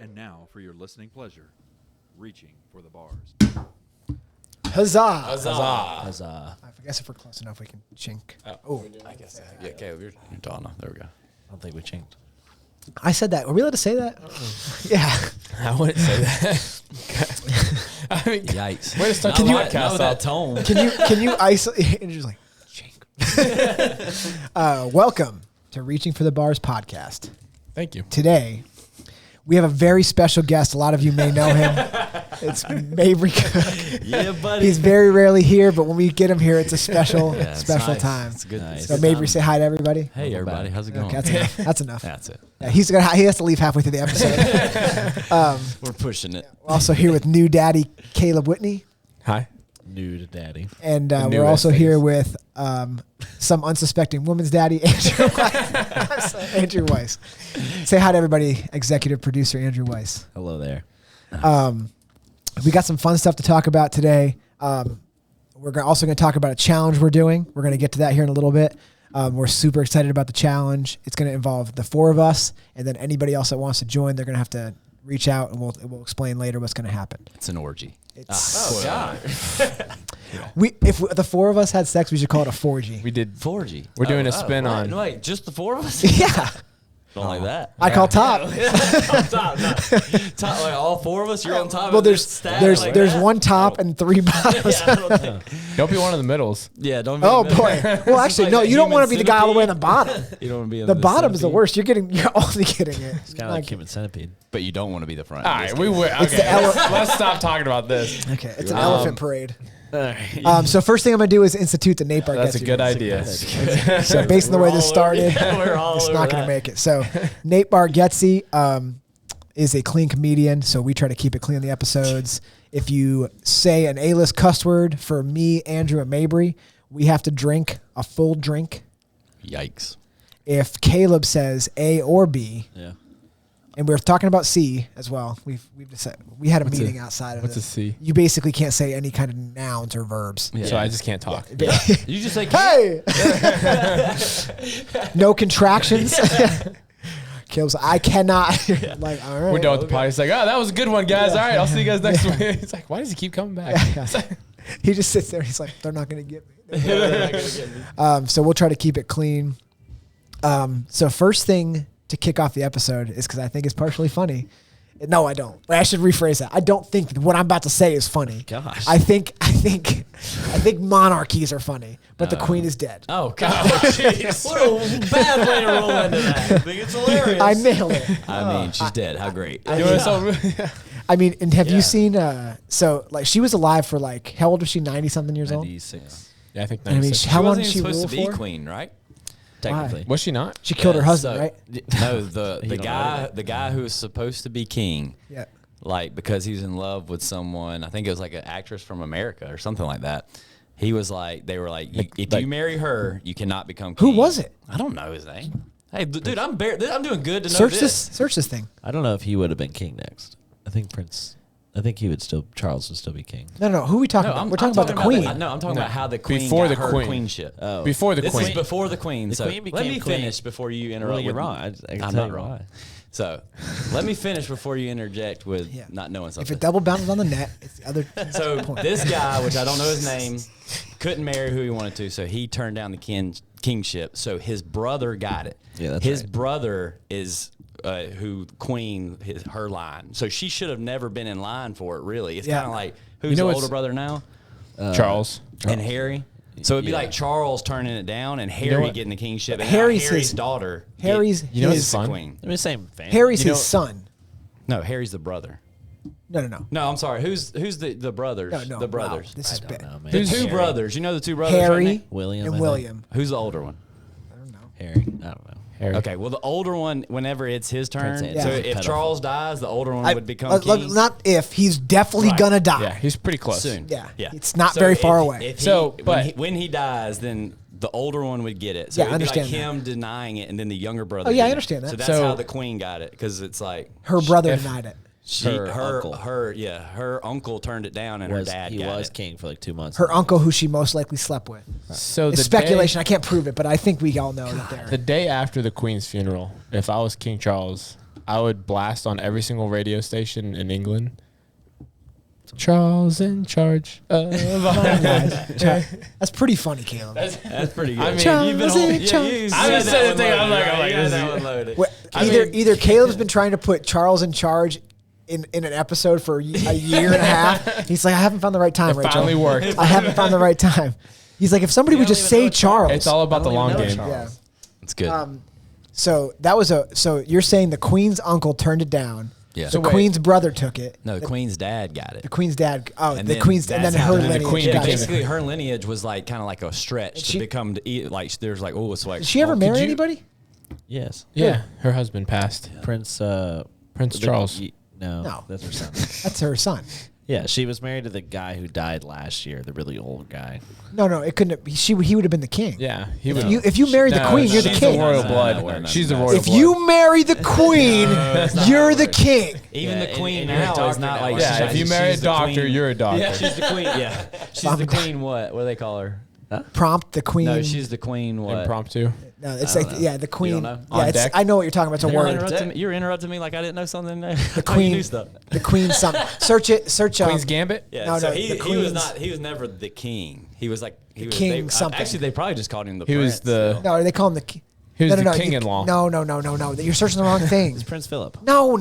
And now, for your listening pleasure, reaching for the bars. Huzzah! Huzzah! Huzzah. I guess if we're close enough, we can chink. Oh, I guess. Yeah, Caleb, you're tall enough. There we go. I don't think we chinked. I said that. Were we allowed to say that? Yeah. I wouldn't say that. I mean, Yikes. way to start Not the with podcast that off. tone. Can you isolate? And just like chink. Welcome to Reaching for the Bars podcast. Thank you. Today, we have a very special guest. A lot of you may know him. It's Mabry Cook. Yeah, buddy. He's very rarely here, but when we get him here, it's a special, Yeah, it's special nice. time. It's good. Nice. So Mabry, say hi to everybody. Hey, everybody. How's it going? Okay, that's enough. That's enough. That's it. Yeah, he has to leave halfway through the episode. We're pushing it. We're also here with new daddy Caleb Whitney, Hi. New to daddy. and we're newest also face. here with some unsuspecting woman's daddy, Andrew Weiss. Andrew Weiss. Say hi to everybody, executive producer Andrew Weiss. Hello there. We got some fun stuff to talk about today. We're also going to talk about a challenge we're doing. We're going to get to that here in a little bit. We're super excited about the challenge. It's going to involve the four of us, and then anybody else that wants to join, they're going to have to reach out, and we'll explain later what's going to happen. It's an orgy. It's God. if the four of us had sex, we should call it a 4G. We did. 4G. We're doing a spin on. Wait, just the four of us? Yeah, Don't like that. I call top. Top, like all four of us, you're on top Well, of this stack like there's that? one top and three bottoms. Yeah, I don't think- Don't be one of the middles. yeah, don't be Oh in the boy. middle. Well, actually, Like no. that You don't human want to be the guy all the way in the centipede. bottom. You don't want to be in The bottom is the centipede. worst. You're only getting it. It's kind of like human centipede. But you don't want to be the front. All right, we will. It's the Okay, let's stop talking about this. Okay, it's an elephant parade. All right. So first thing I'm gonna do is institute the Nate Bar. That's a good idea. So based on the way this started, it's not gonna make it. So Nate Bargatze is a clean comedian, so we try to keep it clean in the episodes. If you say an A-list cuss word for me, Andrew, and Mabry, we have to drink a full drink. Yikes. If Caleb says A or B, Yeah. and we're talking about C as well. We've decided, we had a What's meeting a- outside of What's a this. C? You basically can't say any kind of nouns or verbs. Yeah. So I just can't talk. You just say Hey! No contractions. Caleb's like, I cannot. Like, all right. We're done with the party. It's like, oh, that was a good one, guys. All right, I'll see you guys next week. It's like, why does he keep coming back? He just sits there. He's like, they're not going to get me. So we'll try to keep it clean. So first thing to kick off the episode is because I think it's partially funny. No, I don't. I should rephrase that. I don't think what I'm about to say is funny. Gosh. I think monarchies are funny, but the queen is dead. Oh, God. Jeez. What a bad way to roll into that. I think it's hilarious. I nailed it. I mean, she's dead. How great. You want to I mean, and have Yeah. you seen? So like, she was alive for like, how old was she? 90 something years old. 96. Yeah, I think I mean, 96. how long wasn't did she even rule supposed to be for? queen, right? Technically. Was she not? She killed her husband, so- right? No, the don't the guy who was supposed to be king, Yeah. like because he's in love with someone. I think it was like an actress from America or something like that. He was like, they were like, if you marry her, you cannot become king. Who was it? I don't know his name. Hey, dude, I'm doing good to know Search this. Search this thing. I don't know if he would have been king next. I think Charles would still be king. No. Who are we talking No, about? We're talking about the queen. I'm talking about how the queen Before got the her queen. queenship. Oh. Before the This queen. is before the queen. The So queen let became me queen. finish before you interrupt. Well, you're with- wrong. I can I'm tell not you wrong. why. So let me finish before you interject with Yeah. not knowing If something. it double bounces on the net, it's the other. So point. this guy, which I don't know his name, couldn't marry who he wanted to, so he turned down the kingship. So his brother got it. Yeah, that's his right. brother is who queen her line. So she should have never been in line for it. Really, it's Yeah. kind of like who's You know the what's- older brother now? Charles. And Harry. So it'd be Yeah. like Charles turning it down and know Harry what? getting the kingship. But And now Harry's Harry's his- daughter. Harry's You know what's his fun? queen. I mean, same family. Harry's You his know- son. No, Harry's the brother. No. No, I'm sorry. Who's the brothers? No. The brothers. Wow, this is bad. No, man. The two Harry. brothers. You know the two brothers? Harry right? William, I and think. William. Who's the older one? I don't know. Harry. I don't know. Harry. Okay, well, the older one, whenever it's his turn, Prince so Andrew. if Pedophile. Charles dies, the older one would become Look, king. not if. He's definitely Right. gonna die. Yeah, he's pretty close. Soon. Yeah. Yeah. It's not very far away. If So, when he dies, then the older one would get it. So Yeah, I it'd be like understand him denying it, and then the younger brother. Oh, yeah, I get it. understand that. So that's So- how the queen got it, because it's like Her brother if- denied it. her uncle turned it down, and her dad He got was it. king for like 2 months. Her uncle, who she most likely slept with. So It's the speculation. I can't prove it, but I think we all know that The they're. day after the Queen's funeral, if I was King Charles, I would blast on every single radio station in England. Charles in charge of That's pretty funny, Caleb. That's pretty good. I mean, Charles you've been holding. in Yeah, charge. you I was said saying that the thing, one I'm loaded, like, right? I'm You like, had this that is- one loaded. Well, either Caleb's been trying to put Charles in charge in an episode for a year and a half. He's like, I haven't found the right time, It Rachel. finally worked. I haven't found the right time. He's like, if somebody would just say Charles. It's all about the long know game. Charles. Yeah. It's good. So that was so you're saying the Queen's uncle turned it down. Yeah. The So wait. Queen's brother took it. No, the Queen's dad got it. The Queen's dad. Oh, And the then Queen's and that's then how her the lineage. Queen got became it. Basically, her lineage was like kind of like a stretch She- to become like there's like it's like Did she ever marry you- anybody? Yes. Yeah, her husband passed. Prince Prince Charles. No, that's her son. That's her son. Yeah, she was married to the guy who died last year, the really old guy. No, it couldn't. He would have been the king. Yeah, he If would. you marry the Queen, you're the she's king. The royal No, blood. no, no, She's no, the no. royal If blood. you marry the Queen, you're the king. Even Yeah, the Queen and you're a now is doctor not now, like aren't Yeah, if you marry a she's the doctor, queen. you're a doctor. Yeah, she's the queen. Yeah, she's the queen. What do they call her? Prompt the Queen. No, she's the queen. What? Impromptu. No, it's like the Queen. know? Yeah, On it's, deck? I know what you're talking about. It's a You're word. interrupting me like I didn't know something. The Queen. The Queen. Something. Search it. Search Queen's Gambit. Yeah, No, so no, he the was Queen's- not. He was never the king. He was like he was king they, something. Actually, they probably just called him the. He was prince, the- so. No, they call him the king. He was no, the you- king-in-law. No. You're searching the wrong thing. It's Prince Philip. No.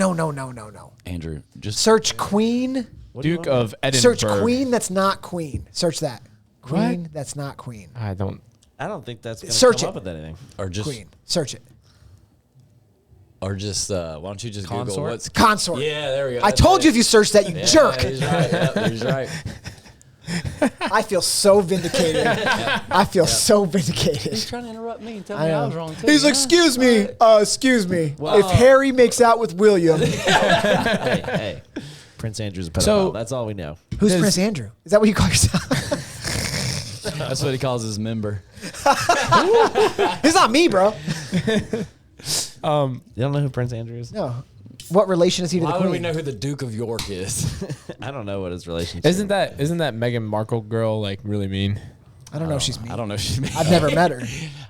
Andrew. Just Search Queen. Duke of Edinburgh. Search Queen. That's not Queen. Search that. Queen. That's not Queen. I don't. I don't think that's going to Search come it. up with anything. or just Queen. Search it. or just. Why don't you just Google Consort? what's Consort. Yeah, there we go. I told you if you search that, you jerk. Yeah, he's right. Yeah, he's right. I feel so vindicated. I feel so vindicated. He's trying to interrupt me and tell I me I know. was wrong too. He's like, huh? excuse me. If Harry makes out with William, hey, Prince Andrew's a pedophile. So- That's all we know. who's Does- Prince Andrew? Is that what you call yourself? That's what he calls his member. It's not me, bro. You don't know who Prince Andrew is? No. What relation is he to Why the would Queen? we know who the Duke of York is? I don't know what his relationship Isn't that Meghan Markle girl like really mean? I don't know if she's me. I don't know. If she's I've never met her.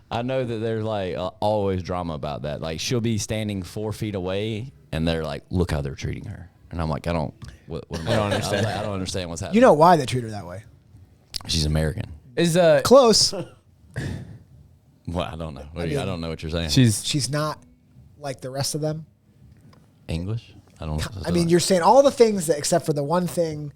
I know that there's like always drama about that. Like she'll be standing 4 feet away, and they're like, "Look how they're treating her," and I'm like, "I don't. What am I don't understand. I don't understand what's happening." You know why they treat her that way? she's American. Is Close. Well, I don't know. I don't know what you're saying. She's not like the rest of them. English. I don't. I mean, you're saying all the things that, except for the one thing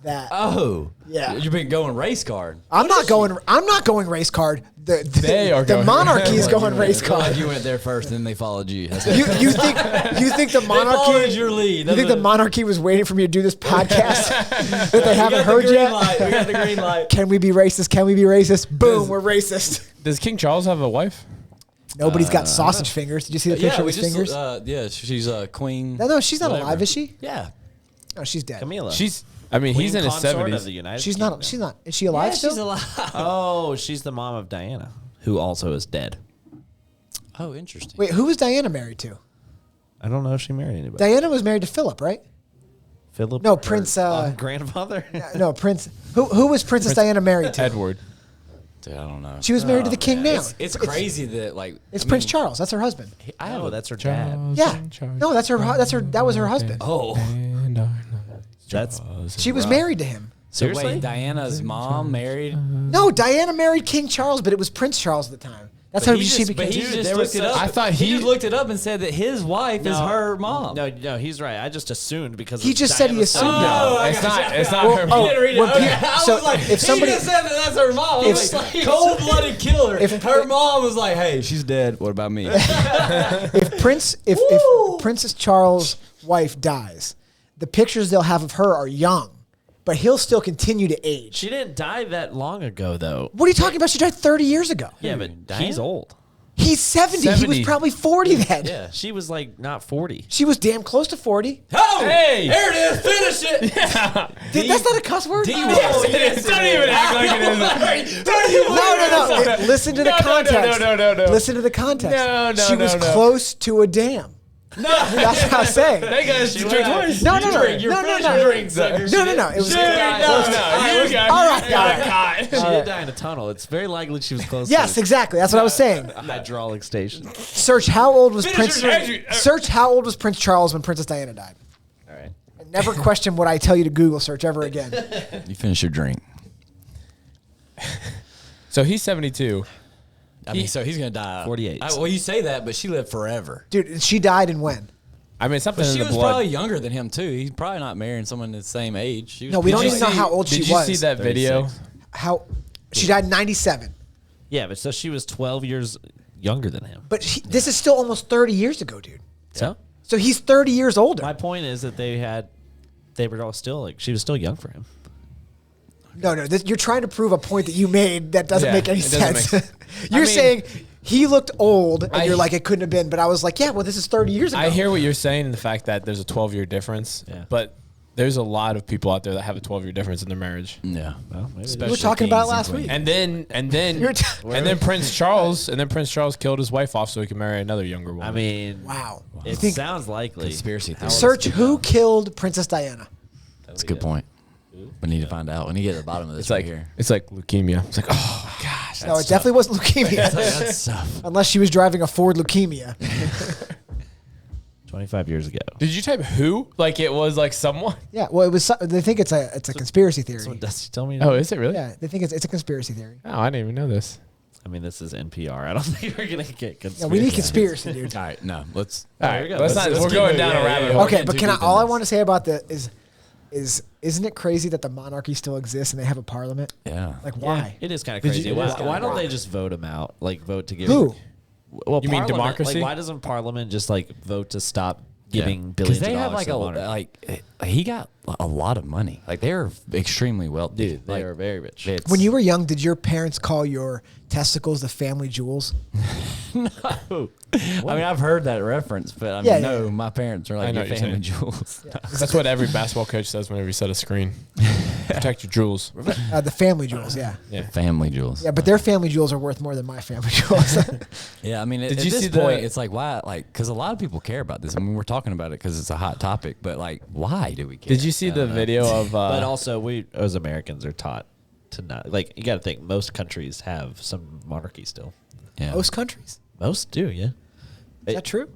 that Oh. Yeah. You've been going race card. I'm not going race card. They are the going- monarchy is going race Glad card. you went there first, and then they followed you. That's You think the followed monarchy? your lead. You think the monarchy was waiting for me to do this podcast that they haven't heard yet? We got the green light. Can we be racist? Can we be racist? Boom, we're racist. Does King Charles have a wife? Nobody's got sausage fingers. Did you see the picture Yeah, with his fingers? yeah, she's a queen. No, she's not whatever. alive, is she? Yeah. No, she's dead. Camila. He's he's in his consort of 70s. the United She's Kingdom. not. She's not. Is she alive still? she's alive. Oh, she's the mom of Diana, who also is dead. Oh, interesting. Wait, who was Diana married to? I don't know if she married anybody. Diana was married to Philip, right? Philip? No, her, Prince, grandfather? No, Prince. Who was Princess Diana married to? Edward. Dude, I don't know. She was married to the king now. It's crazy that like It's I Prince mean, Charles. That's her husband. I have Oh, a, that's her dad. Yeah. No, that's her. That was her husband. Oh, That's She was married to him. so Seriously? wait, Diana's mom married. No, Diana married King Charles, but it was Prince Charles at the time. That's how she became. But he just there looked was it up. I thought he he- just looked it up and said that his wife is her mom. No, he's right. I just assumed because He of just said he Diana's assumed son. that. No, it's not. It's not her. oh, You didn't read it. when Okay. people- I so was like, if somebody- he just said that that's her mom. If- Like, cold-blooded killer. if- her mom was like, "Hey, she's dead. What about me?" If Princess Charles' wife dies, the pictures they'll have of her are young, but he'll still continue to age. She didn't die that long ago, though. What are you talking about? She died 30 years ago. Yeah, but he's old. He's 70. He was 70. probably 40 then. Yeah, she was like not 40. She was damn close to 40. Oh, Hey! there it is. Finish it. That's not a cuss word? Yes, it is. Don't even act like it is. No. Listen to the context. No. Listen to the context. No, She was close to a dam. No. That's what I was saying. They got to drink twice. No. It was No. It was All right. She did die in a tunnel. It's very likely she was close. Yes, exactly. That's what I was saying. to a hydraulic station. Search how old was Finish Prince. your- Search how old was Prince Charles when Princess Diana died. All right. And never question what I tell you to Google search ever again. You finish your drink. So he's 72. I mean, so he's gonna die. 48. Well, you say that, but she lived forever. Dude, she died in when? I mean, something But in she the was blood. probably younger than him too. He's probably not marrying someone the same age. She was No, we don't probably- even know how old she Did was. you see that video? How she died in 97. Yeah, but so she was 12 years younger than him. But this is still almost 30 years ago, dude. So So he's 30 years older. my point is that they were all still like she was still young for him. No, you're trying to prove a point that you made that doesn't Yeah, make any it doesn't sense. make- You're I mean- saying he looked old, and I- you're like, it couldn't have been. But I was like, yeah, well, this is 30 years ago. I hear what you're saying in the fact that there's a 12-year difference. Yeah. But there's a lot of people out there that have a 12-year difference in their marriage. Yeah. Well, maybe Especially we were talking about it kings last and week. And then You're t- and then Prince Charles killed his wife off so he could marry another younger woman. I mean, Wow. You it think- sounds likely. Conspiracy theory. Search who killed Princess Diana. That's a good point. We need to find out. We need to get to the bottom of this it's right like here. it's like leukemia. It's like, oh gosh. No, it definitely wasn't leukemia. That's tough. Unless she was driving a Ford leukemia. 25 years ago. Did you type who? Like it was like someone? Yeah, well, it was. They think it's a conspiracy theory. That's what Dusty told me. Oh, is it really? Yeah, they think it's a conspiracy theory. Oh, I didn't even know this. I mean, this is NPR. I don't think we're gonna get Yeah, conspiracy. we need conspiracy, dude. All right, no, let's. All There right, we go. let's Let's not. We're keep going moving. down a Yeah, rabbit yeah, hole. Okay, getting but too can I? deep in All I this. want to say about the is isn't it crazy that the monarchy still exists and they have a parliament? Yeah. Like, Yeah, why? it is kind of Did crazy. you- Why don't they just vote him out? Like vote to give Who? Well, You mean Parliament- democracy? Like, why doesn't Parliament just like vote to stop giving Because billions they of have dollars like to the monarchy? he got a lot of money. Like they're extremely wealthy. Dude, they are very rich. it's- When you were young, did your parents call your testicles the family jewels? I mean, I've heard that reference, but I mean, Yeah, no, yeah. my parents are I like know your what you're family saying. jewels. That's what every basketball coach says whenever you set a screen. Protect your jewels. The family jewels, yeah. Yeah. Family jewels. Yeah, but their family jewels are worth more than my family jewels. Yeah, I mean, Did at you this see point, the- it's like why? Like, because a lot of people care about this. I mean, we're talking about it because it's a hot topic, but like, why do we care? Did you see I the don't know. video of? But also, we as Americans are taught to not like. You got to think most countries have some monarchy still. Yeah. Most countries. Most do, yeah. Is that true?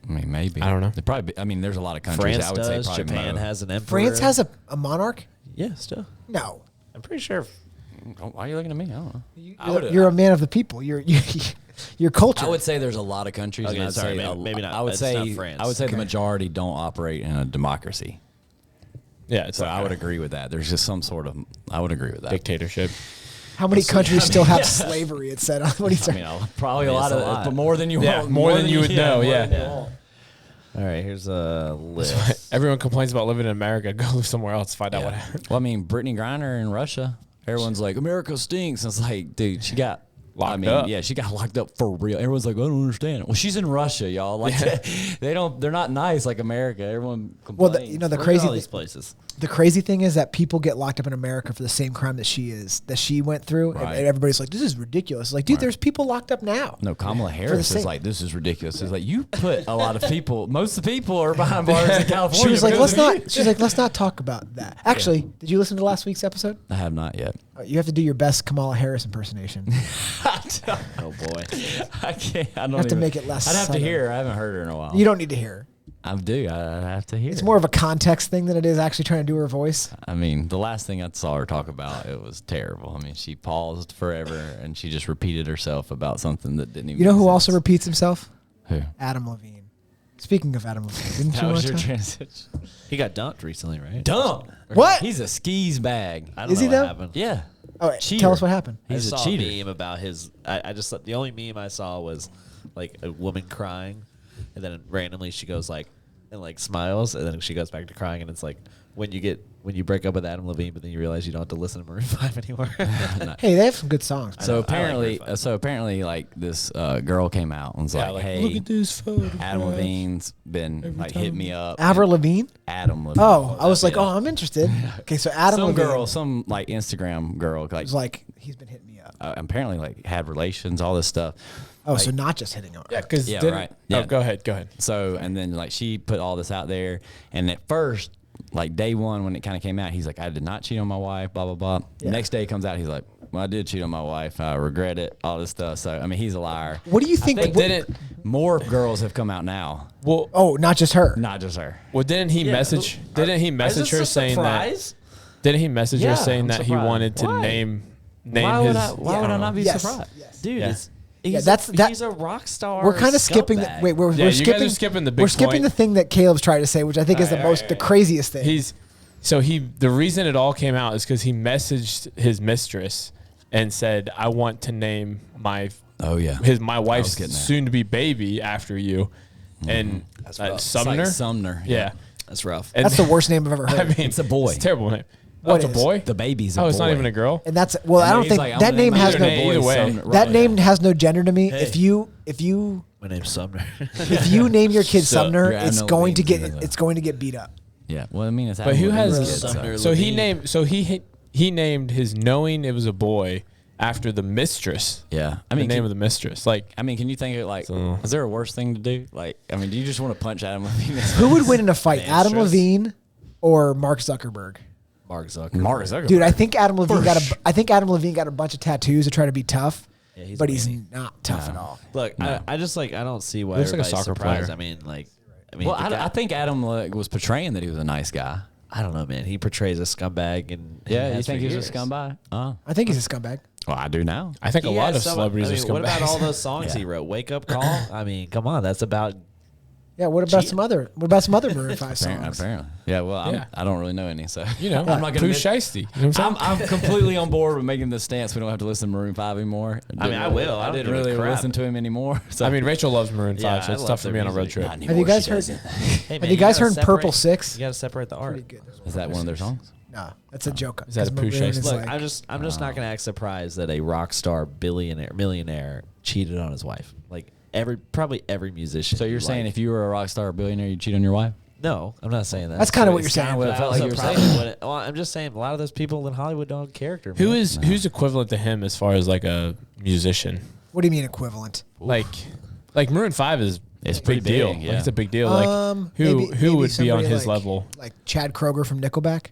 I mean, maybe. I don't know. They probably. I mean, there's a lot of countries. France I would say does. probably Japan mo. has an emperor. France has a monarch? Yeah, still. No. I'm pretty sure. Why are you looking at me? I don't know. You're a man of the people. You're culture. I would say there's a lot of countries. Okay, and I'd sorry, say maybe not. I would It's say not France. I would say Okay. the majority don't operate in a democracy. Yeah, it's So like I would agree with that. There's just some sort of. I would agree with that. dictatorship. How many countries still have slavery? It said. What do you I say? mean, probably I mean, a lot it's of, a lot. but more than you. Yeah, more than you would know. more Yeah. than you want. All right, here's a list. Everyone complains about living in America. Go live somewhere else. Find out what Yeah. happened. Well, I mean, Brittany Griner in Russia. Everyone's like, America stinks. And it's like, dude, she got Locked I mean, up. yeah, she got locked up for real. Everyone's like, I don't understand it. Well, she's in Russia, y'all. Like, they're not nice like America. Everyone Well, complains. the Look at crazy all these places. the crazy thing is that people get locked up in America for the same crime that she went through, Right. and everybody's like, "This is ridiculous." Like, dude, there's people locked up now. No, Kamala Harris same- is like, this is ridiculous. It's like, you put a lot of people, most of the people are behind bars in California. She was like, because "Let's of you." not." She's like, "Let's not talk about that." Actually, did you listen to last week's episode? I have not yet. You have to do your best Kamala Harris impersonation. Oh boy. I can't. I don't have to even- make it less I'd have to southern. hear her. I haven't heard her in a while. You don't need to hear her. I do. I have to hear It's her. more of a context thing than it is actually trying to do her voice. I mean, the last thing I saw her talk about, it was terrible. I mean, she paused forever and she just repeated herself about something that didn't even You know make who sense. also repeats himself? Who? Adam Levine. Speaking of Adam Levine, didn't you That want was to your talk? transition. He got dunked recently, right? Dumb. What? He's a skis bag. I don't Is know he what though? happened. Yeah. Oh, wait, Cheater. tell us what happened. He's I a saw cheater. a meme about his. I just the only meme I saw was like a woman crying, and then randomly she goes like, and like smiles, and then she goes back to crying, and it's like when you break up with Adam Levine, but then you realize you don't have to listen to Maroon 5 anymore. Hey, they have some good songs. So apparently, like this girl came out and was like, "Hey, look at this photo. Adam Levine's been like hit me up." Avril Lavigne? Adam Levine. Oh, I was like, oh, I'm interested. Okay, so Adam some Levine girl, some like Instagram girl, like was like, he's been hitting me up. apparently like had relations, all this stuff. Oh, so not just hitting him. Yeah, because right. Yeah. Oh, go ahead. So and then like she put all this out there, and at first, like day one when it kind of came out, he's like, I did not cheat on my wife, blah blah blah. Yeah. Next day it comes out, he's like, well, I did cheat on my wife, I regret it, all this stuff. So I mean, he's a liar. What do you think? More girls have come out now, Well, Oh, not just her. not just her. well, didn't he message? Didn't he message her saying that? Didn't he message her saying I'm that he surprised. wanted to Why? name Why his? would I not be Yes. surprised? Yes. Dude, Yeah. he's a rock star. We're kind of skipping. scumbag. We're Yeah, you guys skipping. are skipping the big We're skipping point. the thing that Caleb's trying to say, which I think is the craziest thing. The reason it all came out is because he messaged his mistress and said, "I want to name my my wife's getting there. soon to be baby after you," and It's Sumner. like Sumner. Yeah, That's rough. And That's the worst name I've ever heard. I mean, It's a boy. It's a terrible name. What That's a is? boy. The baby's a boy. Oh, it's not even a girl. And that's I don't think that name has no either way. that name has no gender to me. If you My name's Sumner. if you name your kid Sumner, Yeah, I it's know going to Levine's get in it's going to get beat up. Yeah, well, I mean, it's But who has kids, Sumner? So he Levine. named. So he named his knowing it was a boy after the mistress. Yeah, I mean, the name of the mistress. Like, I mean, can you think of like, is there a worse thing to do? Like, I mean, do you just want to punch Adam Levine? Who would win in a fight, Adam stress. Levine or Mark Zuckerberg? Mark Zuckerberg. Mark Zuckerberg. Dude, I think Adam Levine got a bunch of tattoos to try to be tough, Yeah, but he's not tough at all. Look, I just I don't see why Looks like a everybody's soccer surprised. player. Well, the guy- I think Adam was portraying that he was a nice guy. I don't know, man. He portrays a scumbag, and Yeah, you has think for he's years. a scumbag? I think he's a scumbag. Well, I do now. I think a He lot has of some- celebrities I mean, are scumbags. What about all those songs Yeah. he wrote? Wake Up Call. I mean, come on, that's about. Yeah, what about Cheating. What about some other Maroon 5 Apparently, songs? apparently. Yeah. Well, Yeah. I don't really know any, so You know, I'm not gonna Pooh miss- Shiesty. You know what I'm saying? I'm completely on board with making the stance. We don't have to listen to Maroon 5 anymore. I mean, I will. I I don't didn't give a really crap. listen to him anymore. So I mean, Rachel loves Maroon 5, Yeah, so I it's love tough for their me on a road music. trip. not anymore, Have you guys she heard? doesn't. Hey, man, Have you guys gotta heard Purple separate- 6? You got to separate the art. Pretty good. Is that one of their songs? No, that's a joke. Is that a 'cause Pooh Maroon Shiesty? is Look, like- I'm just not gonna act surprised that a rock star millionaire cheated on his wife. Like probably every musician. So you're saying if you were a rock star or billionaire, you'd cheat on your wife? no, I'm not saying that. That's kinda what you're It's kinda saying. what it But felt I like you was were so saying. proud. Well, I'm just saying a lot of those people in Hollywood don't have character. Man. Who's equivalent to him as far as like a musician? What do you mean equivalent? Like Maroon 5 is It's a pretty big deal. big, Like, yeah. it's a big deal. Like Maybe who would be on somebody his like- level? Like Chad Kroger from Nickelback.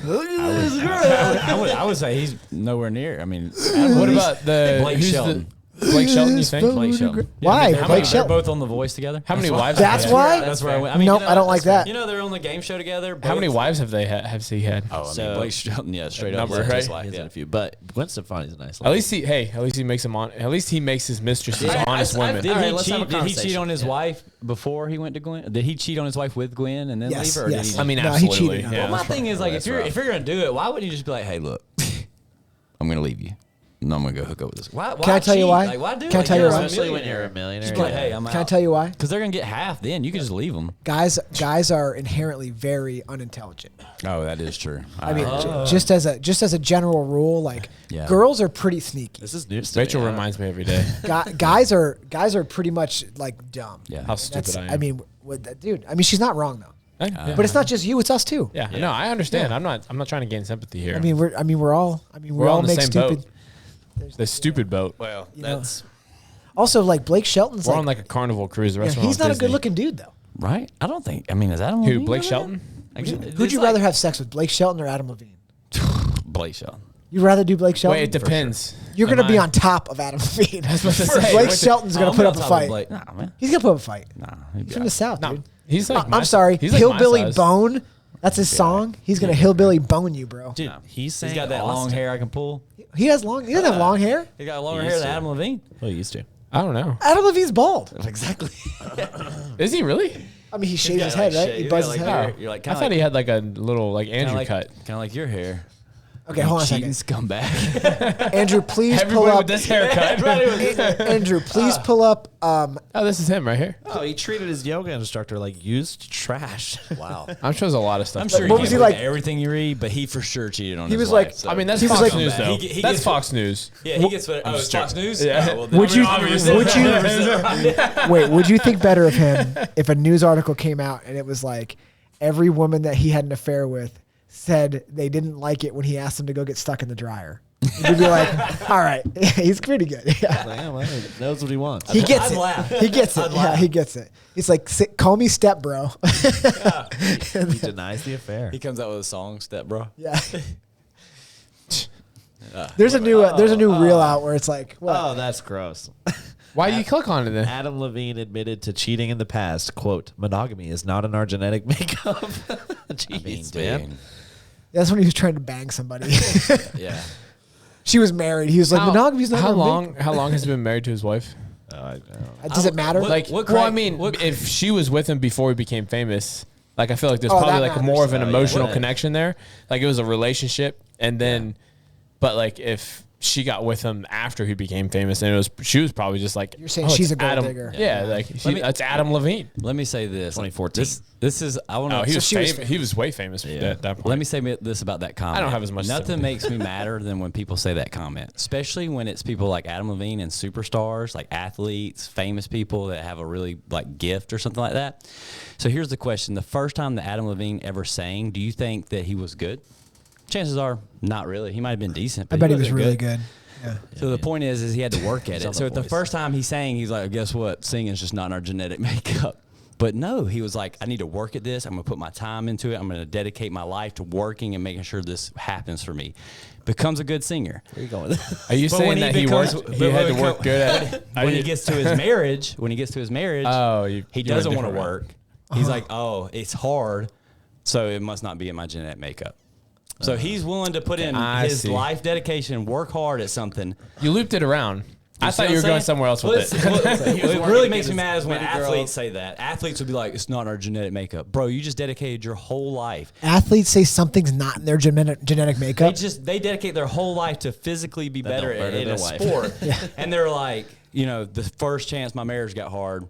I would say he's nowhere near. I mean, What about the Blake who's Shelton? Blake Shelton, you think? Blake Shelton. Why? They're Blake both- Shelton. They're both on The Voice together. How many wives? That's have they why? had? That's where I went. I mean, Nope, I don't like that. You know, they're on the game show together. How many both- wives have they has he had? Oh, I mean, So- Blake Shelton, yeah, straight up. Number, lived his right? life, He has yeah. a few, but Gwen Stefani's a nice. At least he makes him on. At least he makes his mistresses honest women. Did All right, he let's have a cheat? Did he cheat conversation. on his Yeah. wife before he went to Gwen? Did he cheat on his wife with Gwen and then Yes, leave her? Or yes. Did he I mean, No, he absolutely. cheated on her. Yeah, well, my that's thing is like That's if you're rough. gonna do it, why wouldn't you just be like, hey, look, I'm gonna leave you. No, I'm gonna go hook up with this. Why Can I tell you cheat? why? Like, why do Can I it? tell you You're why? a Especially when millionaire. you're a millionaire. Just be like, hey, I'm Can I out. tell you why? Because they're gonna get half. Then you can just leave them. Guys are inherently very unintelligent. Oh, that is true. I mean, just as a general rule, like Yeah. girls are pretty sneaky. This is news to Rachel me. reminds me every day Guys are pretty much like dumb. Yeah. how stupid That's, I am. I mean, with that dude. I mean, she's not wrong though. Yeah. But it's not just you; it's us too. Yeah, no, I understand. I'm not trying to gain sympathy here. I mean, we're all. I mean, we We're all on the make same stupid. boat. The stupid boat. Well, You know. that's Also, like Blake Shelton's We're like, on like a carnival cruise. The yeah, rest he's of not a Disney. good looking dude though. Right? I don't think. I mean, is Adam Who? Levine Blake over Shelton? there? Who'd you rather have sex with, Blake Shelton or Adam Levine? Blake Shelton. You'd rather do Blake Shelton? Wait, it depends. You're Am gonna be I- on top of Adam Levine. about to say, Blake wait, Shelton's gonna I'm put on up a top of fight. Blake. Nah, man. He's gonna put up a fight. Nah, he'd be He's from all the right. South, No, dude. he's like. I'm sorry, He's like my Hillbilly size. Bone. That's his song. He's gonna hillbilly bone you, bro. dude. He's saying He's got that long hair I can pull. He has long. He doesn't have long hair. He got longer He hair used than to. Adam Levine. Well, he used to. I don't know. Adam Levine's bald. Exactly. Is he really? I mean, he shaves his head, right? He buzzes his hair. You're like, I thought he had like a little like Andrew like, cut. Kind of like your hair. Okay, hold on a Cheating second. scumbag. Andrew, please pull Everybody up. with this haircut. Andrew, please pull up. Oh, this is him right here. Oh, he treated his yoga instructor like used trash. Wow. I'm sure there's a lot of stuff. I'm sure What he was can't he believe like? everything you read, but he for sure cheated on He his was wife. like- so. I mean, that's He was Fox like- News, though. He That's gets- Fox News. Yeah, he gets what? Oh, it's Fox News? Yeah. Oh, well, then Would you- obviously- would you- Wait, would you think better of him if a news article came out and it was like every woman that he had an affair with said they didn't like it when he asked them to go get stuck in the dryer? You'd be like, all right, he's pretty good. Yeah. Like, yeah, well, he knows what he wants. He gets I'd it. laugh. He gets it. I'd Yeah, laugh. he gets it. He's like, call me step bro. He denies the affair. He comes out with a song, Step Bro. Yeah. There's a new reel out where it's like, what? Oh, that's gross. Why do you click on it then? Adam Levine admitted to cheating in the past. Quote, monogamy is not in our genetic makeup. Jeez, man. That's when he was trying to bang somebody. Yeah. She was married. He was like, monogamy's not How our long? How long has he been married to his wife? I know. Does it matter? Like, what well, I crack- mean, what- if she was with him before he became famous, like I feel like there's Oh, probably that like matters. more of an Oh, yeah. emotional What- connection there. Like it was a relationship, and then, but like if she got with him after he became famous, and she was probably just like, You're saying oh, she's it's a gold Adam. digger. Yeah, like it's Adam Levine. Let me say this. 2014. This is, I want to. Oh, he was she was famous. He was way famous at that point. Let me say this about that comment. I don't have as much Nothing sympathy. makes me madder than when people say that comment, especially when it's people like Adam Levine and superstars, like athletes, famous people that have a really like gift or something like that. So here's the question: the first time that Adam Levine ever sang, do you think that he was good? Chances are, not really. He might have been decent. I But bet he was wasn't really good. Yeah. So the point is he had to work at He's on it. So The the Voice. first time he sang, he's like, guess what? Singing's just not in our genetic makeup. But no, he was like, I need to work at this. I'm going to put my time into it. I'm going to dedicate my life to working and making sure this happens for me. Becomes a good singer. Where are you going with this? Are you But saying when that he he becomes- worked? but He had when to work good at it. When he gets to his marriage, Oh, he you doesn't went want to different work. He's like, oh, it's hard, so it must not be in my genetic makeup. So he's willing to put in I his see. life dedication, work hard at something. You looped it around. I see thought what you were I'm going saying? somewhere else with it. What really makes me mad is when pretty girl. athletes say that. Athletes would be like, it's not in our genetic makeup. Bro, you just dedicated your whole life. Athletes say something's not in their genetic makeup. They dedicate their whole life to physically be better don't murder in their a wife. sport. And they're like, the first chance my marriage got hard,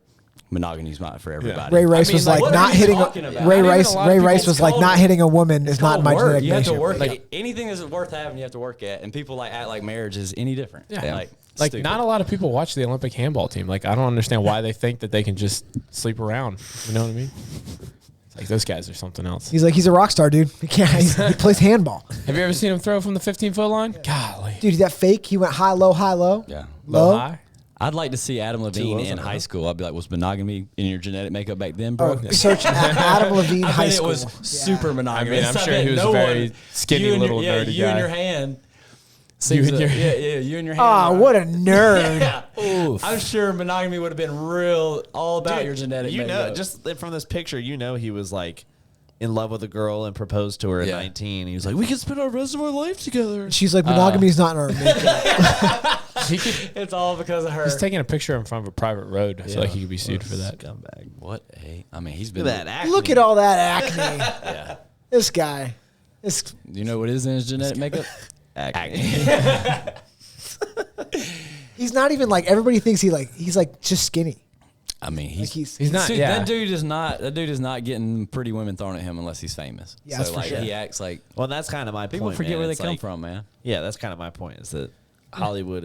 monogamy's not for everybody. Ray Rice I mean, was like, like what are not you hitting. talking about? Ray Not even Rice. a lot of Ray people- Rice it's was like called- not hitting a woman is not in my work. genetic You have to makeup. work. Like- Anything that's worth having, you have to work at. And people like act like marriage is any different. Yeah. Like Like not a lot of people watch the Olympic handball team. Like I don't understand why they think that they can just sleep around. You know what I mean? It's like those guys are something else. He's like he's a rock star, dude. He can't. He plays handball, Have you ever seen him throw from the 15-foot line? Golly. dude. That fake. He went high, low, high, low. Yeah. Low. High? I'd like to see Adam Levine lows in in a high row. school. I'd be like, was monogamy in your genetic makeup back then, bro? Oh, search Adam Levine I high bet school. it was super monogamous. I mean, I'm I sure bet he was a no very one- skinny you and little your, nerdy you guy. in your hand. You seems and your- you and your hand. Ah, right? what a nerd. Yeah. I'm sure monogamy would have been real all about your genetic You know, makeup. just from this picture, he was like in love with a girl and proposed to her at Yeah. 19. He was like, we can spend our rest of our life together. She's like monogamy's not in our makeup. He could, it's all because of her. he's taking a picture in front of a private road. I feel like he could be sued for that. Scumbag. I mean, he's been Look at that acne. Look at all that acne. Yeah. This guy. This. You know what is in his genetic makeup? acne. He's not even like everybody thinks he's like just skinny. I mean, Like he's not- Dude, yeah. That dude is not getting pretty women thrown at him unless he's famous. Yeah, that's so for like sure. he acts like Well, that's kind of my people point. forget man. where they It's come like- from, man. Yeah, that's kind of my point. Is that Hollywood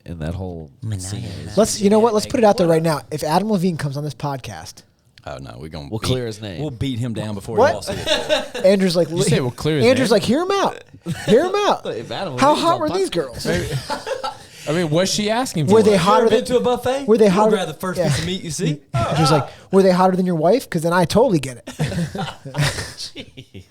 and that whole scene is- Let's you know what? Let's put it out there right now. If Adam Levine comes on this podcast, Oh no, We'll clear his name. We'll beat him down before What? he also gets there. Andrew's like You say we'll clear his Andrew's name? like hear him out. Hear him out. If Adam How Levine's hot on were podcast- these girls? I mean, was she asking for Were it? they You hotter ever than been to a buffet? Were they You hotter- grab the first Yeah. piece of meat you see. Andrew's like, were they hotter than your wife? Because then I totally get it. Jeez.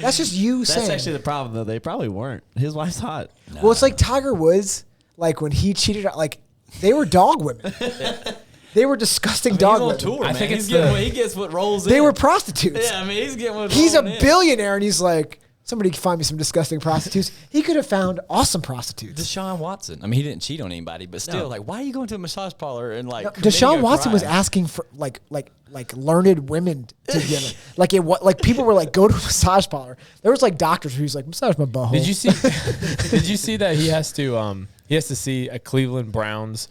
That's just you That's saying. actually the problem, though. They probably weren't. His wife's hot. Well, it's like Tiger Woods, like when he cheated, like they were dog women. They were disgusting He's dog on women. tour, I man. think He's it's getting the- what he gets what rolls in. They were prostitutes. Yeah, I mean he's getting what He's a rolling in. billionaire, and he's like, somebody find me some disgusting prostitutes. He could have found awesome prostitutes. Deshaun Watson. I mean, he didn't cheat on anybody, but still, like, why are you going to a massage parlor and like? Deshaun Watson was asking for like learned women to give it. Like people were like, go to a massage parlor. There was like doctors who's like, massage my butthole. Did you see? Did you see that he has to see a Cleveland Browns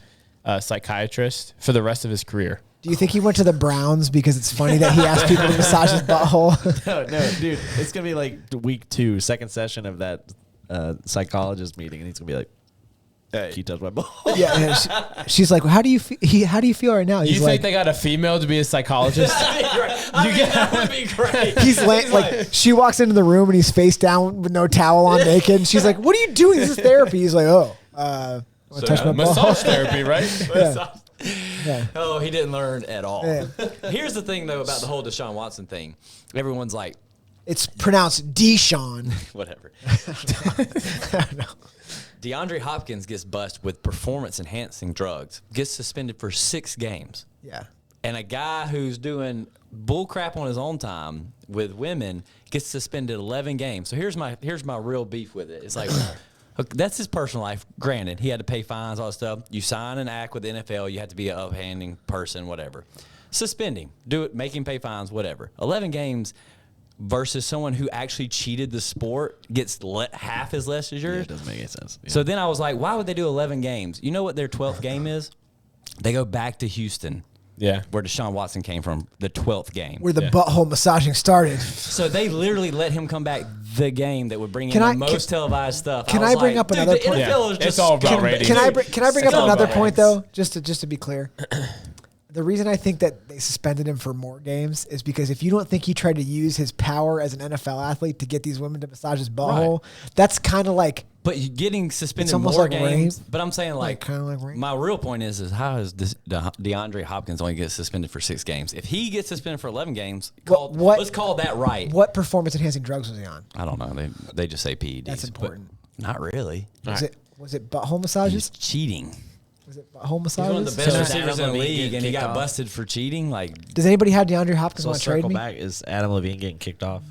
psychiatrist for the rest of his career? Do you think he went to the Browns because it's funny that he asked people to massage his butthole? No, dude. It's going to be like week 2, second session of that psychologist meeting. And he's going to be like, hey, he touched my butthole. Yeah. She's like, well, how do you feel right now? Do He's you like, think they got a female to be a psychologist? That would be great. he's like, she walks into the room and he's face down with no towel on, naked. And she's like, what are you doing? This is therapy. He's like, touch my Massage butthole. therapy, right? Yeah. Oh, he didn't learn at all. Yeah. Here's the thing, though, about the whole Deshaun Watson thing. Everyone's like, It's pronounced Deshaun. whatever. I don't know. DeAndre Hopkins gets busted with performance-enhancing drugs, gets suspended for 6 games. Yeah. And a guy who's doing bull crap on his own time with women gets suspended 11 games. So here's my real beef with it. It's like, okay, that's his personal life. Granted, he had to pay fines, all that stuff. You sign an act with the NFL, you have to be an uphanding person, whatever. Suspend him. Do it, make him pay fines, whatever. 11 games versus someone who actually cheated the sport gets half as less as yours. Yeah, it doesn't make any sense. Yeah. So then I was like, why would they do 11 games? You know what their 12th game is? They go back to Houston. Yeah. Where Deshaun Watson came from, the 12th game. Where the butthole massaging started. So they literally let him come back the game that would bring in the most televised stuff. Can I bring up another point? The NFL is just It's all about ratings. Can I bring up all another about point though, just to be clear? The reason I think that they suspended him for more games is because if you don't think he tried to use his power as an NFL athlete to get these women to massage his butthole, that's kind of like. But you getting suspended It's almost more like games. rape. But I'm saying Kinda like rape. my real point is how is DeAndre Hopkins only gets suspended for 6 games? If he gets suspended for 11 games, let's call that right. What performance enhancing drugs was he on? I don't know. They just say PEDs. That's important. Not really. Was it butthole massages? He's cheating. Was it butthole He's one of the massages? best So receivers in Adam the Levine league, and he kicked got off. busted for cheating. Like, Does anybody have DeAndre Hopkins So want to trade circle me? back. Is Adam Levine getting kicked off?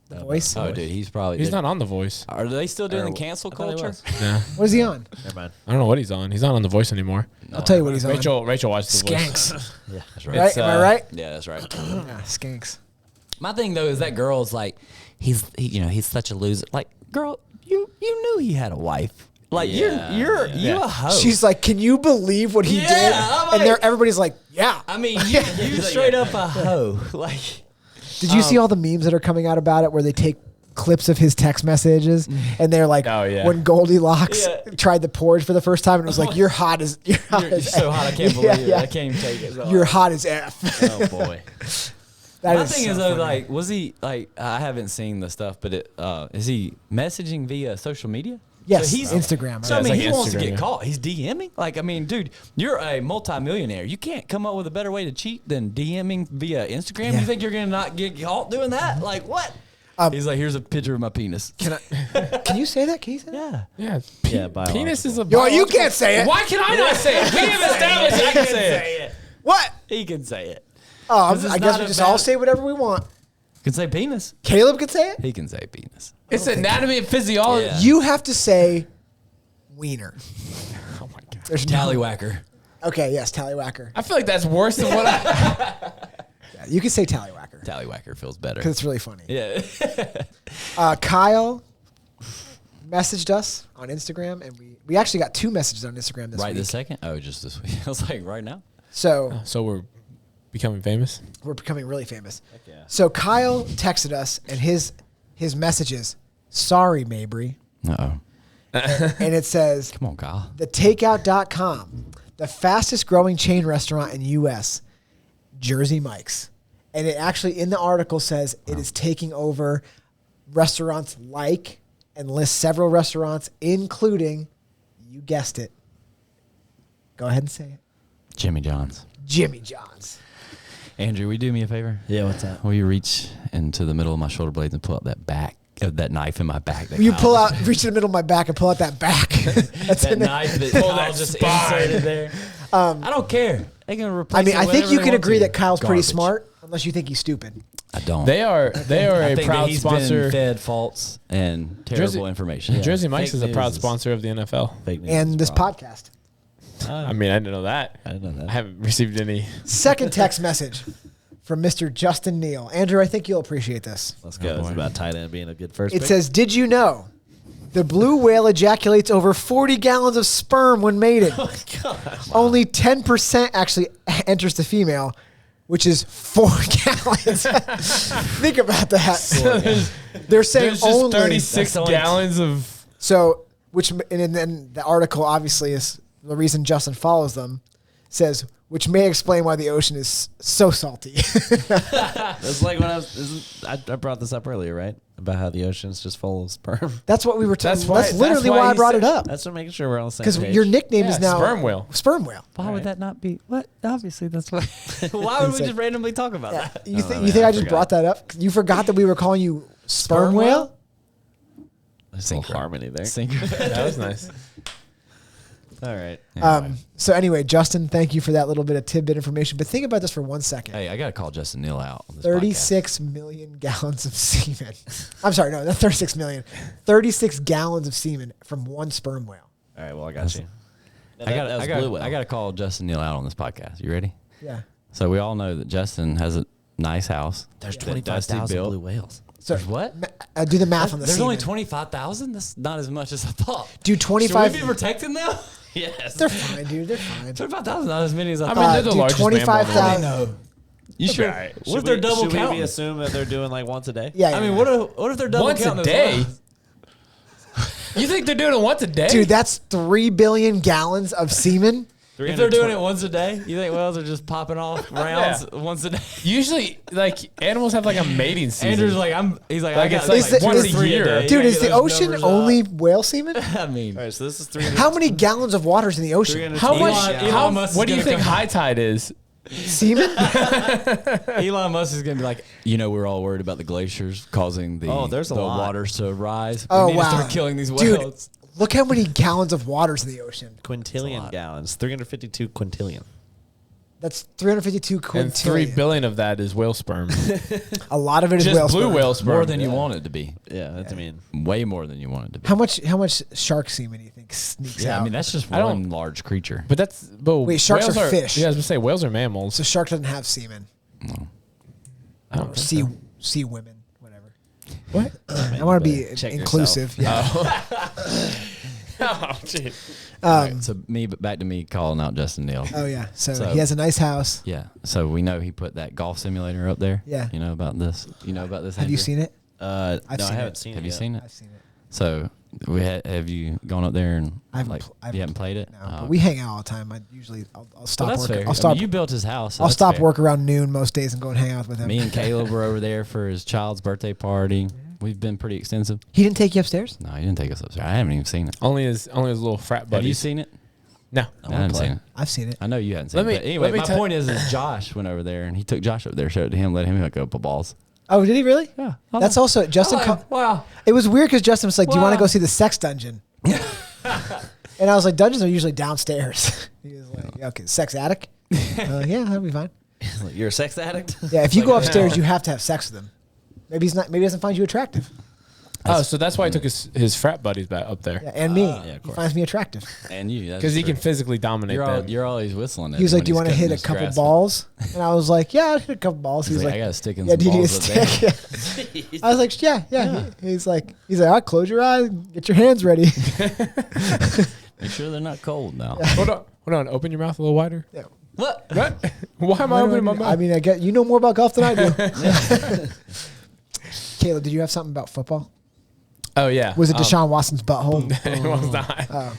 The voice. oh, dude, he's probably. He's not on The Voice. Are they still doing Or- the cancel I thought he culture? was. Yeah. What is he on? Never mind. I don't know what he's on. He's not on The Voice anymore. I'll tell you what he's on. Rachel watched The Voice. Skanks. Yeah. That's right. Right? Am I right? Yeah, that's right. Yeah, skanks. My thing though is that girl's like, he's such a loser. Like, girl, you knew he had a wife. Like, Yeah, you're yeah. a hoe. She's like, can you believe what he Yeah, did? I'm And like- everybody's like, yeah. I mean, you straight up a hoe. Like, Did you see all the memes that are coming out about it where they take clips of his text messages and they're like, Oh, yeah. when Goldilocks Yeah. tried the porridge for the first time and it was like, you're hot as you're so hot, I can't believe it. Yeah. I can't even take it. So You're hot as F. Oh boy. That My is thing so is though, funny. like, was he like? I haven't seen the stuff, but is he messaging via social media? Yes, so he's Instagram. So Yeah, I it's mean, like he wants to Instagram, get yeah. caught. He's DMing. Like, I mean, dude, you're a multimillionaire. You can't come up with a better way to cheat than DMing via Instagram. Yeah. You think you're gonna not get caught doing that? Like, what? He's like, here's a picture of my penis. Can you say that? Can you say that? Yeah. Yeah. Yeah, Penis is a. Yo, you can't say it. Why can I not say it? We have established I can say it. What? He can say it. Oh, This is I guess not we a just bad- all say whatever we want. He can say penis. Caleb can say it. He can say penis. It's anatomy and physiology. Yeah. You have to say wiener. Oh my god. There's no- Tallywhacker. Okay, yes, tallywhacker. I feel like that's worse than what I. Yeah, you can say tallywhacker Tallywhacker feels better. because it's really funny. Yeah. Kyle messaged us on Instagram, and we actually got 2 messages on Instagram this Right week. this second? Oh, just this week. I was like, right now? So So we're becoming famous. we're becoming really famous. yeah. So Kyle texted us, and his message is, "Sorry, Mabry," Uh-oh. and it says, Come on, Kyle. "thetakeout.com, the fastest growing chain restaurant in U.S., Jersey Mike's." And it actually, in the article, says it is taking over restaurants like, and lists several restaurants, including, you guessed it. Go ahead and say it. Jimmy John's. Jimmy John's. Andrew, will you do me a favor? Yeah, what's that? Will you reach into the middle of my shoulder blades and pull out that knife in my back? That Will you Kyle pull just- out, reach in the middle of my back and pull out that back? That's that in there. knife that Pull Kyle that just spine. inserted there? I don't care. They can replace I mean, it I think whatever you they can want agree to. that Kyle's pretty Garbage. smart, unless you think he's stupid. I don't. They are I a think that proud he's sponsor. been fed false and terrible information. Jersey Mike's Fake is a proud news is- sponsor of the NFL. Fake news And is this a problem. podcast. I mean, I didn't know that. I didn't know that. I haven't received any. Second text message from Mr. Justin Neal. Andrew, I think you'll appreciate this. Let's go. It's about tight end being a good first It pick. says, did you know the blue whale ejaculates over 40 gallons of sperm when mated? Oh, God. Only 10% actually enters the female, which is 4 gallons. Think about that. They're saying There's just only 36 gallons of. So, and then the article obviously is the reason Justin follows them, says, which may explain why the ocean is so salty. It's like when I brought this up earlier, right? About how the ocean's just full of sperm. That's what we were talking That's about. why- That's literally that's why why I he brought said- it up. That's what making sure we're on the same Because page. your nickname is now Sperm whale. Sperm whale. Why would that not be? What? Obviously, that's why. Why would It's we like- just randomly talk about that? You Oh, think man, you think I I just forgot. brought that up? You forgot that we were calling you sperm whale? There's a little harmony there. That was nice. All right. So anyway, Justin, thank you for that little bit of tidbit information. But think about this for 1 second. Hey, I gotta call Justin Neal out. On this 36 million gallons of semen. I'm sorry, no, not 36 million. 36 gallons of semen from one sperm whale. All right. Well, I got you. No, podcast. that was blue whale. I gotta call Justin Neal out on this podcast. You ready? Yeah. So we all know that Justin has a nice house. There's that 25,000 Dusty built. blue whales. So There's what? do the math on the There's semen. only 25,000. That's not as much as I thought. Do Should 25. we be protecting them? Yes. They're fine, dude. They're fine. 25,000, not as many as I I thought. mean, they're the Dude, largest mammal in the world. 25,000. You sure? Right. What if they're double Should we counting? assume that they're doing like once a day? Yeah, yeah, I mean, yeah. what if they're double Once a counting? day? You think they're doing it once a day? Dude, that's 3 billion gallons of semen. If they're doing it once a day, you think whales are just popping off rounds once a day? Usually, like, animals have like a mating season. Andrew's like, he's like, Like, I got it's like, like once a 23 year. day. You Dude, gotta is get the those ocean numbers only up. whale semen? I mean, All right, so this is 300. How many gallons of water is in the ocean? How much? Elon How, Musk is what do you gonna think come- high tide is? Semen? Elon Musk is gonna be like, we're all worried about the glaciers causing the there's a the lot. waters to rise. Oh, we need wow. to start killing these Dude, whales. look how many gallons of water's in the ocean. Quintillion gallons. 352 quintillion. That's 352 And quintillion. 3 billion of that is whale sperm. A lot of it is Just whale blue sperm. whale sperm. More than you want it to be. Yeah, that's, I mean, Way more than you want it to be. How much shark semen do you think sneaks Yeah, out? I mean that's just I don't- one large creature. But Wait, sharks whales are fish. Yeah, I was gonna say whales are mammals. so shark doesn't have semen. I don't Sea women, whatever. What? I want to be Check inclusive. Yeah. Oh, gee. So back to me calling out Justin Neal. Oh yeah. So, So- he has a nice house. Yeah. So we know he put that golf simulator up there. Yeah. You know about this? You know about this? Have you seen it? no, I've I seen haven't it. seen it. Have you yet. seen it? I've seen it. So have you gone up there and I haven't like pl- I've- you haven't played it? No, Oh, but we hang out all the time. I'll stop well, that's work. fair. I'll stop. I mean, you built his house. So I'll that's stop fair. work around noon most days and go and hang out with him. Me and Caleb were over there for his child's birthday party. We've been pretty extensive. He didn't take you upstairs? No, he didn't take us upstairs. I haven't even seen it. Only his little frat buddies. Have you seen it? No. I haven't seen it. I've seen it. I know you haven't seen Let it. me- But anyway, let me my tell- point is Josh went over there and he took Josh up there, showed it to him, let him hook up a balls. Oh, did he really? Yeah. That's also Justin. Wow. It was weird because Justin was like, "Do you want to Wow. go see the sex dungeon?" And I was like, "Dungeons are usually downstairs." He was like, "Yeah, "Okay, sex attic." Yeah, that'd be fine. Like, you're a sex addict? Yeah, if you Like, go upstairs, you have to have sex with him. Maybe he's not. Maybe he doesn't find you attractive. Oh, so that's why he took his frat buddies back up there. Yeah, and me. yeah, of He course. finds me attractive. And you. that's Because he true. can physically dominate them. You're always whistling. At He was him like, when "Do you want to he's hit cutting a his couple grass. balls?" And I was like, "Yeah, I'll hit a couple balls." He's He's like, like, I got to stick in "Yeah, some do you need a balls up there. stick?" Yeah. I was like, "Yeah." He's like, "All right, close your eyes, get your hands ready." Make sure they're not cold now. Hold on. Open your mouth a little wider. Yeah. What? What? Why am I opening my mouth? I mean, I get you know more about golf than I do. Caleb, did you have something about football? Oh, yeah. Was it Deshaun Watson's butthole? It was not.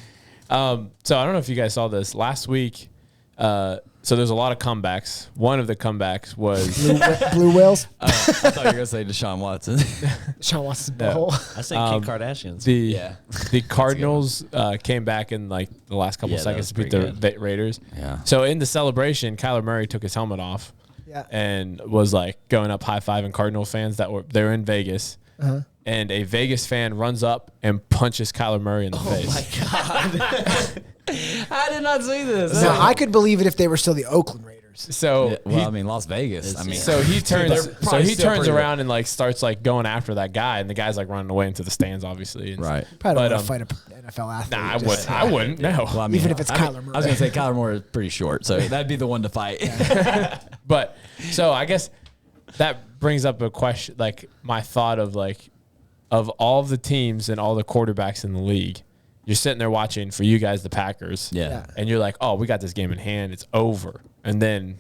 Oh. So I don't know if you guys saw this last week. So there's a lot of comebacks. One of the comebacks was Blue whales? I thought you were going to say Deshaun Watson. Deshaun Watson's No. butthole. I say Kim Kardashian's. the Cardinals came back in like the last couple Yeah, that seconds was to beat pretty the Raiders. Yeah. So in the celebration, Kyler Murray took his helmet off Yeah. and was like going up high-fiving Cardinal fans they were in Vegas. Uh-huh. And a Vegas fan runs up and punches Kyler Murray in the face. I did not see this. Now, I could believe it if they were still the Oakland Raiders. So Yeah, well, I mean, Las Vegas. I mean, so he turns they're probably still pretty around and like starts like going after that guy, and the guy's like running away into the stands, obviously. And Right. Probably don't But, want to fight an NFL athlete. Nah, just- I wouldn't. No. well, I mean, Even if it's I mean, Kyler Murray. I was gonna say Kyler Moore is pretty short, so that'd be the one to fight. But so I guess that brings up a question, like my thought of like, of all of the teams and all the quarterbacks in the league, you're sitting there watching for you guys, the Packers. Yeah. And you're like, oh, we got this game in hand. It's over. And then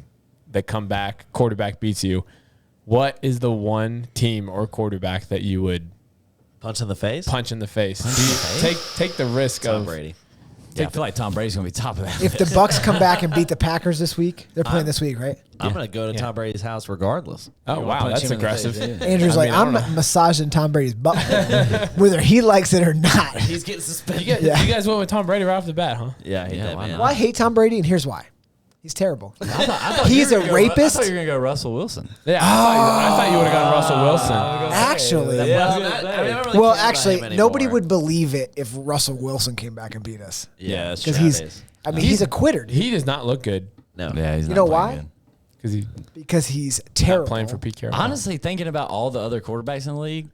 they come back, quarterback beats you. What is the one team or quarterback that you would Punch in the face. punch in the face? Do you take the risk Tom of Brady. Yeah, I feel like Tom Brady's gonna be top of that. If the Bucks come back and beat the Packers this week, they're playing this week, right? I'm gonna go to Tom Brady's house regardless. Oh wow, that's aggressive. Andrew's I mean, like, I don't I'm know. massaging Tom Brady's butt, whether he likes it or not. He's getting suspended. You guys went with Tom Brady right off the bat, huh? Yeah, he did, why man. Well, I hate Tom Brady, and here's why. He's terrible. I thought He's you were a gonna rapist? I thought you were gonna go Russell Wilson. Yeah, I thought you would have gone Russell Wilson. Actually, Yeah, well, actually, nobody would believe it if Russell Wilson came back and beat us. Yeah, that's Because true. he's, I mean, he's a quitter, dude. He does not look good No. Yeah, he's You not know playing why? good. because he's Because he's not terrible. playing for Pete Carroll. Honestly, thinking about all the other quarterbacks in the league,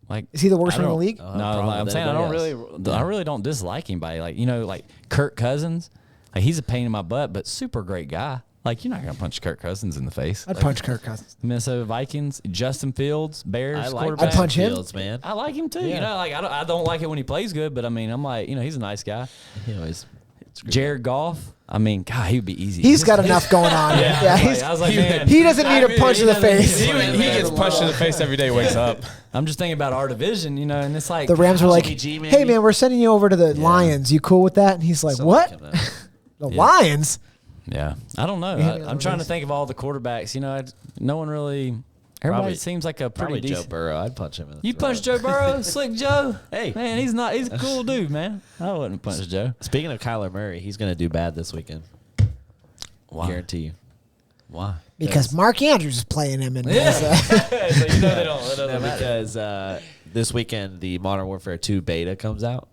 like Is he the worst I one in the don't- league? No, probably like, I'm saying I really don't dislike anybody. Like like Kirk Cousins, like he's a pain in my butt, but super great guy. Like you're not gonna punch Kirk Cousins in the face. I'd Like, punch Kirk Cousins. Minnesota Vikings, Justin Fields, Bears I like quarterback. I'd punch him. Fields, man. I like him too. Yeah. You know, like I don't like it when he plays good, but I mean, I'm like, he's a nice guy. He always. Jared Goff, I mean, God, he would be easy. He's got enough going on. Yeah, I was like, man, he doesn't need a punch in the face. he gets punched in the face every day he wakes up. I'm just thinking about our division, and it's like The Rams were like, Jimmy G, maybe? "Hey, man, we're sending you over to the Lions. You cool with that?" And he's like, "What? The Lions?" Yeah, I don't know. Yeah, I'm trying to think of all the quarterbacks. No one really. Everybody Probably- seems like a Probably pretty Joe decent. Burrow. I'd punch him in the You throat. punch Joe Burrow, Slick Joe. Hey. man, he's a cool dude, man. I wouldn't punch Joe. Speaking of Kyler Murray, he's gonna do bad this weekend. Why? Guarantee you. Why? Because Mark Andrews is playing him, and Yeah. so they don't. No, because this weekend the Modern Warfare 2 beta comes out.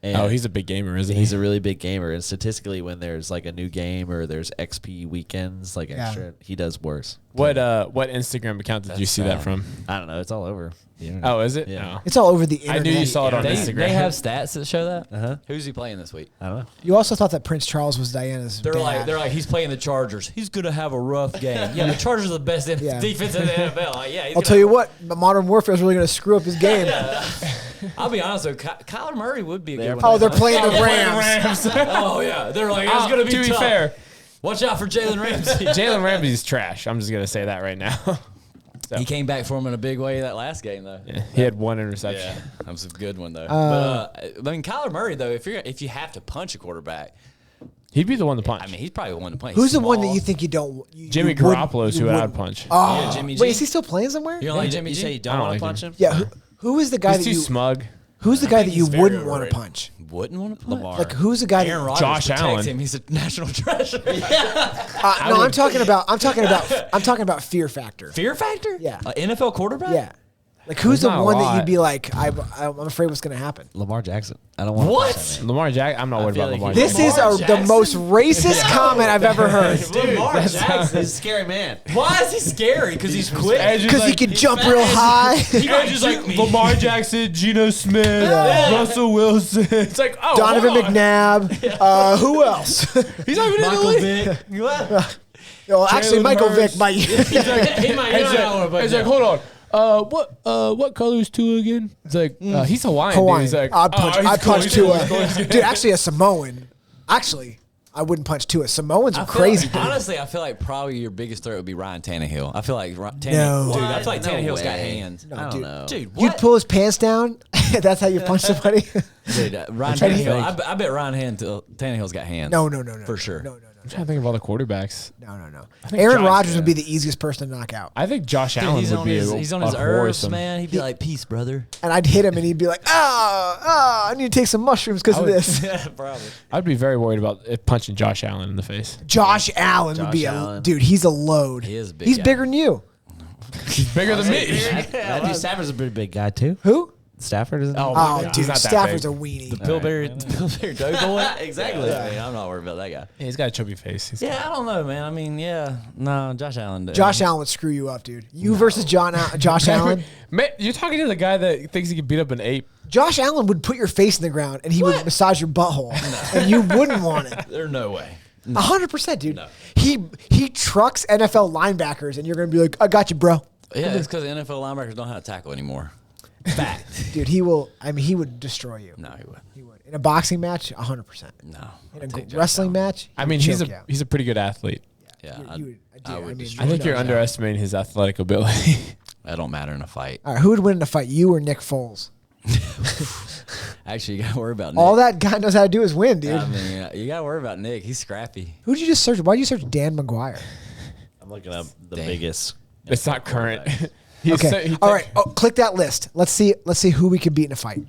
And Oh, he's a big gamer, isn't he? he's a really big gamer, and statistically, when there's like a new game or there's XP weekends, like Yeah. extra, he does worse. What Instagram account did you see that sad. from? I don't know. It's all over. the internet. Oh, is it? Yeah. No. it's all over the I internet. knew you saw it on They Instagram. have stats that show that. Uh-huh. Who's he playing this week? I don't know. You also thought that Prince Charles was Diana's. They're dad. like he's playing the Chargers. He's gonna have a rough game. Yeah, the Chargers are the best Yeah. defense in the NFL. Like, yeah, he's I'll gonna tell you have- what, Modern Warfare is really going to screw up his game. I'll be honest though, Kyler Murray would be a good one. Oh, they're playing the Rams. Oh yeah, they're like it's gonna be to be tough. fair, Watch out for Jalen Ramsey. Jalen Ramsey's trash. I'm just gonna say that right now. He came back for him in a big way that last game though. Yeah, he had one interception. Yeah, that was a good one though. But I mean, Kyler Murray though, if you have to punch a quarterback, He'd be the one to punch. I mean, he's probably the one to punch. Who's the one that Small. you think you don't? You, Jimmy you wouldn't- Garoppolo's you who I wouldn't- would punch. Oh, Yeah, Jimmy G. wait, is he still playing somewhere? You don't like Jimmy You G? say you don't I don't want to like punch him. him? Yeah, who is the guy He's that too you? smug. Who's the guy that you he's very wouldn't want to overrated. punch? Wouldn't want to punch. Lamar. Like who's the guy? Aaron That, Rodgers Josh protects Allen. him. He's a national treasure. no, I'm talking about fear factor. Fear factor? Yeah. NFL quarterback? Yeah, like who's There's the not a one that lot. you'd be like, I'm afraid what's going to happen. Lamar Jackson. I don't want to What? punch him. Lamar Jackson. I'm not worried feel about like Lamar. This Jackson. is Lamar the Jackson? most racist comment I've ever heard. Lamar Jackson. He's a scary man. Why is he scary? Because he's quick. Because he can jump real high. He might juke me. Lamar Jackson, Geno Smith, Russell Wilson. It's like, oh, Donovan hold on. McNabb. Who else? He's not even in the Michael league. Vick. What? Well, actually, Jalen Michael Hurts. Vick might. He might. It's like, hold on. What color is Tua again? It's like, he's Hawaiian. Dude. Hawaiian. He's like, I'd punch. he's I'd cool. punch He's Tua. cool. He's cool. Dude, actually, a Samoan. Actually, I wouldn't punch Tua. Samoans are crazy. Dude. Honestly, I feel like probably your biggest threat would be Ryan Tannehill. I feel like Tannehill. No. Dude, I feel like No Tannehill's got way. hands. No, I don't dude. know. Dude, You'd what? pull his pants down. That's how you punch somebody. Dude, Ryan Tannehill. I bet Ryan Tannehill's got hands. No. For sure. No. I'm trying to think of all the quarterbacks. No. think Aaron Josh- Rodgers would be the easiest person to knock out. I think Josh Dude, Allen he's would on be his herbs, worrisome. man. He'd be like, "Peace, brother." And I'd hit him, and he'd be like, I need to take some mushrooms because of this. Yeah, probably. I'd be very worried about punching Josh Allen in the face. Josh Allen would Josh be Allen. dude. He's a load. He is a big He's guy. bigger than you. He's bigger than me. Matthew Stafford's a pretty big guy too. Who? Stafford isn't. Oh, Oh, He's dude, not that Stafford's big. a weenie. The Pillsbury Doughboy? Exactly. I mean, I'm not worried about that guy. Yeah, he's got a chubby face. He's Yeah, I don't know, man. I mean, no, Josh Allen. Josh Allen would screw you up, dude. You versus Josh Allen. Man, you're talking to the guy that thinks he can beat up an ape. Josh Allen would put your face in the ground and he would massage your butthole, and you wouldn't want it. There's no way. 100%, dude. No. He trucks NFL linebackers, and you're gonna be like, "I got you, bro." Yeah, it's because NFL linebackers don't know how to tackle anymore. Fact. Dude, he will. I mean, he would destroy you. No, he would. He would in a boxing match, 100%. No. In I'd a take Josh wrestling Allen. match, I mean, he's choke you out. he's a pretty good athlete. Yeah, I would mean, destroy I think you're Josh Allen. underestimating his athletic ability. That don't matter in a fight. All right, who would win in a fight, you or Nick Foles? Actually, you got to worry about Nick. All that guy knows how to do is win, dude. I mean, you got to worry about Nick. He's scrappy. Who'd you just search? Why'd you search Dan McGuire? I'm looking up the Dang. biggest. It's not current. Okay, all right. Oh, click that list. Let's see who we could beat in a fight.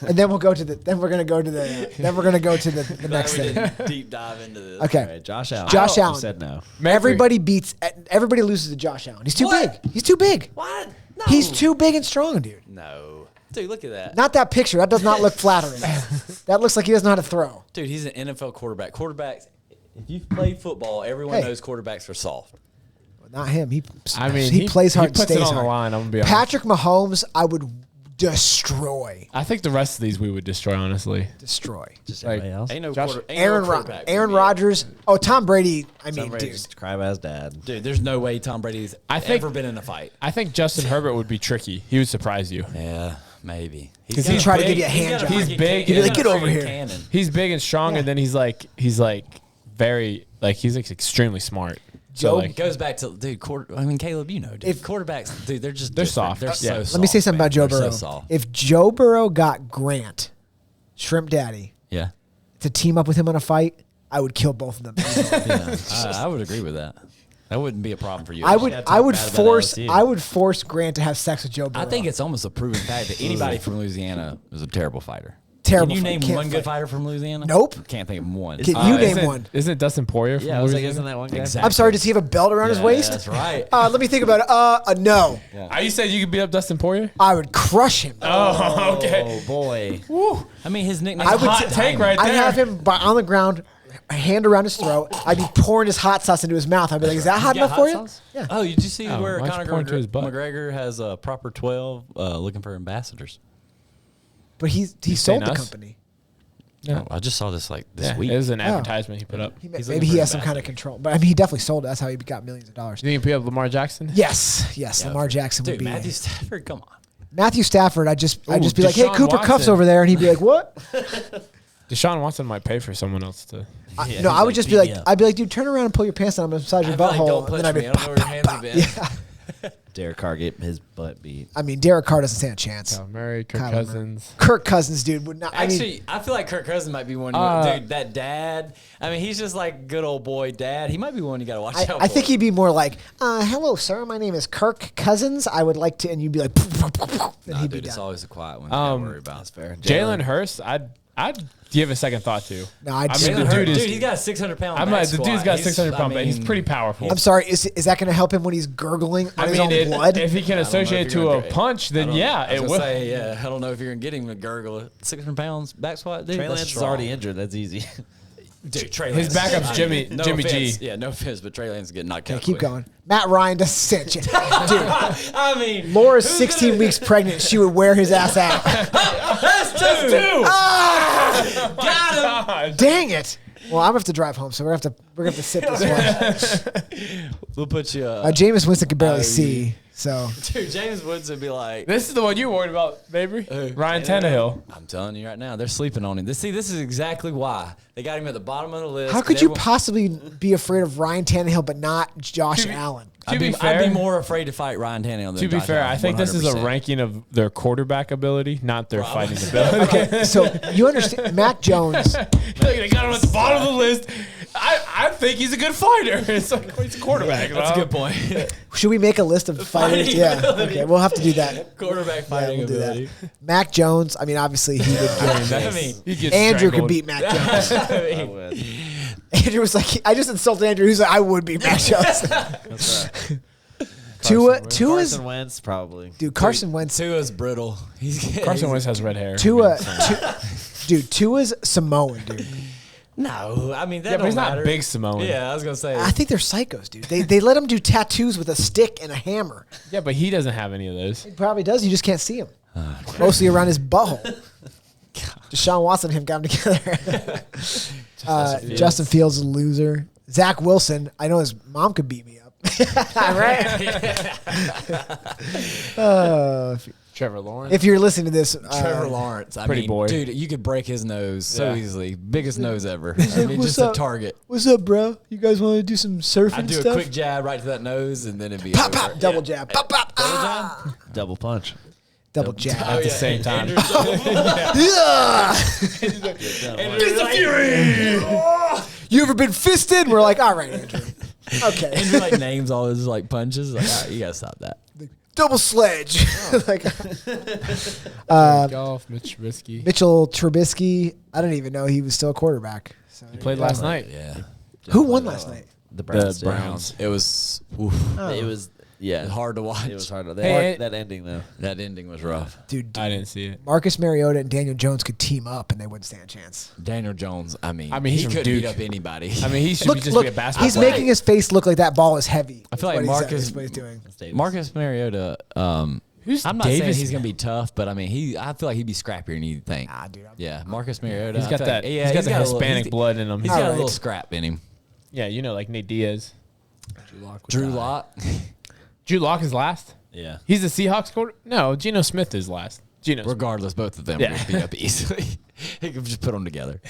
And then we'll go to the. Then we're gonna go to the. Then we're gonna go to the next thing. Deep dive into this. Okay. All right, Josh Allen. Josh You Allen. said no. Everybody loses to Josh Allen. He's too What? big. He's too big. What? No. He's too big and strong, dude. No. Dude, look at that. Not that picture. That does not look flattering. That looks like he doesn't know how to throw. Dude, he's an NFL quarterback. Quarterbacks, if you've played football, everyone Hey. knows quarterbacks are soft. Not him. He he plays hard. He puts and it stays on the hard. line. I'm gonna be honest. Patrick Mahomes, I would destroy. I think the rest of these we would destroy. Honestly, Destroy. Just Like, everybody else. Ain't no Josh- quarter, ain't Aaron no quarterback would Aaron be- Rodgers. Oh, Tom Brady. I mean, Somebody dude. just cry about his dad. Dude, there's no way Tom Brady's I think- ever been in a fight. I think Justin Herbert would be tricky. He would surprise you. Yeah, maybe. 'Cause got he'd a try to big- give you a he's hand got job. He's freaking big. can- He'd be he's like, got a "Get over freaking here." cannon. He's big and strong, Yeah. and then he's very he's like extremely smart. Joe- So like, It goes back to dude. I mean, Caleb, you know, dude. If- quarterbacks, dude, they're just They're different. soft. They're Yeah. so Let soft. Let me say something man. about Joe They're Burrow. So soft. If Joe Burrow got Grant, Shrimp Daddy, Yeah, to team up with him on a fight, I would kill both of them. yeah. I would agree with that. That wouldn't be a problem for you. I would talk I would bad about force LSU. I would force Grant to have sex with Joe Burrow. I think it's almost a proven fact that anybody from Louisiana is a terrible fighter. Terrible Can you fight. name Can't one good fight. fighter from Louisiana? Nope. Can't think of one. Can you name isn't, one? Isn't it Dustin Poirier? From Yeah, I was like, Louisiana? isn't that one guy? Exactly. I'm sorry. Does he have a belt around his Yeah, waist? That's right. Let me think about it. No. Are you saying you could beat up Dustin Poirier? I would crush him. Oh, okay. Oh boy. Woo. I mean, his nickname. I would hot take right I'd there. have him on the ground, a hand around his throat. I'd be pouring his hot sauce into his mouth. I'd be like, "Is that hot enough for you?" Yeah. Oh, did you see Oh, where why'd you Conor point to his butt? McGregor has a proper 12 looking for ambassadors? But he saying sold the us? company. Yeah. Oh, I just saw this this Yeah, week. it was an Oh. advertisement he put up. He, He's maybe looking he for has some kind of ambassadors. control. But I mean, he definitely sold it. That's how he got millions of dollars. You think he can beat up Lamar Jackson? Yes. Yeah, Lamar Jackson dude, would be. Matthew Stafford, come on. Matthew Stafford, I'd just be like, "Hey, Deshaun Cooper Kupp's Watson. over there," and he'd be like, "What?" Deshaun Watson might pay for someone else to. Yeah, No, he's I would like, just be "Beat like, me up." I'd be like, "Dude, turn around and pull your pants down. I'm gonna massage your I feel like, butthole." don't And punch then I'd me. be I don't know where your hands have been. Yeah. Derek Carr getting his butt beat. I mean, Derek Carr doesn't stand a chance. So Murray, Kirk Kyler Cousins. Kirk Cousins, dude, would not. Actually, I feel like Kirk Cousins might be one. Dude, that dad. I mean, he's just like good old boy dad. He might be one you got to watch out for. I think he'd be more like, "Hello, sir. My name is Kirk Cousins. I would like to," and you'd be like, and Nah, he'd be dude, it's done. always a quiet one. Don't worry about. That's fair. Jalen Hurst, I'd give a second thought to. No, I'd I just- mean, the Jalen dude Hurts, is. dude, he's got a 600-pound. I'm like, the dude's got 600 pounds, but he's pretty powerful. I'm sorry. Is that going to help him when he's gurgling on his own blood? if he can associate it to a punch, then yeah, it will. Say, yeah, I don't know if you're gonna get him to gurgle 600 pounds back squat. Dude, Trey that's Lance is strong. already injured. That's easy. Dude, Trey His Lance. backup's I mean, Jimmy offense. G. Yeah, no offense, but Trey Lance is getting knocked out. Okay, keep quick. going. Matt Ryan doesn't stand a chance. Dude, I mean, Laura's who's 16 gonna- weeks pregnant. She would wear his ass out. That's two. Got him. Dang it. Well, I'm gonna have to drive home, so we're gonna have to sit this one. We'll put you. Jameis Winston could barely Oh, see, so Dude, James Woods would be like. This is the one you worried about, baby. Ryan Tannehill. I'm telling you right now, they're sleeping on him. This is exactly why they got him at the bottom of the list. how 'cause could you everyone- possibly be afraid of Ryan Tannehill but not Josh Allen? To be I'd fair, be more afraid to fight Ryan Tannehill than to be Josh fair, Allen, I think this is a 100%. ranking of their quarterback ability, not their fighting ability. Okay, so you understand Mac Jones. Look, they got him at the bottom of the list. I think he's a good fighter. It's like he's a quarterback. That's a good point. Should we make a list of fighters? Fighting Yeah. ability. Okay, we'll have to do that. Quarterback Yeah, fighting we'll do that. ability. Mac Jones. I mean, obviously he would. I mean, He gets Andrew could strangled. beat Mac Jones. I would. Andrew was like, I just insulted Andrew. He's like, I would beat Mac Jones. That's right. Tua's Carson Wentz probably. dude. Carson Wentz. Tua's brittle. Carson Wentz has red hair. Tua's Samoan, dude. No, I mean that Yeah, but don't he's not matter. big Samoan. Yeah, I was gonna say. I think they're psychos, dude. They let him do tattoos with a stick and a hammer. Yeah, but he doesn't have any of those. He probably does. You just can't see him. Mostly around his butthole. Deshaun Watson and him got him together. Justin Fields is a loser. Zach Wilson, I know his mom could beat me up. Right? Trevor Lawrence. If you're listening to this, Trevor Lawrence, I pretty mean, boy. dude, you could break his nose so Yeah. easily. Biggest nose ever. I like, mean, "What's just up? a target. what's up, bro? You guys want to do some surfing I'd do stuff? a quick jab right to that nose, and then it'd be Pop, over. pop, double jab. Pop, pop. Double punch. Double jab. At the same time. You ever been fisted? We're like, all right, Andrew. Okay. Andrew like names all his like punches. Like, all right, you gotta stop that. Double sledge. like Golf, Mitch Trubisky. Mitchell Trubisky. I don't even know he was still a quarterback. So, He played last night. Yeah, who won last night? The Browns. The did. Browns. it was oof, It was hard to watch. It was hard. Hey, That ending though. That ending was rough. Dude, I didn't see it. Marcus Mariota and Daniel Jones could team up and they wouldn't stand a chance. Daniel Jones. I mean, he's he from couldn't Duke. beat up anybody. I mean, he should Look, just look, be a basketball he's player. making his face look like that ball is heavy. I feel like That's what he said, Marcus- is what he's doing. Marcus Mariota. Who's I'm not saying Davis? he's gonna be tough, but I mean, I feel like he'd be scrappier than you think. Nah, dude. Yeah, Marcus Mariota. He's I got feel that. like- he's got the a little- Hispanic blood in him. He's got a Alright. little scrap in him. Yeah, you know, like Nate Diaz. Drew Lock. Drew Lock is last. Yeah. He's the Seahawks quarter. No, Geno Smith is last. Geno. Regardless, both of them Yeah. would beat up easily. He could just put them together.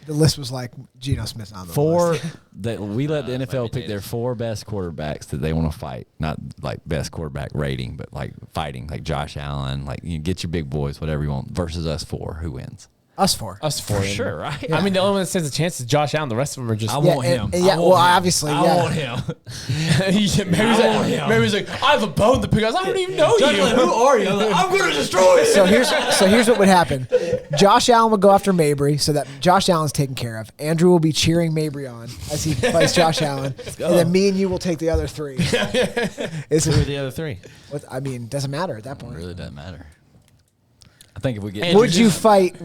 The list was like Geno Smith on the Four list. that we let the NFL pick their four best quarterbacks that they want to fight. Not like best quarterback rating, but like fighting, like Josh Allen, like you get your big boys, whatever you want, versus us four. Who wins? Us four. Us four. For sure, right? I mean, the only one that stands a chance is Josh Allen. The rest of them are just. I Yeah, want and- him. and yeah, I want well, him. obviously, I yeah. want him. Maybe he's like, I have a bone to pick. I don't even know you. Who are you? I'm going to destroy you. So here's what would happen. Josh Allen would go after Mabry, so that Josh Allen's taken care of. Andrew will be cheering Mabry on as he fights Josh Allen, and then me and you will take the other three. Is Who are it, the other three? I mean, doesn't matter at that It point. really doesn't matter. I think if we get Would you fight?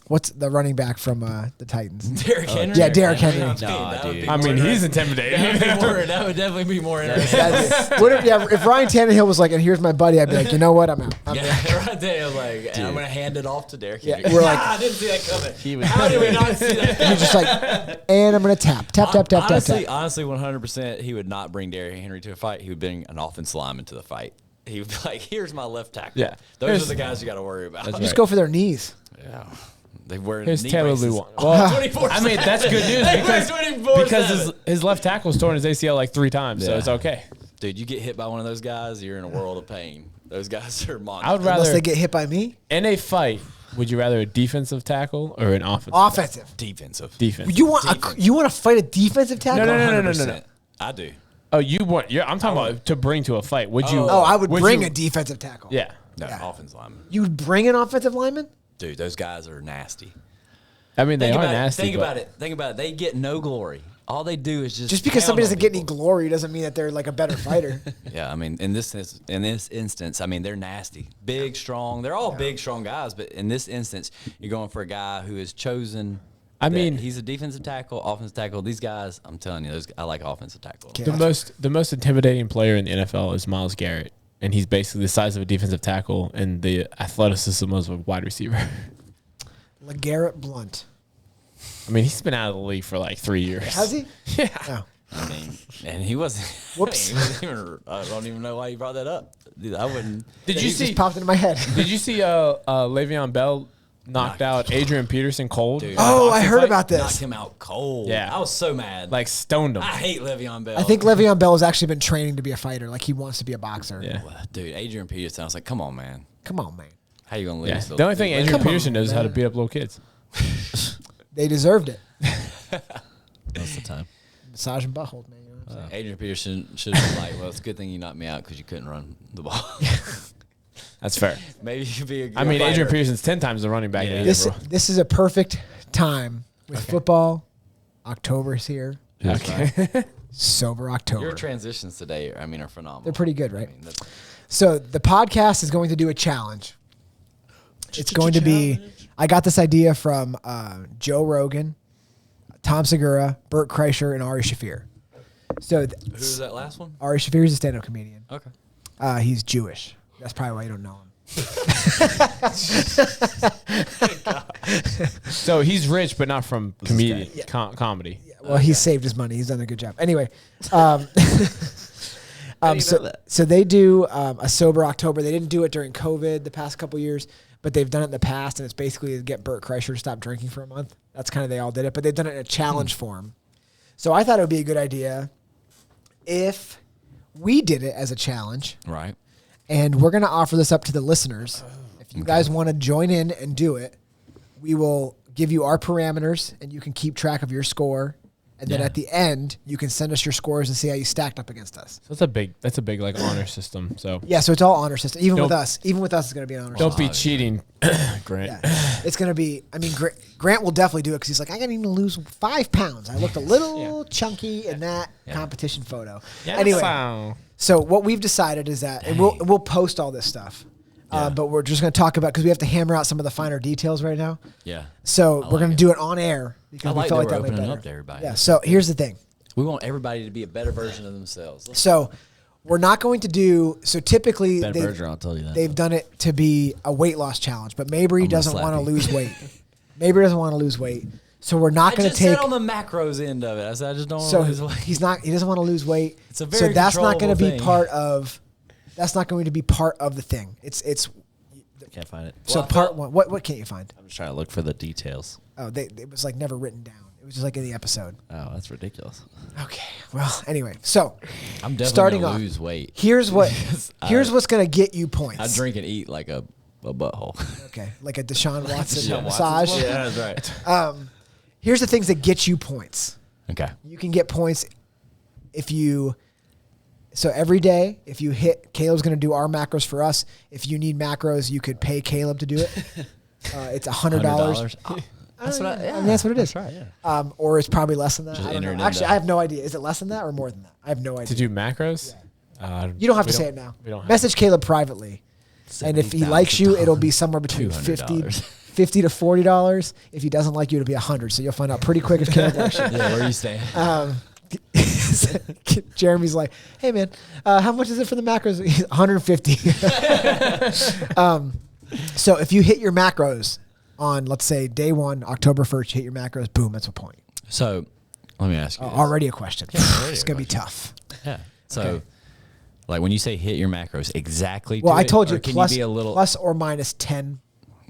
What's the running back from the Titans? Derrick Henry? Yeah, Derrick Henry. Nah, dude. I mean, he's intimidating. That would definitely be more interesting. If Ryan Tannehill was like, and here's my buddy, I'd be like, you know what, I'm out. Yeah, right there. Like, I'm going to hand it off to Derrick Yeah, Henry. we're like- I didn't see that coming. He was- How did we not see that coming? You're just like, and I'm gonna tap. Honestly, 100%, he would not bring Derrick Henry to a fight. He would bring an offensive lineman to the fight. He would be like, here's my left tackle. Yeah. Those are the guys you got to worry about. Just go for their knees. Yeah. They wear Here's knee Taylor braces. Lewan. Well, 24/7. I mean, that's good news They wear because 24/7. his left tackle's torn his ACL like 3 times, so Yeah. it's okay. Dude, you get hit by one of those guys, you're in a world of pain. Those guys are monsters. I would Unless rather they get hit by me. in a fight. Would you rather a defensive tackle or an offensive? Offensive. defensive. Defense. You want to fight a defensive tackle? No. 100%. I do. Oh, you want? I'm talking about to bring to a fight. Would you? Oh, I would bring you- a defensive tackle. Yeah. No, Yeah. offensive lineman. You would bring an offensive lineman? Dude, those guys are nasty. I mean, they Think are about nasty. it. Think but- about it. Think about it. They get no glory. All they do is Just because pound somebody on doesn't get any people. glory doesn't mean that they're like a better fighter. Yeah, I mean, in this instance, I mean, they're nasty, big, strong. They're all big, strong guys, but in this instance, you're going for a guy who is chosen. I that mean- he's a defensive tackle, offensive tackle. These guys, I'm telling you, I like offensive tackle. Okay. The most intimidating player in the NFL is Myles Garrett, and he's basically the size of a defensive tackle and the athleticism of a wide receiver. LeGarrette Blunt. Oh. I mean, he's been out of the league for like 3 years. Has he? Yeah. No. I mean, and he wasn't. Whoops. I don't even know why you brought that up. Dude, I wouldn't. Did It you just see? popped into my head. Did you see? Le'Veon Bell knocked out Adrian Peterson cold. Dude. in a Oh, I boxing heard fight? about Knocked this. him out cold. Yeah. I was so mad. Like stoned him. I hate Le'Veon Bell. I think Le'Veon Bell has actually been training to be a fighter. Like he wants to be a boxer. Yeah. Dude, Adrian Peterson. I was like, come on, man. Come on, man. How you gonna lose? Yeah. to The only thing Adrian Come on, Peterson knows is how to man. beat up little kids. They deserved it. Most of the time. Massage and butthole, man. You know what I'm saying? Adrian Peterson should have been like, well, it's a good thing you knocked me out because you couldn't run the ball. That's fair. Maybe you could be a good I mean, fighter. Adrian Peterson's 10 times the running back. Yeah. that he This is, bro. this is a perfect time with football. October's here. Okay. Sober October. Your transitions today, I mean, are phenomenal. They're pretty good, right? I mean, that's- So the podcast is going to do a challenge. It's going to be, I got this idea from Joe Rogan, Tom Segura, Burt Kreischer, and Ari Shaffir. So Who's that last one? Ari Shaffir is a stand-up comedian. Okay. He's Jewish. That's probably why you don't know him. So he's rich, but not from comedian comedy. Well, he saved his money. He's done a good job. Anyway, so they do a Sober October. They didn't do it during COVID the past couple years, but they've done it in the past, and it's basically to get Burt Kreischer to stop drinking for a month. That's kind of they all did it, but they've done it in a challenge form. So I thought it would be a good idea if we did it as a challenge. Right. And we're going to offer this up to the listeners. If you guys want to join in and do it, we will give you our parameters, and you can keep track of your score. And then at the end, you can send us your scores and see how you stacked up against us. So that's a big like honor system. So Yeah, so it's all honor system. Even with us, it's going to be an honor don't system. be cheating, Grant. Yeah. It's going to be, I mean, Grant will definitely do it because he's like, I didn't even lose 5 pounds. I looked a little chunky in that competition photo. Anyway, so what we've decided is that, and we'll post all this stuff, but we're just going to talk about, because we have to hammer out some of the finer details right now. Yeah. So we're going to do it on air because we like felt that like that we're way opening better. up to everybody. Yeah. So here's the thing. We want everybody to be a better version of themselves. So we're not going to do, so typically Ben Bergeron, I'll tell you that. they've done it to be a weight loss challenge, but Mabry doesn't slap want to you. lose weight. Mabry doesn't want to lose weight. So we're not going to take. said on the macros end of it. I said I just don't want So to lose weight. he doesn't want to lose weight. It's a so very that's not going to be controllable part of. That's not going to be part of the thing. It's I can't find it. so Well, I part felt- one. What can't you find? I'm just trying to look for the details. Oh, it was like never written down. It was just like in the episode. Oh, that's ridiculous. Okay. Well, anyway, so I'm definitely starting gonna off, lose weight. here's what's going to get you points. I drink and eat like a butthole. Okay, like a Deshaun Watson Deshaun massage. Watson's Yeah, that's right. Here's the things that get you points. Okay. You can get points if you. So every day, if you hit, Caleb's going to do our macros for us. If you need macros, you could pay Caleb to do it. It's $100. Oh, that's what I mean, that's what it is. That's right, yeah. Or it's probably less than that. Just I don't know. enter it Actually, into- I have no idea. Is it less than that or more than that? I have no idea. To do macros? You don't have we to say it now. We don't have Message Caleb privately. And if he likes you, it'll be somewhere between $200. $50 to $40. If he doesn't like you, it'll be $100. So you'll find out pretty quick if Caleb likes you. Yeah, where are you staying? Jeremy's like, hey man, how much is it for the macros? He's 150. So if you hit your macros on, let's say day 1, October 1st, you hit your macros, boom, that's a point. So, let me ask you. this. Already a question. already It's a gonna be tough. Yeah. So, Okay. like when you say hit your macros, exactly. Well, to I it, told or you can plus, you be a little plus or minus 10.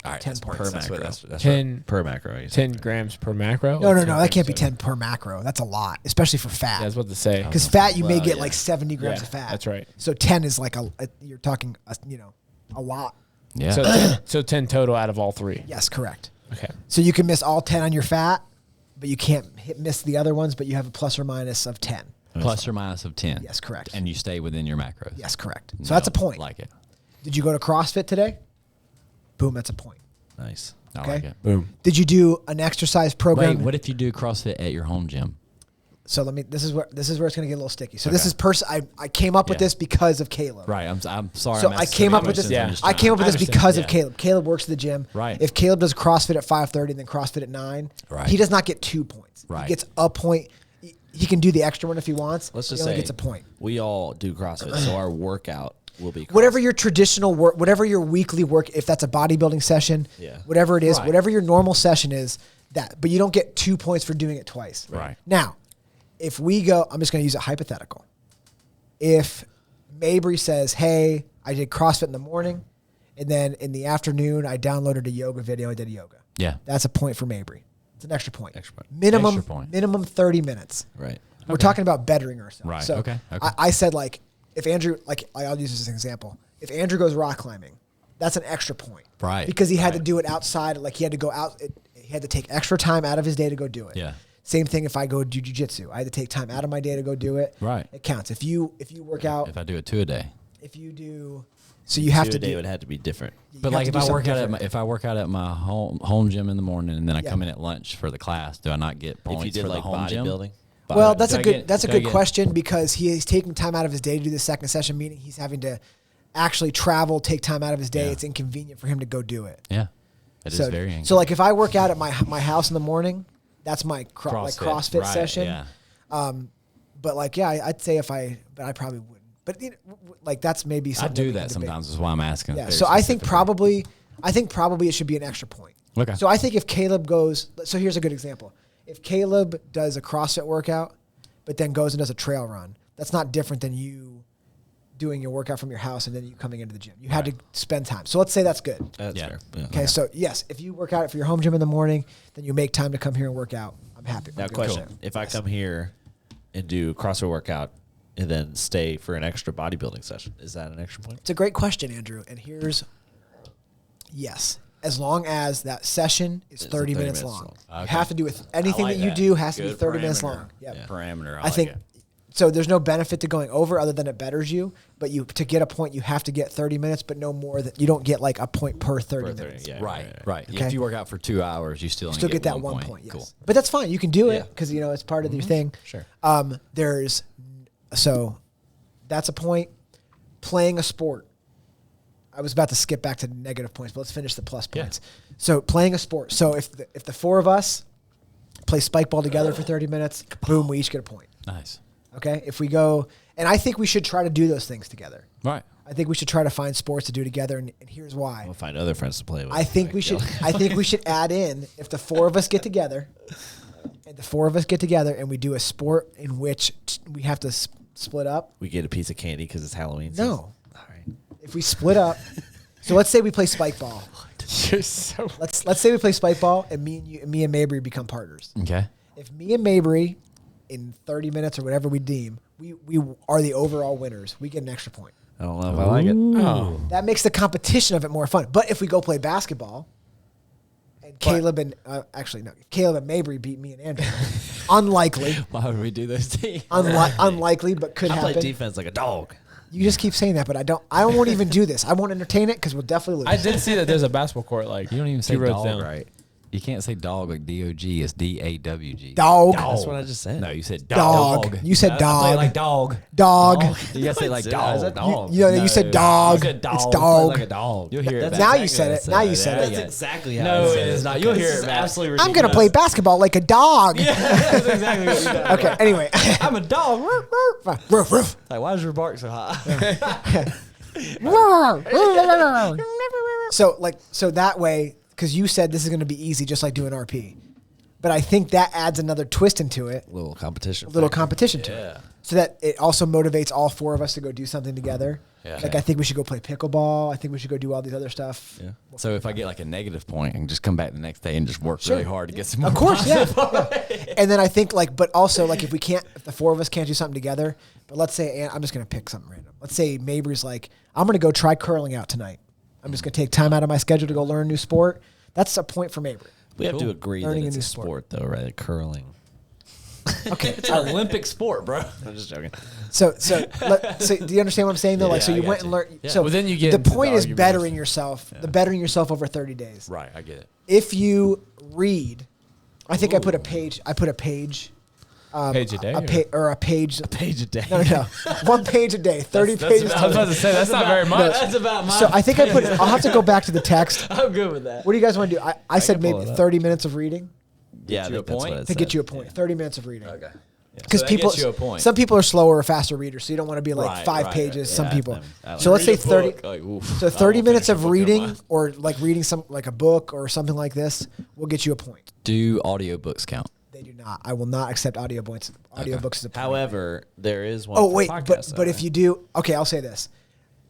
all right, 10 that's points. per That's what- macro. that's 10 right. Per macro. you said. 10 grams per macro? No, or no, 10 no. That can't be grams 10 per macro. That's a lot, especially for Yeah, fat. that's what to say. Because fat, you may Well, get yeah. like 70 grams Yeah, of fat. that's right. So 10 is like you're talking, a lot. Yeah. So 10 total out of all 3. Yes, correct. Okay. So you can miss all 10 on your fat, but you can't miss the other ones, but you have a plus or minus of 10. Plus or minus of 10. Yes, correct. And you stay within your macros. Yes, correct. So that's a point. Like it. Did you go to CrossFit today? Boom, that's a point. Nice. I Okay. like it. Boom. Did you do an exercise program? Wait, what if you do CrossFit at your home gym? So this is where it's going to get a little sticky. So this is I came up with Yeah. this because of Caleb. Right. I'm sorry. So I'm I asking came so up many with this. questions. Yeah. I'm just I came up with trying- this understand. because of Yeah. Caleb. Caleb works at the gym. Right. If Caleb does CrossFit at 5:30 and then CrossFit at 9, Right. he does not get 2 points. Right. He gets a point. He can do the extra one if he wants. Let's he just only say gets a point. we all do CrossFit, so our workout will be CrossFit. Whatever your traditional work, whatever your weekly work, if that's a bodybuilding session, Yeah. whatever it is, Right. whatever your normal session is, but you don't get 2 points for doing it twice. Right. Now, if we go, I'm just going to use it hypothetical. If Mabry says, hey, I did CrossFit in the morning, and then in the afternoon, I downloaded a yoga video, I did yoga. Yeah. That's a point for Mabry. It's an extra point. Extra point. Minimum, Extra point. minimum 30 minutes. Right. We're talking about bettering ourselves. Right, So okay. I said, like, if Andrew, like, I'll use this as an example. If Andrew goes rock climbing, that's an extra point. Right, Because he had to right. do it outside. Like, he had to go out. He had to take extra time out of his day to go do it. Yeah. Same thing if I go do jiu-jitsu. I had to take time out of my day to go do it. Right. It counts. If you work out, If I do it 2 a day. if you do, so you have to Day do. would have to be different. you But have like to if do I something work out at different. if I work out at my home gym in the morning and then I Yeah. come in at lunch for the class, do I not get points If you did for like the home gym? bodybuilding, by Well, it. that's a Gotta good get- that's a gotta good get- question because he is taking time out of his day to do the second session, meaning he's having to actually travel, take time out of his day. Yeah. It's inconvenient for him to go do it. Yeah. It is So, very so like if I work out at my house in the morning, that's my CrossFit Right, session. Yeah. But like, yeah, I'd say but I probably wouldn't. But like that's maybe I something do we that can debate. sometimes. Is why I'm asking. Yeah. very So I think specifically. probably it should be an extra point. Okay. So I think if Caleb goes, so here's a good example. If Caleb does a CrossFit workout, but then goes and does a trail run, that's not different than you doing your workout from your house and then you coming into the gym. You had to spend time. So let's say that's good. That's Yeah. fair. Yeah. Okay. So yes, if you work out for your home gym in the morning, then you make time to come here and work out. I'm happy. Now, I'm good. question: Cool. if I come here and do CrossFit workout and then stay for an extra bodybuilding session, is that an extra point? It's a great question, Andrew. And here's yes. As long as that session is 30 minutes long. Okay. You have to do with anything like that you that. do has to be Good 30 minutes parameter. long. Yep. Yeah. Parameter. I think so. There's no benefit to going over other than it betters you. But to get a point, you have to get 30 minutes, but no more than you don't get like a point per 30 minutes. Yeah, Right. Okay. If you work out for 2 hours, you still You only still get that 1 1 point. Yes. Cool. But that's fine. You can do Yeah. it because it's part of your thing. Sure. So that's a point. Playing a sport. I was about to skip back to negative points, but let's finish the plus Yeah. points. So playing a sport. So if the four of us play spike ball together for 30 minutes, boom, we each get a point. Nice. Okay. If we go, and I think we should try to do those things together. Right. I think we should try to find sports to do together, and here's why. We'll find other friends to play with. I think we should. I think we should add in if the four of us get together, and we do a sport in which we have to split up. We get a piece of candy because it's Halloween. season. No, All right. if we split up, so let's say we play spike ball. You're so. Let's say we play spike ball, and me and Mabry become partners. Okay. If me and Mabry, in 30 minutes or whatever we deem, we are the overall winners, we get an extra point. I don't know if I like it. Oh. That makes the competition of it more fun. But if we go play basketball, and Caleb and Caleb and Mabry beat me and Andrew, unlikely, Why would we do those things? unlikely, but could I play happen. defense like a dog. You just keep saying that, but I won't even do this. I won't entertain it because we'll definitely lose. I did see that there's a basketball court. Like You don't even say 2 rows dog down. right. You can't say dog like D-O-G. It's D-A-W-G. Dog. That's what I just said. No, you said Dog. dog. You said I dog. play like dog. Dog. You gotta say like I dog. said dog. You said dog. You said dog. It's Play dog. Like a dog. You'll hear it. That's back. Now you said it. Now you said That's it. exactly how No, I it said is not. You'll hear This it is back. absolutely I'm ridiculous. gonna play basketball like a dog. That's exactly what you got. Okay. Anyway. I'm a dog. Roof, roof. Like, why is your bark so high? So that way, because you said this is going to be easy, just like doing RP. But I think that adds another twist into it, A little competition. a little competition to it, so that it also motivates all four of us to go do something together. Yeah. Like I think we should go play pickleball. I think we should go do all these other stuff. Yeah. So if I get like a negative point, I can just come back the next day and just work really hard to get some more. Of course, yeah. And then I think but also if the four of us can't do something together, but let's say, I'm just going to pick something random. Let's say Mabry's like, I'm going to go try curling out tonight. I'm just going to take time out of my schedule to go learn a new sport. That's a point for Mabry. We have to agree Learning that a it's new a sport, though, right? Like curling. Okay. It's an Olympic sport, bro. I'm just joking. So do you understand what I'm saying though? Like, so Yeah, you I went got and you. learned. Yeah. So Well, then you get the into the point is argument. bettering yourself. The bettering yourself over 30 days. Right, I get it. If you read, I think I put a page. Page a day. A page. Page a day. No. 1 page a day. 30 pages. I was about to say that's not very much. That's about my. So I think I put. I'll have to go back to the text. I'm good with that. What do you guys want to do? I said can pull maybe it up. 30 minutes of reading Yeah, I you a think that's point? what it to get said. you a point. 30 minutes of reading. Okay. Because So that people, gets you a point. some people are slower or faster readers, so you don't want to be like Right, 5 right, pages. right. Some Yeah, people. I So let's say Read a 30. book, like, oof, So I 30 won't minutes finish a of book in reading my- or like reading some like a book or something like this will get you a point. Do audiobooks count? They do not. I will not accept audiobooks. Audiobooks as a point. However, there is one. Oh for wait, podcasts, but if you do, okay, I'll say this.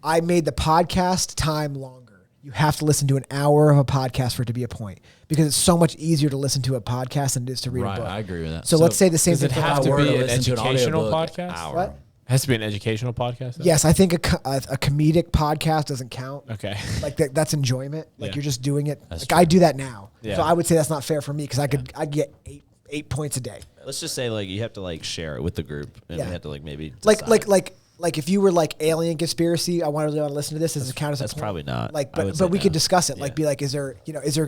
I made the podcast time longer. You have to listen to an hour of a podcast for it to be a point because it's so much easier to listen to a podcast than it is to read Right, a book. I agree with that. So let's say the same Does it thing. for have audio. to Hour be an listen to an educational audiobook, podcast? hour. What? It has to be an educational podcast. though? Yes, I think a comedic podcast doesn't count. Okay. Like that's enjoyment. Like Yeah. you're just doing it. That's Like I do that now. Yeah. So I would say that's not fair for me because I'd get eight points a day. Let's just say like you have to like share it with the group, and Yeah. we have to like maybe Like decide. like if you were like alien conspiracy, I wanted to listen to this. Does it count as a That's point? probably not. Like, I would but say we could no. discuss it. Like, Yeah. be like, is there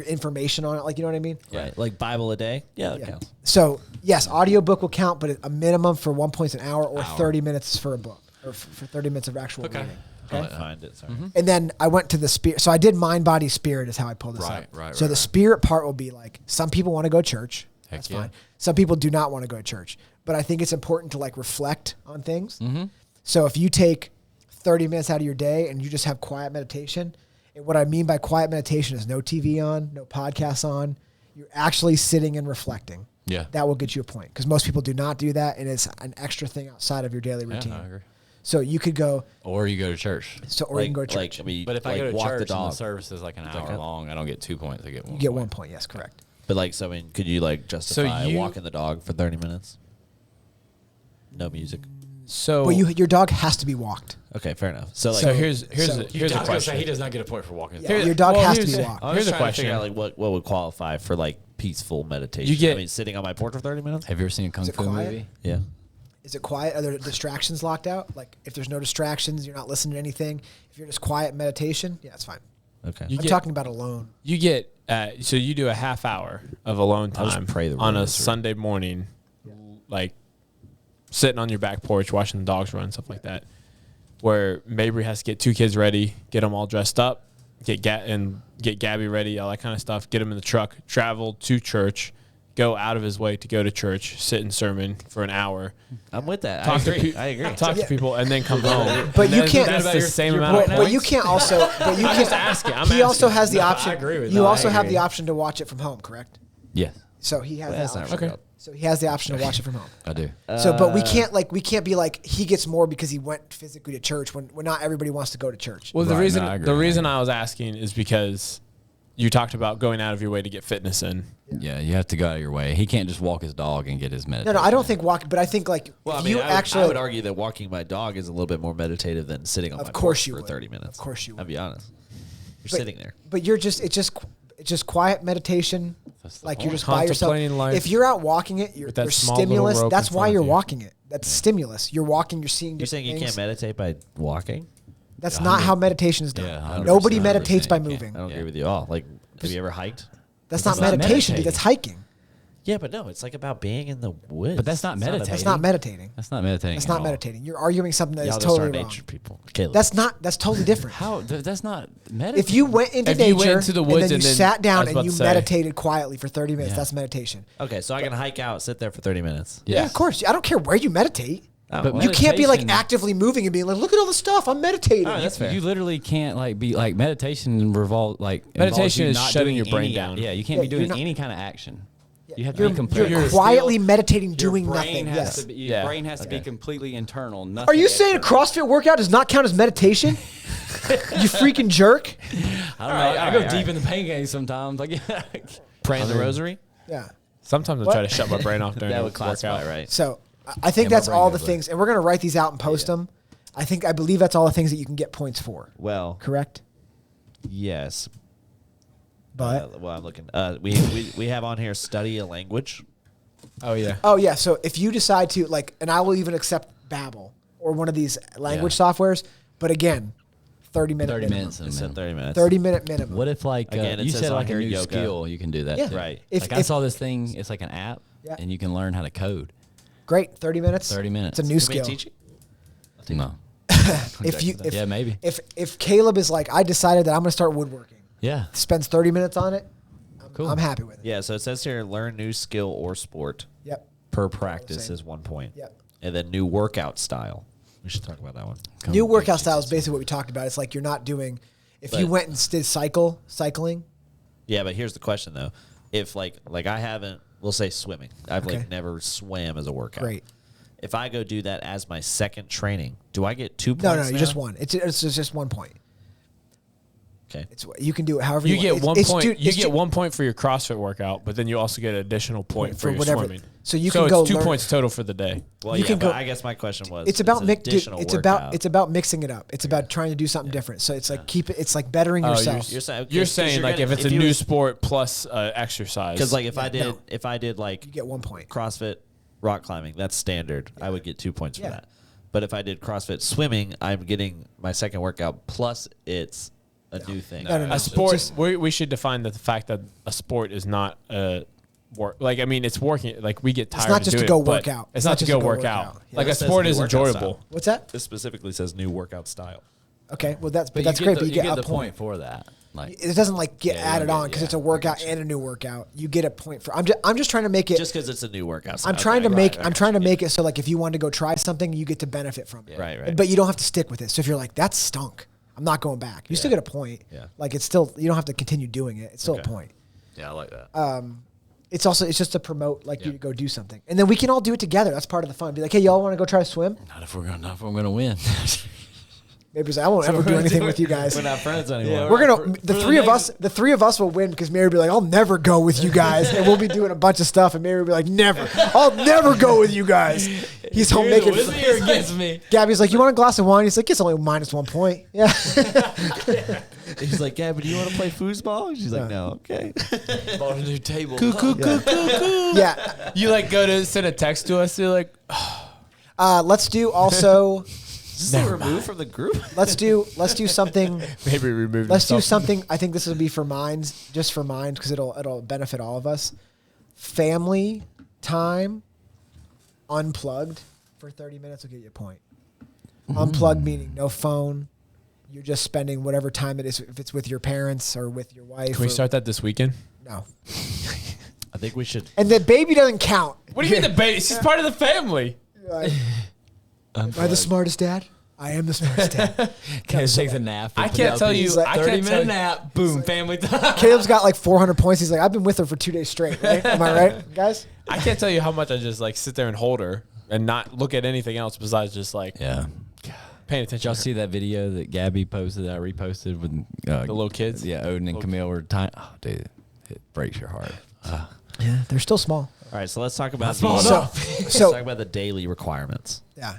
information on it? Like, you know what I mean? Right. Like Bible a day. Yeah, it Yeah. counts. So yes, audiobook will count, but a minimum for 1 point an hour or 30 minutes for a book or for 30 minutes of actual reading. I'll find it. Sorry. And then I went to the spirit. So I did mind, body, spirit is how I pulled this Right, up. right, So right, the right. spirit part will be like, some people want to go to church. Heck That's yeah. fine. Some people do not want to go to church. But I think it's important to like reflect on things. Mm-hmm. So if you take 30 minutes out of your day and you just have quiet meditation, and what I mean by quiet meditation is no TV on, no podcasts on, you're actually sitting and reflecting. Yeah. That will get you a point because most people do not do that, and it's an extra thing outside of your daily routine. Yeah, I agree. So you could go, Or you go to church. or you can go to church. Like, I mean, But if I like go to walk church the and the dog. service is like an hour that- long, I don't get 2 points. I get 1 you get point. 1 point. Yes, correct. But like, so I mean, could you like justify you- walking the dog for 30 minutes? No music. So, But your dog has to be walked. Okay, fair enough. So like, so here's so- a, here's a question. does not get a point for walking. Yeah, your dog has to here's- be walked. I was Here's a trying to question. figure out like what would qualify for like peaceful meditation. You get- I mean, sitting on my porch for 30 minutes. Have you ever seen a kung it fu quiet? movie? Yeah. Is it quiet? Are there distractions locked out? Like if there's no distractions, you're not listening to anything. If you're just quiet meditation, yeah, it's fine. Okay. You I'm get- talking about alone. You get so you do a half hour of alone I'll just time pray the on a rosary. Sunday morning, like sitting on your back porch watching the dogs run, stuff like that. Where Mabry has to get 2 kids ready, get them all dressed up, get Gabby ready, all that kind of stuff. Get them in the truck, travel to church, go out of his way to go to church, sit in sermon for an hour, I'm with that. talk to I agree. talk to people, and then come home. But And you then can't- That's the same amount of But points. you can't also. But you I'm can't. just asking. I'm he also asking. has the No, I option. agree with you that. also I have the agree. option to watch it from home, correct? Yes, So he has That's the not option. Okay. So he has the option to watch it from home. I do. So, but we can't be like he gets more because he went physically to church when not everybody wants to go to church. Well, the Right, reason no, I agree. the reason I was asking is because you talked about going out of your way to get fitness in. Yeah, you have to go out of your way. He can't just walk his dog and get his meditation. No, I don't in. think walking, but I think like Well, I if mean, you I actually, would argue that walking my dog is a little bit more meditative than sitting on my Of course porch you for would. 30 minutes. Of course you I'll would. be honest. You're But- sitting there. but it's just quiet meditation. That's the Like you're point. just by yourself. Contemplating life If you're out walking it, you're with that there's small little stimulus. rope That's in why front of you're you. walking it. That's stimulus. You're walking. You're seeing. You're saying you different can't things. meditate by walking? That's not how meditation is done. Yeah, 100%. Nobody 100% meditates by you can't. moving. I don't Yeah. agree with you all. Like, have you ever hiked? That's not That's not meditation, dude. meditating. That's hiking. Yeah, but no, it's like about being in the woods. But that's not It's meditating. That's not meditating. That's not meditating. That's at not all. meditating. You're arguing something that Y'all is just totally aren't wrong. nature people. Caleb. That's totally different. How? That's not meditating. If you went into If you nature went into the woods and then and you then- sat I down was and about you to say. meditated quietly for 30 minutes, Yeah. that's meditation. Okay, so I can hike out, sit there for 30 minutes. Yeah, of course. I don't care where you meditate. Oh, But well, You can't be like meditation- actively moving and being like, look at all the stuff. I'm meditating. All right, that's fair. You literally can't like be like meditation revolve like involves Meditation you is not shutting doing your brain any- down. Yeah, you can't Yeah, be doing you're not- any kind of action. You have to You're, be completely you're still. quietly meditating, Your doing brain nothing. has Yes. to be, Yeah. Your brain has to be Okay. completely internal. Nothing Are you saying a external. CrossFit workout does not count as meditation? You freaking jerk. I don't know. I go deep in the pain game sometimes. Like, praying the rosary? Yeah. Sometimes I try to shut my brain off during That the would classify, workout. right? So I think Yeah, my that's brain all the goes things, and we're gonna write these out and post them. I believe that's all the things that you can get points for. Well, Correct. yes. But Well, I'm looking. We have on here study a language. Oh yeah. oh yeah, so if you decide to like, and I will even accept Babbel or one of these language softwares, but again, 30 minutes. 30 minutes. It said 30 minutes. 30-minute minimum. What if like Again, it you says said on like a here new yoga. skill? You can do that. Yeah. too. Right. If- Like I if- saw this thing. It's like an app, Yeah. and you can learn how to code. Great, 30 minutes. 30 minutes. It's a new Can we skill. teach you? No. If maybe. if Caleb is like, I decided that I'm gonna start woodworking, Yeah. spends 30 minutes on it, Cool. I'm happy with it. Yeah, so it says here learn new skill or sport Yep. per practice Same. is 1 point. Yep. And then new workout style. We should talk about that one. New workout style is basically what we talked about. It's like you're not doing. If you But- went and did cycling, Yeah, but here's the question though. If like I haven't, we'll say swimming. I've Okay. like never swam as a workout. great. If I go do that as my second training, do I get 2 points? No, you now? just one. It's just 1 point. Okay. It's you can do it however You you, get want. one It's- point. dude, You it's get ju- 1 point for your CrossFit workout, but then you also get an additional point for your whatever. swimming. So you so can it's go 2 learn- points total for the day. Well, You yeah, can but go- I guess my question was It's about an mix. Dude, additional it's workout. about mixing it up. It's about trying to do something different. So it's like keep it. It's like bettering yourself. You're saying, You're saying like if it's a you new was- sport plus exercise. Because like if no. I did like you get 1 point. CrossFit rock climbing, that's standard. I would get 2 points Yeah. for that. But if I did CrossFit swimming, I'm getting my second workout plus it's a new thing. No. A sport. We should define the fact that a sport is not a work. Like I mean, it's working. Like we get tired. It's not just to go work but out. It's not to go work out. Yeah. Like a It says sport new is workout enjoyable. style. What's that? This specifically says new workout style. Okay, well that's But that's you great. get But you get a the point. point for that. Like It doesn't like get Yeah, added yeah, on because yeah, it's a I workout get you. and a new workout. You get a point for. I'm just trying to make it. Just because it's a new workout style. I'm trying to Okay, make right, I'm trying to make it so like if you want to go try something, you get to benefit from it. Right. But you don't have to stick with it. So if you're like that stunk, I'm not going back. You still get a point. Yeah. Like it's still you don't have to continue doing it. It's still a Okay. point. yeah, I like that. It's just to promote like you to go do something, and then we can all do it together. That's part of the fun. Be like, hey, y'all want to go try to swim? not if we're gonna win. Maybe it's like, I won't ever do anything with you guys. We're not friends anymore. We're gonna the three of us will win because Mary will be like, I'll never go with you guys, and we'll be doing a bunch of stuff, and Mary will be like, never, I'll never go with you guys. He's home making. against me. Gabby's like, you want a glass of wine? He's like, it's only -1 point. Yeah. He's like, yeah, but do you want to play foosball? She's like, no, okay. Bought a new table. Yeah. You like go to send a text to us. You're like, Let's do also. Is this removed from the group? Let's do something. maybe remove. Let's do yourself. something. I think this will be for minds, just for minds, because it'll benefit all of us. Family time, unplugged for 30 minutes will get you a point. Unplugged meaning no phone. You're just spending whatever time it is. If it's with your parents or with your wife. Can we or- start that this weekend? No. I think we should. And the baby doesn't count. What do you mean the baby? She's part of the family. Am I the smartest dad? I am the smartest dad. Can't take a nap. I can't tell you. He's like, I can't 30-minute tell you. nap. Boom. Family time. Caleb's got like 400 points. He's like, I've been with her for 2 days straight. Right? Am I right, guys? I can't tell you how much I just like sit there and hold her and not look at anything else besides just like Yeah. paying Did attention. y'all see that video that Gabby posted that I reposted with the little kids? Yeah, Odin and Camille were tiny. Oh, dude, it breaks your heart. Yeah, they're still small. All right, so let's talk about So, let's talk about the daily requirements. yeah.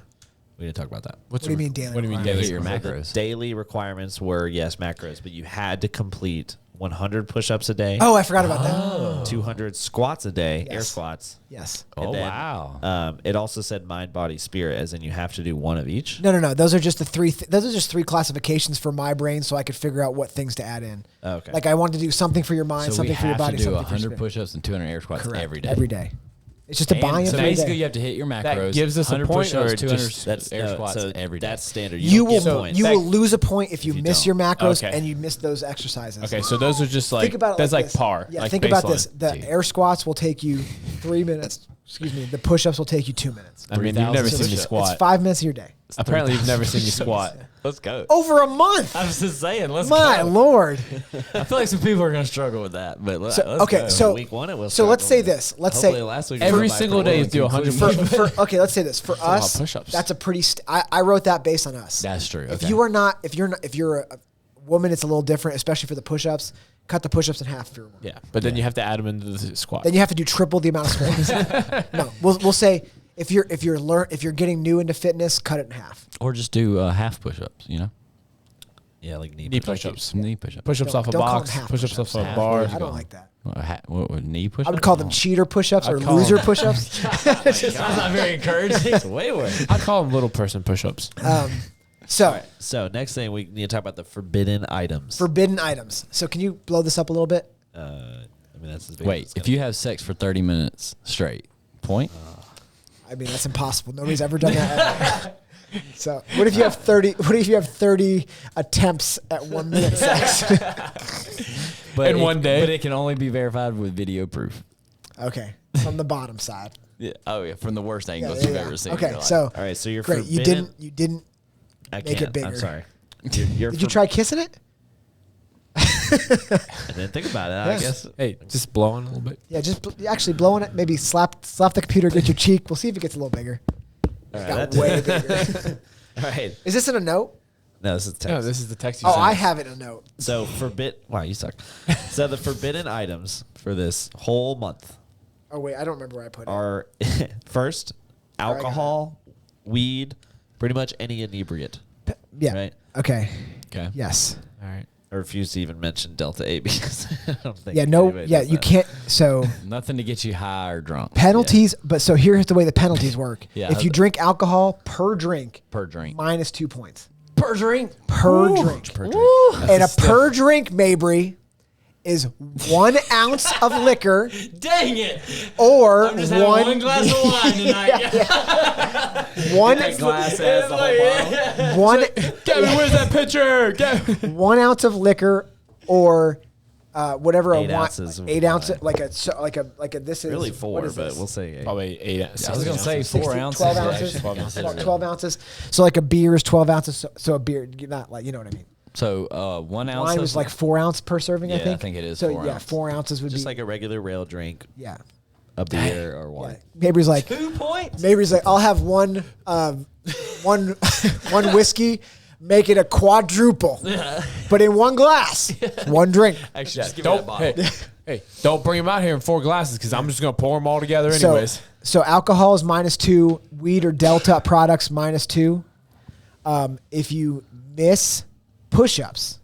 We didn't talk about that. What do you mean daily? What do you mean requirements? daily? Your So the macros. daily requirements were, yes, macros, but you had to complete 100 push-ups a day, Oh, I forgot about that. 200 squats a day, air Yes. squats. Yes. Oh, And then, wow. It also said mind, body, spirit, as in you have to do one of each. No. Those are just the three. Those are just three classifications for my brain, so I could figure out what things to add in. Okay. Like I wanted to do something for your mind, So we something for your have body, to do something for your 100 spirit. push-ups and 200 air squats Correct. every day. Every day. It's just a buy-in So every basically, day. you have to hit your macros. gives us a 100 point or push-ups, 200 just- That's air no, squats so every day. That's standard. You don't will get points. you will lose a point if you you miss don't. your macros Okay. and you miss those exercises. Okay, so those are just like Think about it that's like this. par. Yeah, like think about baseline. this. The air squats will take you 3 minutes. Excuse me. The push-ups will take you 2 minutes. I mean, you've never 3,000 seen me push-ups. squat. It's 5 minutes of your day. Apparently, you've never seen me squat. Let's go. Over a month. I was just saying, let's My go. lord. I feel like some people are going to struggle with that, but let's okay, go. so Week one, it was. so let's say this. Let's Hopefully say last week Every was my single day is performance. do 100 push-ups. okay, let's say this. For lot of us, push-ups. that's a pretty. I wrote that based on us. That's true. If okay. you are not, if you're a woman, it's a little different, especially for the push-ups. Cut the push-ups in half if you're a woman. Yeah, but then you have to add them into the squat. Then you have to do triple the amount of squats. No, we'll say if you're getting new into fitness, cut it in half. Or just do half push-ups, you know? Yeah, like knee Knee push-ups. push-ups. Knee push-ups. Push-ups Don't- off a don't call box. them half Push-ups off a Half bar. I don't like that. What, knee push-ups? I would call them cheater push-ups or I'd call loser them- push-ups. That's not very encouraging. It's way worse. I call them little person push-ups. So So next thing we need to talk about the forbidden items. forbidden items. So can you blow this up a little bit? I mean, that's as big as Wait, it's if gonna you have sex for 30 minutes straight, point? I mean, that's impossible. Nobody's ever done that ever. So what if you have 30? What if you have 30 attempts at 1 minute sex? But In one day? But it can only be verified with video proof. Okay, from the bottom side. Yeah. Oh, yeah, from the worst Yeah, angles yeah, you've yeah. ever seen. in Okay, your life. so All right, so you're great. forbidden. You didn't. I make it can't. bigger. I'm sorry. You're Did you try kissing it? I didn't think about it. I Yes. guess. Hey, just blowing a little bit. Yeah, just actually blowing it. Maybe slap the computer against your cheek. We'll see if it gets a little bigger. All right, Got that's way bigger. All right. Is this in a note? No, this is text. No, this is the text you Oh, sent I us. have it in a note. So wow, you suck. So the forbidden items for this whole month Oh wait, I don't remember where I put it. are first alcohol, weed, pretty much any inebriate. Yeah. Right. Okay. Okay. Yes. All right. I refuse to even mention Delta 8 because I don't think. Yeah, no, anybody yeah, does you that. can't. So Nothing to get you high or drunk. penalties, but so here's the way the penalties work. Yeah. If you drink alcohol per drink, Per drink. minus 2 points. Per drink. Per drink. Per drink. And a per drink, Mabry, is 1 ounce of liquor Dang it. or I'm just having one glass of wine tonight. one Glass has the whole bottle. one Kevin, where's that pitcher? Kevin. 1 ounce of liquor or whatever 8 a wine, ounces of 8 ounces wine. like a this is Really what 4, is but this? we'll say 8. Probably 8. I was going to say 4 16, ounces. 12 is ounces. actually 12 ounces. So like a beer is 12 ounces. So a beer, you're not like, you know what I mean. So 1 ounce. Wine of- was like 4 ounce per serving, I Yeah, think. I think it is So 4 yeah, ounce. 4 ounces would Just be like a regular rail drink, yeah. a beer or wine. Yeah. Mabry's like 2 points. Mabry's like, I'll have one one whiskey, make it a quadruple, but in one glass, one drink. Actually, just give me that Don't, bottle. hey, don't bring them out here in 4 glasses because I'm just going to pour them all together anyways. So alcohol is -2, weed or Delta products -2. If you miss push-ups,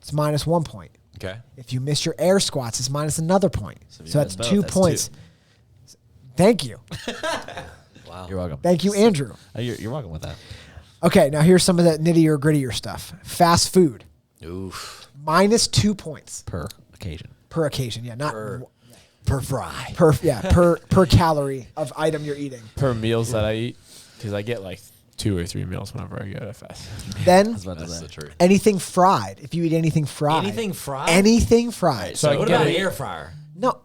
it's -1 point. Okay. If you miss your air squats, it's minus another point. if you So that's miss both, 2 that's points. 2. Thank you. Wow. You're welcome. Thank you, Andrew. You're welcome with that. Okay, now here's some of the nittier grittier stuff. Fast food, Oof. -2 points Per occasion. per occasion. Yeah, not Per fry. per calorie of item you're eating. Per meals that I eat because I get like 2 or 3 meals whenever I go to fast. Then About to That's say. the truth. anything fried. If you eat anything fried. Anything fried? Anything fried. So I what get about an it. air fryer? No,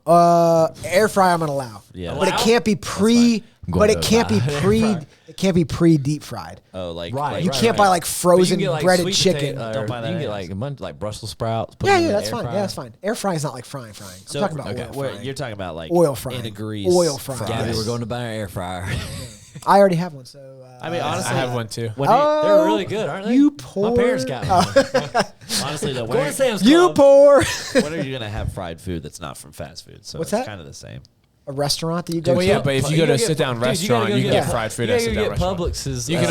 air fry I'm gonna allow. Yeah. But it Allow? can't be pre. But it can't be pre. It can't be pre deep fried. Oh, like Right, You like- can't buy like But you frozen can get, like, breaded sweet chicken. potato- Don't or buy that you can get at like a bunch like Brussels sprouts. put Yeah, them in yeah, the that's air fine. fryer. Yeah, that's fine. Air frying is not like frying. I'm So, talking about okay, oil where frying. you're talking about like Oil frying. in a grease. Oil frying. fry. Gabby, Yes. we're going to buy an air fryer. I already have one, so. I mean, I honestly, have one too. when you- They're really good, aren't they? You My poor. parents got one. honestly though, Go to Sam's You Club. poor. when are you gonna have fried food that's not from fast food? So What's it's that? kind of the same. A restaurant that you go Well, to. yeah, but if you go to a get- sit-down dude, you gotta restaurant, go you can get- get fried food you at a gotta sit-down get restaurant. Publix's. You can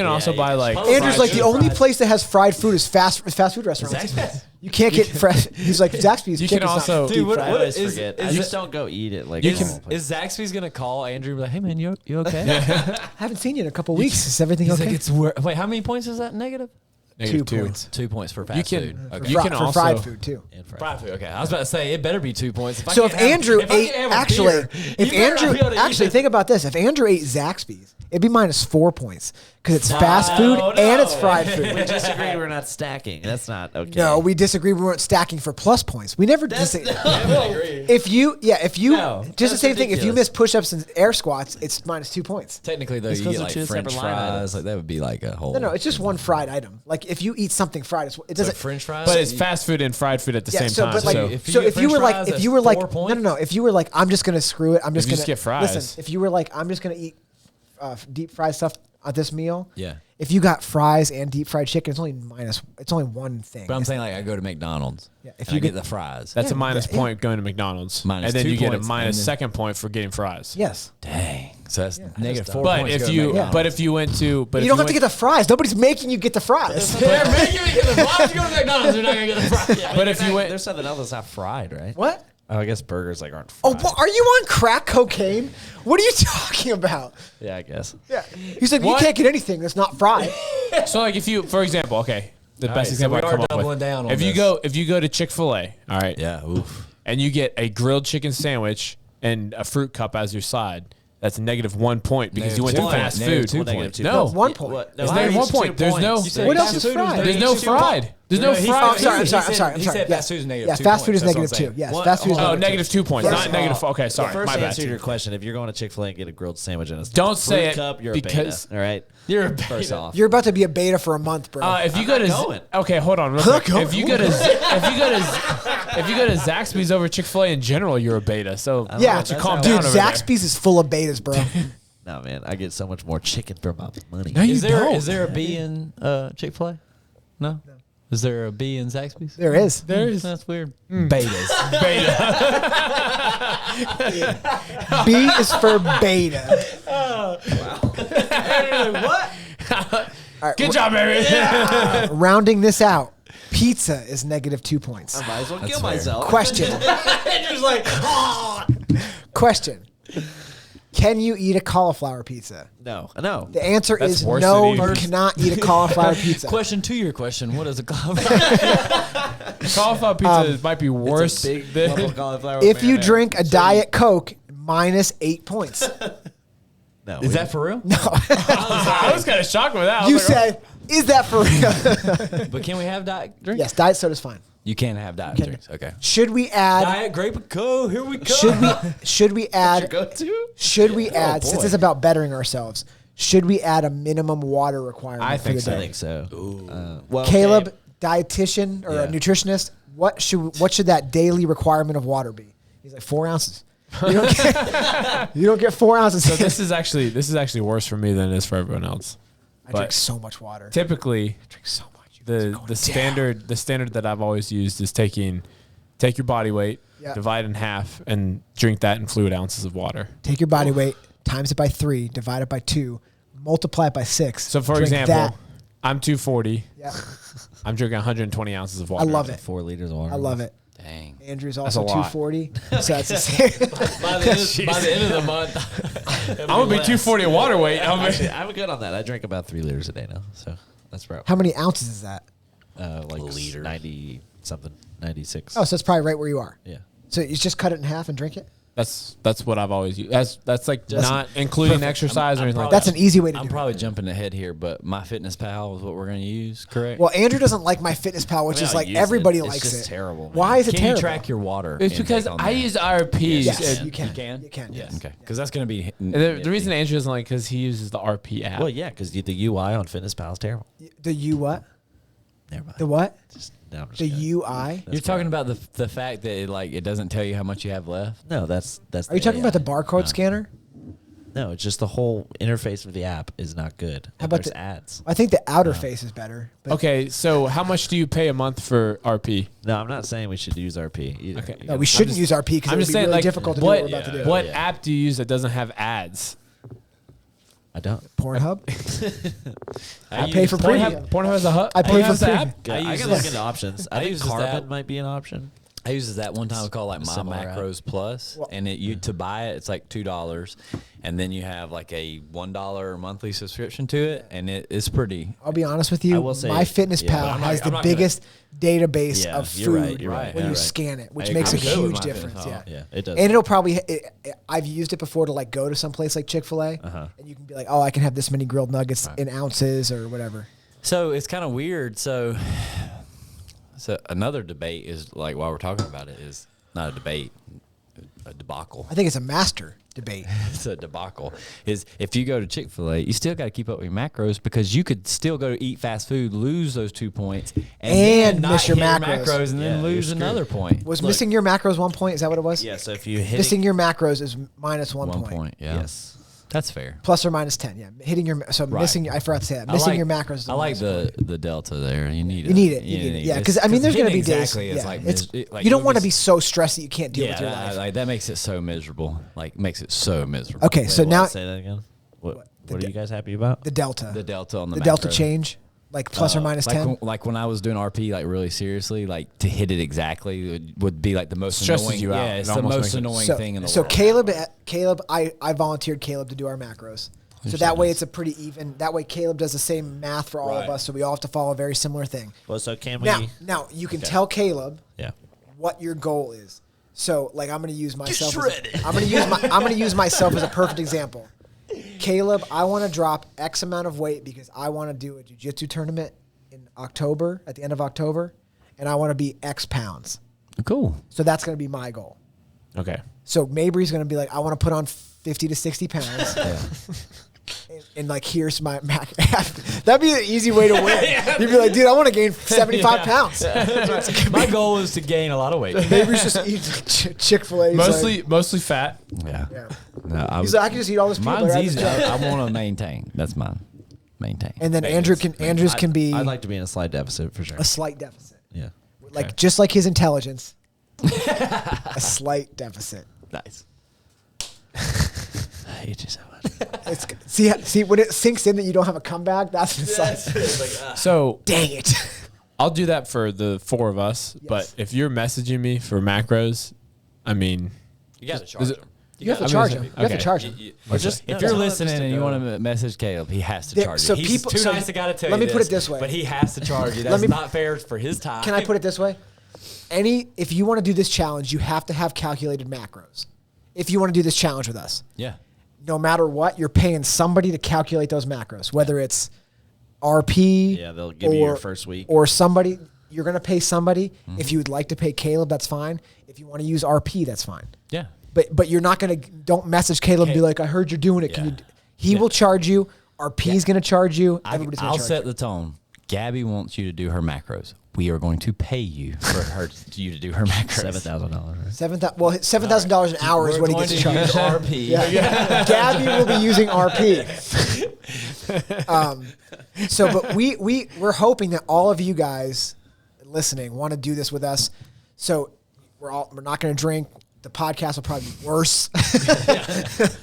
also Yeah, buy you like can. Andrew's like the fried only food. place that has fried food is fast food restaurants. Zaxby's. You can't get fresh. He's like Zaxby's. You can chicken's not also- deep Dude, what- I fried. always is- forget. is I it- just don't go eat it. Like You a can- normal place. Is Zaxby's gonna call Andrew and be like, "Hey man, you okay?" I haven't seen you in a couple weeks. Is everything He's okay? like, "It's wait, how many points is that? Negative? Negative 2 points. 2 points for fast You can- food. For, Okay. You can for also- fried food too. And fried Fried food. Okay, I was about to say it better be 2 points. So if Andrew ate, actually, if actually Andrew, think about this. If Andrew ate Zaxby's, it'd be -4 points because it's fast food and it's fried We food. just agreed we're not stacking. That's not okay. No, we disagree. We weren't stacking for plus points. We never disagree. If you, No, just the that's same thing. If you ridiculous. miss push-ups and air squats, it's -2 points. Technically though, It's you 'cause get they're like two French separate line fries. items. Like that would be like a whole. No, it's just one fried item. Like if you eat something fried, it so doesn't. French fries. But it's fast food and fried food at the same so, time. but like, so if you so get if you French were like, fries, if that's you were like, 4 no, points? no, if you were like, I'm just gonna screw it. I'm just If you gonna just get fries. Listen, if you were like, I'm just gonna eat deep fried stuff at this meal. Yeah. If you got fries and deep fried chicken, it's only one thing. But I'm saying like I go to McDonald's. Yeah, If if I you get get- the fries. that's a yeah, minus yeah. point going to McDonald's. Minus and then 2 you get a points, minus and then- second point for getting fries. Yes. Dang. So that's negative just 4 But points. if go to you McDonald's. but if you went to but You if don't have to went- get the fries. Nobody's making you get the fries. they're making me get the fries. You go to McDonald's, they're not gonna get the fries. But if you went There's something else that's not fried, right? What? Oh, I guess burgers like aren't Oh, fried. what, are you on crack cocaine? What are you talking about? Yeah, I guess. Yeah. He's like, What? you can't get anything that's not fried. so like if you for example, okay, the best right, so example we I are come up doubling with. down on if you this. go to Chick-fil-A, all right, Yeah. Oof. and you get a grilled chicken sandwich and a fruit cup as your side, that's -1 point because you went to Negative fast 2 food. points. Negative 2 Negative points. 2 No, points. 1 point. What? It's No, negative why 1 is point. it 2 There's no points? You said What else fast is food fried? there's no fried. There's no he- fried. I'm sorry. He said Yeah. fast food is negative Yeah, 2 fast food is points. negative That's what I'm 2. Yes, What- fast food is Oh, negative negative 2 points, First not of negative. all, Okay, sorry, First my bad. answer to your question: if you're going to Chick-fil-A and get a grilled sandwich and a Don't say fruit it cup, you're because- a beta. All right, You're a first beta. off. You're about to be a beta for a month, bro. If you I'm go not to going. okay, hold on. Real Huh? quick. If you go to Zaxby's over Chick-fil-A in general, you're a beta. So yeah, why don't you calm dude, down over there. Zaxby's is full of betas, bro. No, man, I get so much more chicken for my money. No, you Is there don't. is there a B in Chick-fil-A? No. Is there a B in Zaxby's? There is. There is That's weird. Betas. beta. B is for beta. What? All right, Good job, Mary. rounding this out. Pizza is negative 2 points. I might as well kill fair. myself. Question. Andrew's like, oh. Question. Can you eat a cauliflower pizza? No. The answer That's is worse no, than you eating- cannot eat a cauliflower pizza. Question to your question: what is a cauliflower? Cauliflower pizza might be worse. Big than, level cauliflower. If you marinara. drink a Diet Coke, minus 8 points. no, Is that for real? I was kind of shocked with that. I was You like, said, is that for real? But can we have diet drinks? Yes, diet soda's fine. You can have diet drinks. Okay. Should we add? Diet grape co. Here we go. Should we add? go to? Should we add? boy. Since it's about bettering ourselves, should we add a minimum water requirement? I for think the so. day? I think so. Well, Caleb, okay. dietitian or a Yeah. nutritionist, what should that daily requirement of water be? He's like 4 ounces. You don't get 4 ounces. So this is actually worse for me than it is for everyone else. I drink but- so much water. Typically, I drink so much. You guys are the going the down. standard that I've always used is take your body weight, Yeah. divide in half, and drink that in fluid ounces of water. Take your body weight, times it by 3, divide it by 2, multiply it by 6. So for drink example, that. I'm 240. Yeah, I'm drinking 120 ounces of I water. love it. 4 liters of water. I love it. Dang. Andrew's a also lot. 240. So that's the same. By the end of the month, I'm gonna be 240 of water weight. Actually, I'm good on that. I drink about 3 liters a day now, so that's probably How many ounces is that? like Liter. 90 something, 96. Oh, so it's probably right where you are. yeah. So you just cut it in half and drink it? That's what I've always used. That's like not including exercise or anything like That's that. an easy way to I'm do probably it. jumping ahead here, but MyFitnessPal is what we're going to use, correct? Well, Andrew doesn't like MyFitnessPal, which I mean, is I'll like use it. everybody It's likes just it. terrible, Why man. is it Can terrible? you track your water? It's intake because on I there? use RPs. Yes, and you can. You can? You can. Yes. Okay, because that's going to be The reason Andrew doesn't like because he uses the RP app. Well, yeah, because the UI on FitnessPal is terrible. The U what? Never mind. The what? No, I'm just The kidding. UI? You're talking about the fact that it doesn't tell you how much you have left. No, that's. Are you talking about the barcode scanner? No, it's just the whole interface of the app is not good. How And about there's the ads? I think the outer face is better. But Okay, so how much do you pay a month for RP? No, I'm not saying we should use RP either. Okay. No, we shouldn't use RP because it I'm would just be saying, really like, difficult to do what what we're about to do. what app do you use that doesn't have ads? I don't. Pornhub? I pay for premium. Pornhub has a hub. I pay for has an premium. app. I use can this- look into options. I I think use this Carbon app. might be an option. I use that one time called like My Similar app. Macros Plus, and to buy it, it's like $2, and then you have like a $1 monthly subscription to it, and it's pretty. I'll be honest with you. I will say- MyFitnessPal yeah, but I'm not- has I'm the not gonna- biggest database Yeah, of you're right, food you're right, when yeah, you right. scan it, which I makes a agree. I'm good with huge MyFitnessPal. difference. Yeah. Yeah, it does. And it'll probably. I've used it before to like go to some place like Chick-fil-A, Uh-huh. and you can be like, oh, I can have this many grilled nuggets in ounces or whatever. So it's kind of weird. So another debate is like while we're talking about it is not a debate, a debacle. I think it's a master debate. It's a debacle. Is if you go to Chick-fil-A, you still got to keep up with your macros because you could still go to eat fast food, lose those 2 points, And then not miss your hit macros. and Yeah, then you're lose screwed. another point. Was Look. missing your macros 1 point? Is that what it was? Yeah, so if you hit Missing your macros is minus 1 1 point. point. Yeah. yes. That's fair. Plus or minus 10. Yeah. Hitting your Right. missing. I forgot to say that. I Missing like- your macros. Is I like minus one. the delta there. You need it. You need it. You need it. Yeah, because I mean, there's going to be days. exactly. It's yeah, like it's, like you don't you'll want to be so stressed that you can't deal with your life. like that makes it so miserable. Like makes it so miserable. Okay, so Wait, now say that again. What The are de- you guys happy about? the delta, The delta on the delta macro. change, like plus or minus like 10. Like when I was doing RP, like really seriously, like to hit it exactly would be like the most Stresses annoying. you out. Yeah, It it's the almost most makes it- annoying So, thing in the so world. Caleb, I volunteered Caleb to do our macros. So that way it's a pretty even. That way Caleb does the same math for all of Right. us, so we all have to follow a very similar thing. Well, so can we? Now you can tell Caleb Yeah. what your goal is. So like I'm going to use myself. I'm going to use myself as a perfect example. Caleb, I want to drop X amount of weight because I want to do a jiu-jitsu tournament in October, at the end of October, and I want to be X pounds. Cool. So that's going to be my goal. Okay. So Mabry's going to be like, I want to put on 50 to 60 pounds. And like, here's my mac. That'd be an easy way to win. You'd be like, dude, I want to gain 75 pounds. My goal is to gain a lot of weight. Mabry's just eating Chick-fil-A. He's Mostly fat. Yeah. yeah. No, He's like, I can just eat all this peanut mine's butter. easy. I want to maintain. That's mine. Maintain. And then Andrew's can be I'd like to be in a slight deficit for sure. a slight deficit. Yeah. Like just like his intelligence, a slight deficit. Nice. I hate you so much. It's see when it sinks in that you don't have a comeback. That's what it's like. So Dang it! I'll do that for the 4 of us. Yes. But if you're messaging me for macros, I mean, You got to charge them. You have to I'm charge gonna him. say- You have to okay. charge him. Or just If you're listening and you want to message Caleb, he has to There- charge so you. He's people- too so nice to gotta tell let you me put it this way. but he has to charge you. Let That's me- not fair for his time. Can I put it this way? If you want to do this challenge, you have to have calculated macros. If you want to do this challenge with us, Yeah. no matter what, you're paying somebody to calculate those macros, whether it's RP. Yeah, they'll give you your first week. Or somebody, you're going to pay somebody. If you would like to pay Caleb, that's fine. If you want to use RP, that's fine. Yeah. But you're not going to, don't message Caleb and be like, I heard you're doing it. Can Yeah. you? He will charge you. RP's going to charge you. Everybody's going I'll to charge set you. the tone. Gabby wants you to do her macros. We are going to pay you for you to do her macros. $7,000. $7,000 an hour is what he gets use charged. RP. Yeah. Gabby will be using RP. But we're hoping that all of you guys listening want to do this with us. So we're not going to drink. The podcast will probably be worse.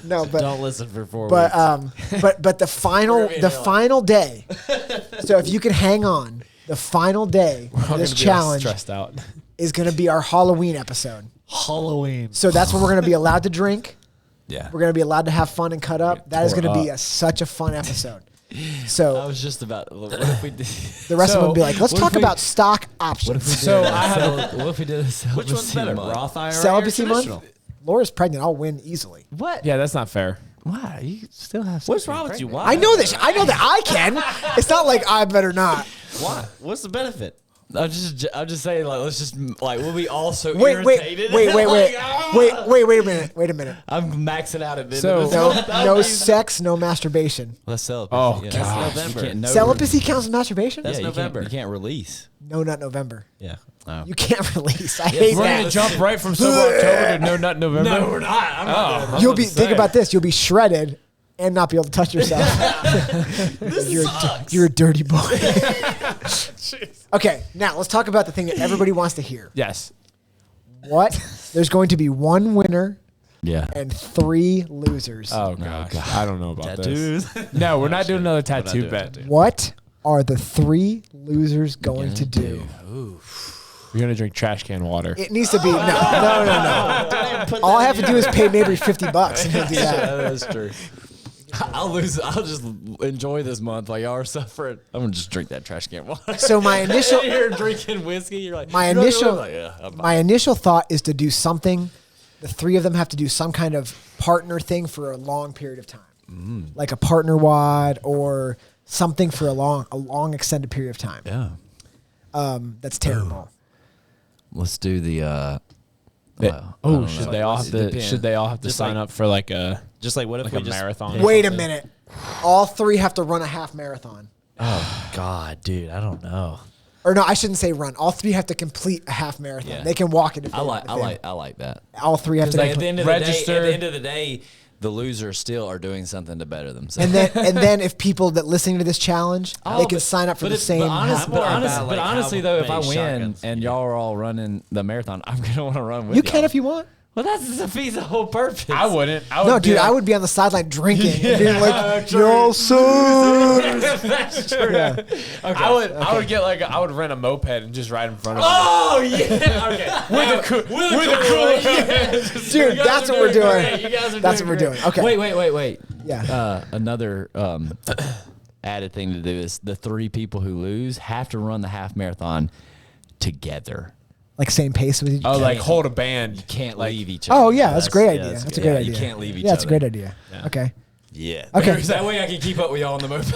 No, but Don't listen for 4 but weeks. but the final day. So if you can hang on, the final day all of this gonna be all challenge stressed out. is going to be our Halloween episode. Halloween. So that's when we're going to be allowed to drink. Yeah. We're going to be allowed to have fun and cut up. That is tore going to be up. such a fun episode. I So was just about. What if we did? the rest of them will be like, let's what if talk we- about stock What if we options. did? So a I have what if we did a celibacy Which one's better, month? Roth IRA Celibacy or month? traditional? Laura's pregnant. I'll win easily. What? Yeah, that's not fair. Why? You still have. What's something wrong with you? pregnant. Why? I know this. I know that I can. It's not like I better not. Why? What's the benefit? I'm just saying, like, let's just like we'll be all so Wait irritated. a minute. I'm maxing out at the So- end of this. No sex, no masturbation. Let's celebrate. Oh, Yeah. gosh. November. You can't, no, Celibacy counts as masturbation? That's yeah, November. You can't release. No, not November. Yeah. Oh. You can't release. I hate We're gonna that. jump right from sober October to no nut November. No, we're not. I'm not doing You'll be think about this. You'll be shredded and not be able to touch yourself. You're a dirty boy. Okay, now let's talk about the thing that everybody wants to hear. Yes. What? There's going to be one winner Yeah. and 3 losers. Oh gosh. I don't know about Tattoos. this. No, we're not doing another tattoo doing bet. tattoo. What are the 3 losers going to do? We're gonna drink trash can water. It needs to be no. All I have to do is pay maybe $50 and he'll do that. That's true. I'll lose. I'll just enjoy this month while y'all are suffering. I'm gonna just drink that trash can water. So my initial You're drinking whiskey. You're like my "You know what?" initial I'm like, yeah, I'm my initial thought is to do something. The 3 of them have to do some kind of partner thing for a long period of time, like a partner wad or something for a long extended period of time. yeah. That's terrible. Let's do the. I Oh, don't know. should they all have It to? depends. Should they all have to Just sign like- up for like a Just like what if like we a just marathon? pick- Wait a minute. All 3 have to run a half marathon. Oh God, dude, I don't know. Or no, I shouldn't say run. All 3 have to complete a half marathon. Yeah. They can walk it. If I they- like. if I they- like. I like that. All 3 have to. Like at the end of the day, Register. at the end of the day, the losers still are doing something to better themselves. and then if people that listening to this challenge, Oh, they can but- sign up for but the it's- same. But, honest, half- but, more honest, about, but like, honestly, how though, if I many win shotguns and you y'all are all running the marathon, I'm gonna want to run with you y'all. can if you want. Well, that's defeats the whole purpose. I wouldn't. I would No, be dude, like- I would be on the sideline drinking and being like, "Yo, son." That's true. Yeah. I would get like I would rent a moped and just ride in front of. Oh yeah. Okay. With a cooler. Dude, that's what we're doing. You guys are That's doing what we're great. doing. Okay. Wait. Yeah. Another added thing to do is the 3 people who lose have to run the half marathon together. Like same pace with each Oh, other. like hold a band. You can't like, leave each other. Oh yeah, that's a great yeah, idea. that's That's a good. great Yeah, idea. you can't leave each Yeah, that's a other. great idea. Okay. Yeah. Okay. That way I can keep up with y'all on the moped.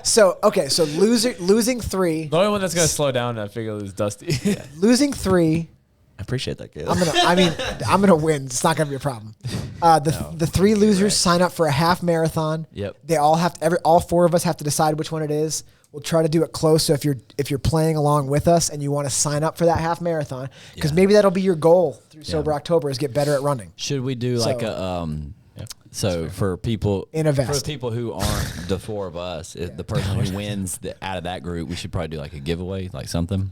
So losing 3, The only one that's gonna slow down, I figure, is Dusty. losing 3. I appreciate that, kid. I'm gonna win. It's not gonna be a problem. The 3 losers sign up for a half marathon. Yep. They all have to, all 4 of us have to decide which one it is. We'll try to do it close. So if you're playing along with us and you want to sign up for that half marathon, because maybe that'll be your goal through Sober October is get better at running. Should we do like so for people In a for vest. the people who aren't the 4 of us, if the person who wins out of that group, we should probably do like a giveaway, like something.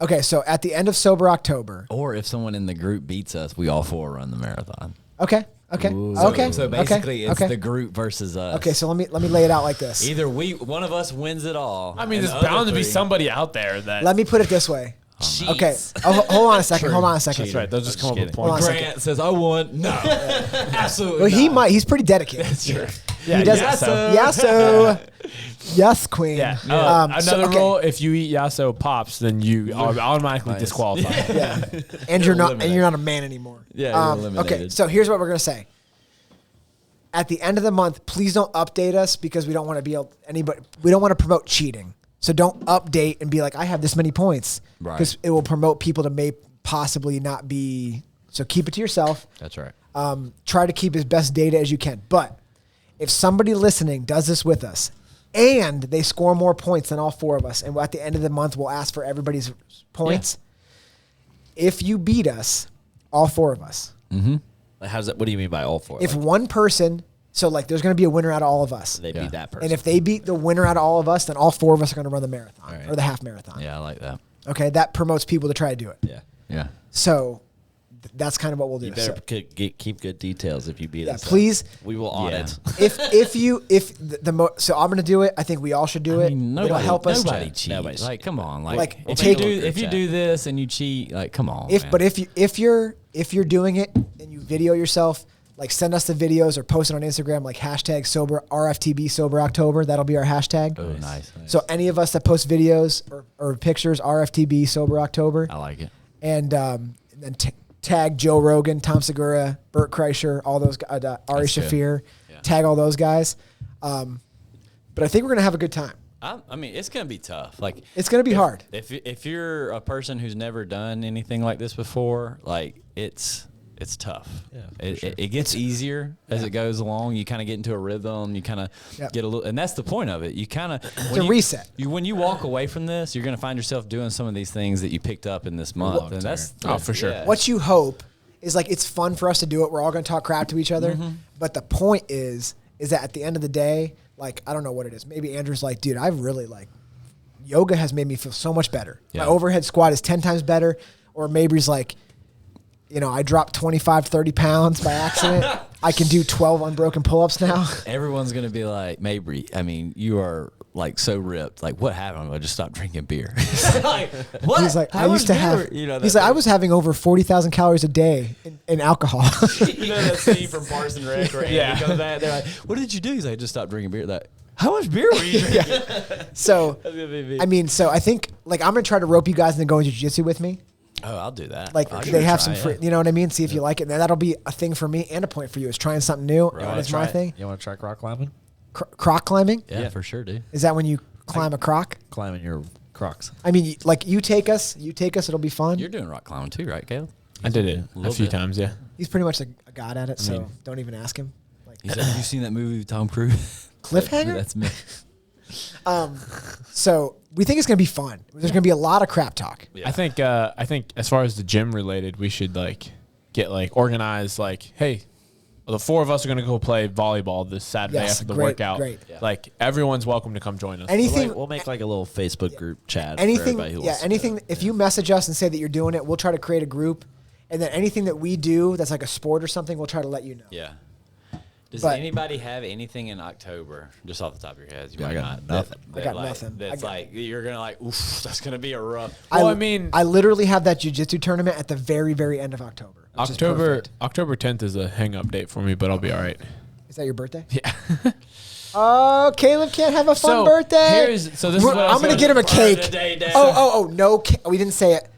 Okay, so at the end of Sober October. Or if someone in the group beats us, we all 4 run the marathon. Okay, Okay. Ooh. Okay. So basically, it's okay. the group versus us. Okay, so let me lay it out like this. Either one of us wins it all. I mean, and there's the other bound to be three- somebody out there that. Let me put it this way. Cheats. Okay. Oh, hold on a second. Hold on a second. That's right. They'll just come up with Hold on points. a second. Grant says, "I won." No, absolutely. Well, he not. might. He's pretty dedicated. Yeah, He does Yasso. Yasso. Yes, queen. Yeah. So, Another okay. rule: if you eat Yasso pops, then you are automatically disqualified. Yeah. And you're not a man anymore. Yeah, you're eliminated. Okay, so here's what we're gonna say. At the end of the month, please don't update us because we don't want to be anybody. We don't want to promote cheating. So don't update and be like, I have this many points, because Right. it will promote people to may possibly not be. So keep it to yourself. That's right. Try to keep as best data as you can. But if somebody listening does this with us and they score more points than all four of us, and at the end of the month, we'll ask for everybody's points. If you beat us, all four of us. How's that? What do you mean by all four? If one person, so like there's going to be a winner out of all of us. they beat that person. And if they beat the winner out of all of us, then all four of us are going to run the marathon Right. or the half marathon. Yeah, I like that. Okay, that promotes people to try to do it. yeah. Yeah. So that's kind of what we'll do. You better So, keep good details if you beat us. please. We will audit. if so I'm going to do it. I think we all should do it. It'll help us. Nobody cheats. Nobody's- Like, come on. Like, Like, if take- you do this and you cheat, like, come on. man. But if you're doing it and you video yourself, like send us the videos or post it on Instagram, like hashtag sober RFTB sober October. That'll be our hashtag. Oh, nice. So any of us that post videos or pictures, RFTB sober October, I like it. and then tag Joe Rogan, Tom Segura, Bert Kreischer, all those guys, Ari That's good. Shaffir, Yeah. tag all those guys. But I think we're gonna have a good time. I mean, it's gonna be tough. Like, It's gonna be hard. If you're a person who's never done anything like this before, like it's tough. Yeah, It gets easier as it goes along. You kind of get into a rhythm. You kind of Yep. get a little, and that's the point of it. You kind of a reset. When you walk away from this, you're gonna find yourself doing some of these things that you picked up in this month, and that's for sure. yeah. What you hope is like it's fun for us to do it. We're all gonna talk crap to each other, Mm-hmm. but the point is that at the end of the day, like I don't know what it is. Maybe Andrew's like, dude, I really like yoga has made me feel so much better. Yeah. My overhead squat is 10 times better. Or Mabry's like, I dropped 25, 30 pounds by accident. I can do 12 unbroken pull-ups now. Everyone's gonna be like, Mabry, I mean, you are like so ripped. Like, what happened? I just stopped drinking beer. Like, what? He's like, How I much used to beer? have. You know, He's like, I was having over 40,000 calories a day in alcohol. You know that scene from Parks and Rec where Andy comes back, they're like, what did you do? He's like, I just stopped drinking beer. Like, how much beer were you drinking? So, That's gonna be me. I mean, so I think like I'm gonna try to rope you guys into going to jiu-jitsu with me. Oh, I'll do that. Like I'll give they it a have try, some free, yeah. you know what I mean? See if you like it. And that'll be a thing for me and a point for you is trying something new. You And wanna it's my try- thing. You want to try rock climbing? Croc climbing. Yeah, for sure, dude. Is that when you climb a croc? Climbing your Crocs. I mean, like you take us, it'll be fun. You're doing rock climbing too, right, Caleb? I did it a little few bit. times, yeah. He's pretty much a god at it, so don't even ask him. Like He's like, have you seen that movie with Tom Cruise? Cliffhanger? That's me. So we think it's gonna be fun. There's gonna be a lot of crap talk. Yeah. I think as far as the gym related, we should like get like organized. Like, hey, the four of us are gonna go play volleyball this Saturday Yes, after the great, workout. great. Yeah. Like everyone's welcome to come join us. Anything, We'll make like a little Facebook group chat. For anything, everybody who wants to anything. do it. If you message us and say that you're doing it, we'll try to create a group, and then anything that we do that's like a sport or something, we'll try to let you know. Yeah. Does But- anybody have anything in October, just off the top of your heads? You Yeah, I might got not. nothing. I got like, nothing. That's like you're gonna like, oof, that's gonna be a rough. Well, I mean- I literally have that jiu-jitsu tournament at the very, very end of October. which is perfect. October 10th is a hang up date for me, but I'll be all right. Is that your birthday? Yeah. Oh, Caleb can't have a fun birthday. This is what I'm gonna get him a cake. the day down. Oh, no. We didn't say it.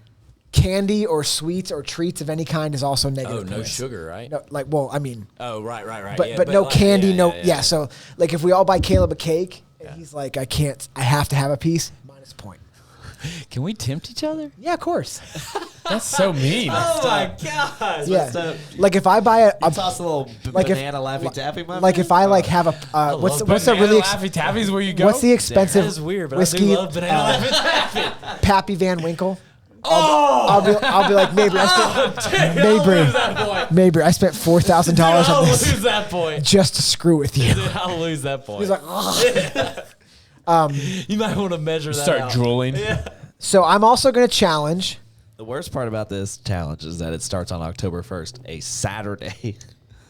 Candy or sweets or treats of any kind is also Oh, negative. no points. sugar, right? No, like, well, I mean, Oh, right. but Yeah, but no like, candy, yeah, yeah. So like, if we all buy Caleb a cake, and Yeah. he's like, I can't, I have to have a piece. Minus a point. Can we tempt each other? Yeah, of course. That's so mean. Oh my god! Yeah. Like if I buy a Toss a little like if- banana Laffy Taffy. my like man. if I like have a what's the really Laffy Taffy's where you go? what's the expensive That is weird, but I whiskey? do love banana Laffy Taffy. Pappy Van Winkle. I'll be like, Mabry, Mabry, I spent $4,000 I'll on this lose that point. just to screw with you. Dude, I'll lose that point. He's like, "Ugh." you might want to measure that Start out. drooling. So I'm also going to challenge. The worst part about this challenge is that it starts on October 1st, a Saturday.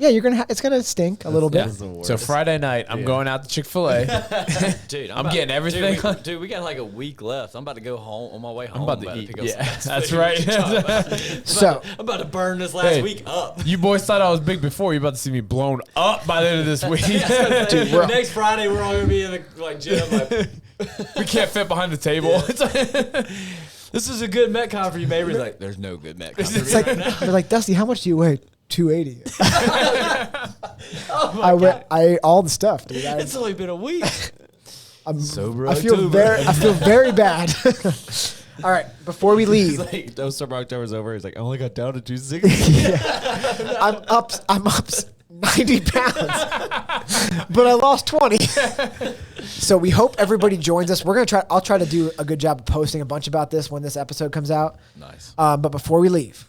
Yeah, it's gonna stink a little bit. That's the worst. So Friday night, I'm going out to Chick-fil-A. Dude, I'm getting everything. Dude, we got like a week left. I'm about to go home on my way home. I'm about to eat. pick up Yeah, some that's food. right. So I'm about to burn this last Hey. week up. You boys thought I was big before. You're about to see me blown up by the end of this week. Dude, next Friday we're all gonna be in the gym. We can't fit behind the table. It's like, This is a good Metcon for you, baby. He's like, there's no good Metcon for it's me like right now. they're like, Dusty, how much do you weigh? 280. Oh I ate all the stuff, dude. It's only been a week. Sober I feel very bad. All right, before we He's leave, like, no, Summer October's over. He's like, I only got down to 260. I'm up 90 pounds, but I lost 20. So we hope everybody joins us. I'll try to do a good job of posting a bunch about this when this episode comes out. Nice. But before we leave,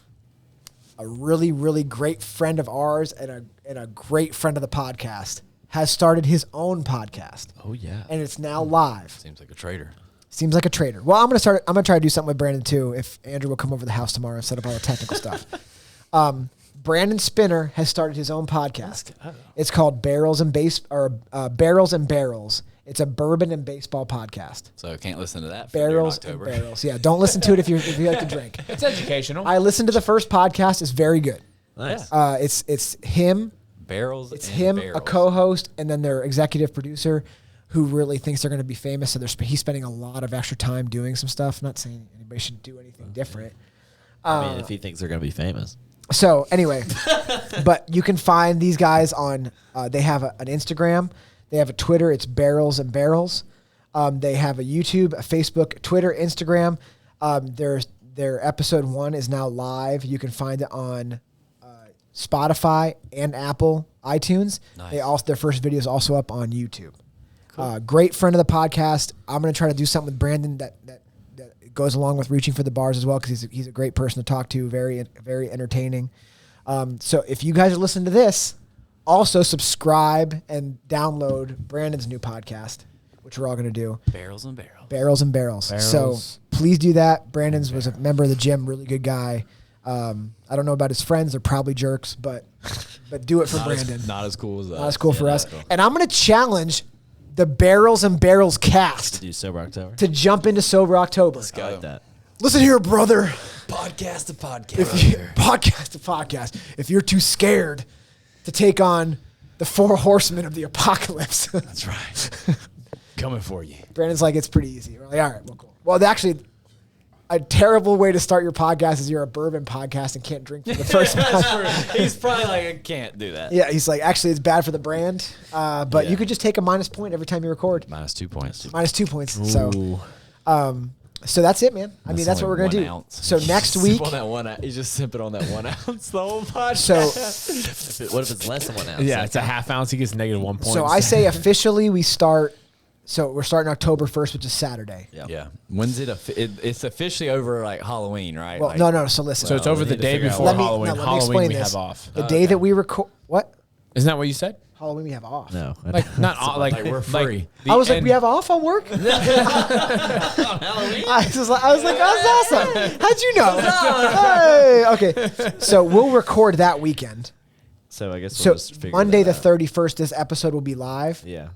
a really, really great friend of ours and a great friend of the podcast has started his own podcast. Oh, yeah. And it's now live. Seems like a traitor. Seems like a traitor. Well, I'm gonna try to do something with Brandon too. If Andrew will come over to the house tomorrow and set up all the technical stuff. Brandon Spinner has started his own podcast. It's called Barrels and Barrels. It's a bourbon and baseball podcast. So can't listen to that. Barrels during and October. Barrels. Yeah, don't listen to it if you like to drink. it's educational. I listened to the first podcast. It's very good. Nice. It's him. Barrels. It's and him, barrels. a co-host, and then their executive producer, who really thinks they're going to be famous. So he's spending a lot of extra time doing some stuff. Not saying anybody should do anything different. I mean, if he thinks they're going to be famous. So anyway, but you can find these guys on. They have an Instagram. They have a Twitter. It's Barrels and Barrels. They have a YouTube, a Facebook, Twitter, Instagram. Their episode 1 is now live. You can find it on Spotify and Apple iTunes. Nice. Their first video is also up on YouTube. Cool. Great friend of the podcast. I'm going to try to do something with Brandon that goes along with reaching for the bars as well, because he's a great person to talk to. Very, very entertaining. So if you guys are listening to this, also subscribe and download Brandon's new podcast, which we're all going to do. Barrels and barrels. Barrels and Barrels. So please do that. Brandon's was a member of the gym, really good guy. I don't know about his friends. They're probably jerks, but do it for Brandon. Not as cool as us. Not as cool for us. And I'm going to challenge the Barrels and Barrels cast Do Sober October. to jump into Sober October. I like that. Listen here, brother. Podcast to podcast. Podcast to podcast. If you're too scared to take on the 4 horsemen of the apocalypse. That's right. Coming for you. Brandon's like, it's pretty easy. We're like, all right, well, cool. Well, actually, a terrible way to start your podcast is you're a bourbon podcast and can't drink for the first month. He's probably like, I can't do that. Yeah, he's like, actually, it's bad for the brand. But you could just take a minus point every time you record. -2 points. Minus 2 points. So that's it, man. I mean, that's what we're going to do. ounce. So next week. On that one, he's just sipping on that 1 ounce the whole podcast. So What if it's less than 1 ounce? Yeah, it's a half ounce. He gets -1 point. So I say officially we start. So we're starting October 1st, which is Saturday. Yeah. When's it? It's officially over like Halloween, right? Well, Like, no. So listen. So it's over the need to day figure out before Let me- Halloween. no, let me Halloween explain we this. have off. The day that we record. What? Isn't that what you said? Halloween we have off. No. Like not like we're free. I was like, we have off on work? I was like, that's awesome. How'd you know? Hey, okay. So we'll record that weekend. So I guess So we'll just figure Monday the that out. 31st, this episode will be live. Yeah.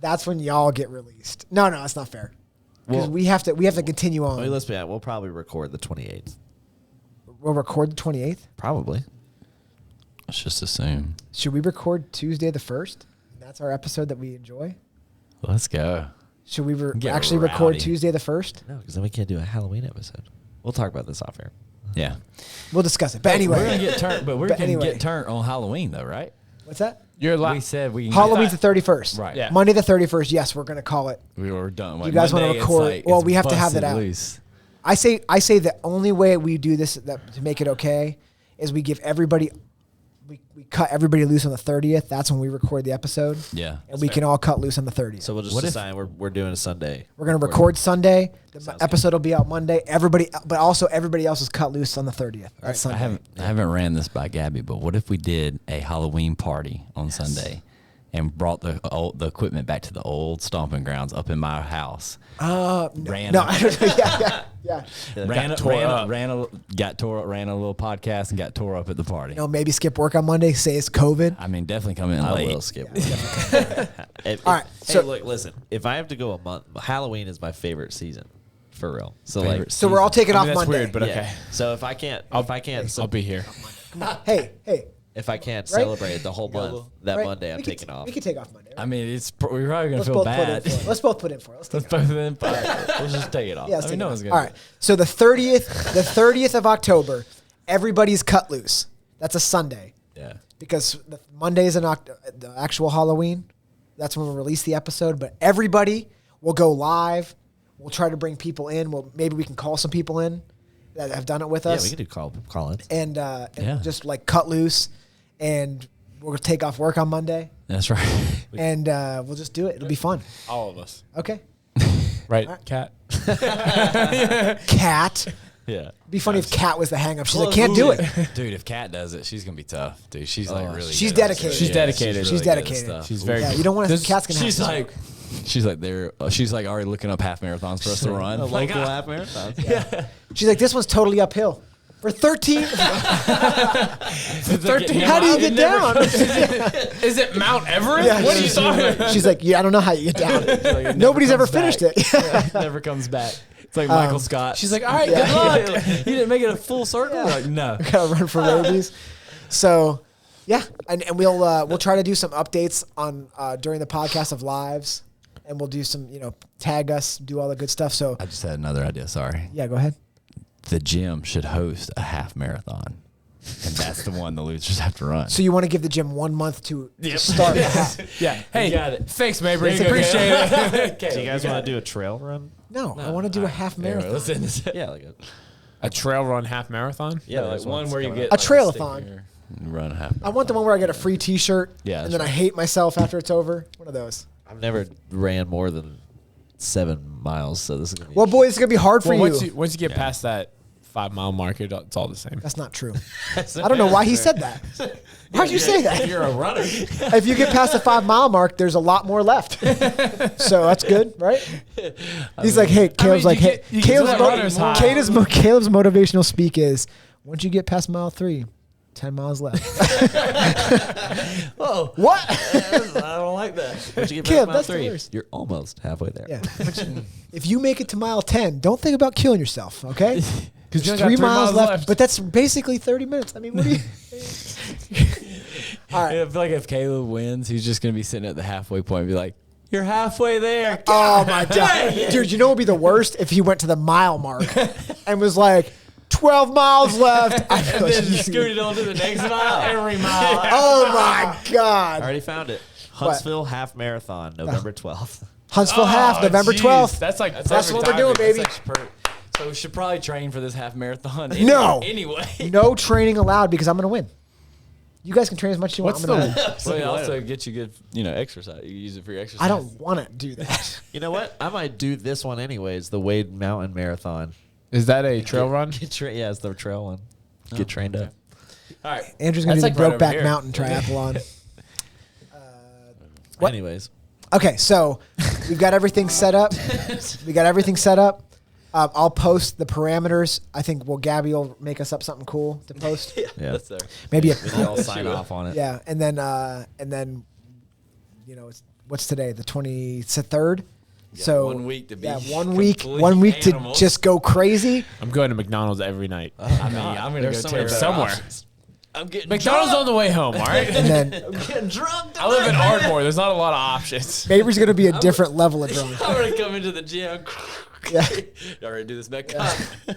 That's when y'all get released. No, that's not fair. Because Well- we have to continue on. Well, let's be honest. We'll probably record the 28th. We'll record the 28th. Probably. Let's just assume. Should we record Tuesday the 1st? That's our episode that we enjoy. Let's go. Should we Get actually record rowdy. Tuesday the 1st? No, because then we can't do a Halloween episode. We'll talk about this off air. Yeah. We'll discuss it. But We're gonna anyway, get turned, but we're But gonna anyway. get turned on Halloween though, right? what's that? You're We said we. Halloween's the 31st. Right. Yeah. Monday the 31st. Yes, we're going to call it. We were done. You guys wanna Monday, it's record- like, well, it's we have to have that busted out. loose. I say the only way we do this to make it okay is we give everybody we cut everybody loose on the 30th. That's when we record the episode. Yeah. And we can all cut loose on the 30th. So we'll just What if- decide we're doing a Sunday. we're going to record Sunday. The episode will be out Monday. But also everybody else is cut loose on the 30th. That's I Sunday. haven't ran this by Gabby, but what if we did a Halloween party on Sunday, and brought the equipment back to the old stomping grounds up in my house? No, Ran no, I don't know. Yeah. Yeah. Ran tore up. a little podcast and got tore up at the party. Maybe skip work on Monday. Say it's COVID. I mean, definitely come in I late. will skip. All right, Hey, so- look, listen. If I have to go a month, Halloween is my favorite season, for real. So Favorite So we're all taking I off mean, that's Monday. weird, but yeah. okay. So if I can't, I'll be here. Hey. if I can't Right? celebrate the whole month, that Right? Monday I'm We can taking off. We can take off Monday. Right? I mean, we're probably gonna Let's feel both bad. put in for it. Let's both put in for it. Let's take Let's it off. both in. All right, let's just take it off. Yeah, let's I take mean, it no off. one's gonna. All right. So the 30th of October, everybody's cut loose. That's a Sunday Yeah. because the Monday is the actual Halloween. That's when we'll release the episode. But everybody will go live. We'll try to bring people in. Maybe we can call some people in that have done it with Yeah, us. we can do call-ins. and Yeah. just like cut loose, and we'll take off work on Monday, That's right. and we'll just do it. It'll be fun. All of us. Okay. Right, Kat? Cat. Yeah. It'd be funny if Cat was the hang up. She's like, can't do it. Dude, if Kat does it, she's gonna be tough. Dude, she's like really. She's good at dedicated. it. She's dedicated. She's really good at dedicated. stuff. She's very Yeah, good. you don't want to This- think Cat's gonna have She's to like, she's like already looking up half marathons for us to run. A Like, local half marathon. She's like, this one's totally uphill. For 13, 13. how do you get down? Is it Mount Everest? Yeah, What are you talking about? She's like, yeah, I don't know how you get down. it Nobody's never ever comes finished back. it. Never comes back. It's like Michael Scott. She's like, all right, Yeah. good luck. you didn't make it a full circle. Yeah. Like, no. Gotta run for rabies. So, yeah, and we'll try to do some updates on during the podcast of lives, and we'll do some tag us, do all the good stuff. So I just had another idea. Sorry. yeah, go ahead. The gym should host a half marathon, and that's the one the losers have to run. So you want to give the gym 1 month to start the half? Yeah. Hey, got it. thanks, Mabry. There you go, Appreciate it. Do you guys want to do a trail run? No, I want to do a half marathon. Let's end this. Yeah, like A trail run half marathon? yeah, like there's one ones where you coming get up. A trailathon. Run a half. I want the one where I get a free T-shirt, Yeah, and that's then I hate myself after it's over. One of those. I've never ran more than 7 miles, so this is gonna be. Well, boy, it's gonna be hard for Well, you. once you get past that 5 mile mark, it's all the same. That's not true. I don't know why he said that. Why'd you say that? You're a runner. If you get past the 5 mile mark, there's a lot more left. So that's good, right? He's like, hey, Caleb's you like, hey, get to that runner's high. Caleb's motivational speak is, once you get past mile 3, 10 miles left. Whoa. What? I don't like that. Once you get Caleb, past mile that's the 3, worst. you're almost halfway there. Yeah. If you make it to mile 10, don't think about killing yourself, okay? Because you only there's got 3 miles left, left. but that's basically 30 minutes. I mean, what do you? All right. I feel like if Caleb wins, he's just gonna be sitting at the halfway point and be like, "You're halfway there." Oh my god, dude! You know what would be the worst if he went to the mile mark and was like, 12 miles left. I feel And like then he's- scooted on to the next mile. Every mile. oh my I god! already found it. Huntsville Half Marathon, November 12th. Huntsville half, November 12th. That's like That's what we're doing, baby. So we should probably train for this half marathon. No. Anyway. No training allowed because I'm gonna win. You guys can train as much as you want. What's I'm gonna win. Well, it also get you good, exercise. You use it for your exercise. I don't want to do that. You know what? I might do this one anyways, the Wade Mountain Marathon. Is that a trail run? Yeah, it's the trail one. Get trained up. All right. Andrew's gonna That's do like the right over Brokeback here. Mountain triathlon. What? Anyways. Okay, so we've got everything set up. I'll post the parameters. I think Gabby will make us up something cool to post. Yeah. That's there. Maybe We all sign off on it. yeah, and then what's today? The 23rd. So 1 week to be 1 week. complete 1 week to animals. just go crazy. I'm going to McDonald's every night. I mean, I'm gonna There's go so many take better somewhere. options. I'm getting McDonald's on the way home, all right? And then getting drunk. I live in Ardmore. There's not a lot of options. Mabry's gonna be a different level of drunk. I'm gonna come into the gym. Yeah. Y'all ready to do this Metcon?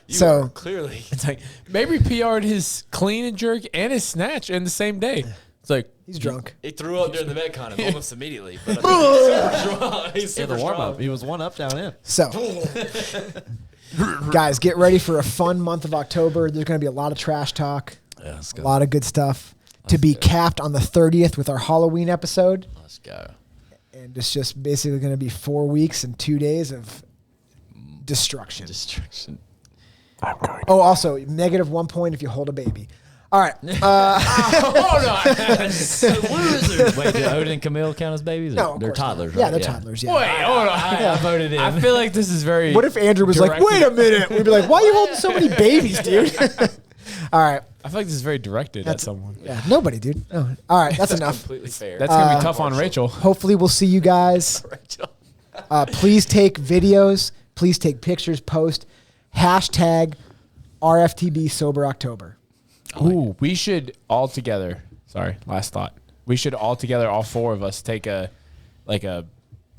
You So- are clearly. It's like maybe PR'd his clean and jerk and his snatch in the same day. It's like He's drunk. He threw up during the Metcon almost immediately, but I think he's super strong. He's Yeah, super the warm strong. up. He was 1 up, down in. So, guys, get ready for a fun month of October. There's gonna be a lot of trash talk. Yeah, let's A go. lot of good stuff to be capped on the 30th with our Halloween episode. Let's go. And it's just basically going to be 4 weeks and 2 days of destruction. Destruction. Oh, also, -1 point if you hold a baby. All right. Hold on. Wait, do Odin and Camille count as babies? No, of They're course not. toddlers, Yeah, right? they're toddlers. Yeah. Wait, hold on. I voted in. I feel like this is very. What if Andrew was like, directed- "Wait a minute"? We'd be like, "Why are you holding so many babies, dude?" All right. I feel like this is very directed at someone. Yeah. Nobody, dude. No. All right. That's enough. Completely fair. That's gonna be tough on Rachel. Hopefully, we'll see you guys. Please take videos. Please take pictures. Post hashtag RFTB Sober October. Ooh, we should all together. Sorry, last thought. We should all together, all four of us, take a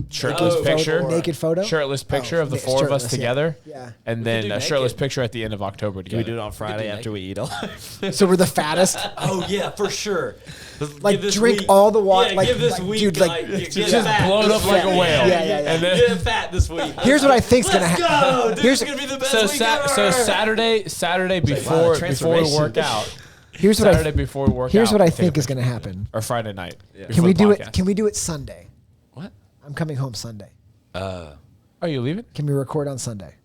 shirtless picture, Naked photo. shirtless picture Oh, of the four of us shirtless, yeah. together. Yeah. And then do a shirtless naked. picture at the end of October Do together. we do it on Friday after we eat all? So we're the fattest. Oh yeah, for sure. Like drink all the water. Like, give this like, week, dude, like get just fat blow it this up like a week. whale. Yeah. And then, Get fat this week. here's what I think's gonna Let's happen. go. Dude, Here's it's gonna be the best so week ever. Saturday before we transformation. work out. Here's what Saturday before we work out. Here's what I take a think is picture. gonna happen. Or Friday night. Can before we the do it? podcast. Can we do it Sunday? What? I'm coming home Sunday. Are you leaving? Can we record on Sunday?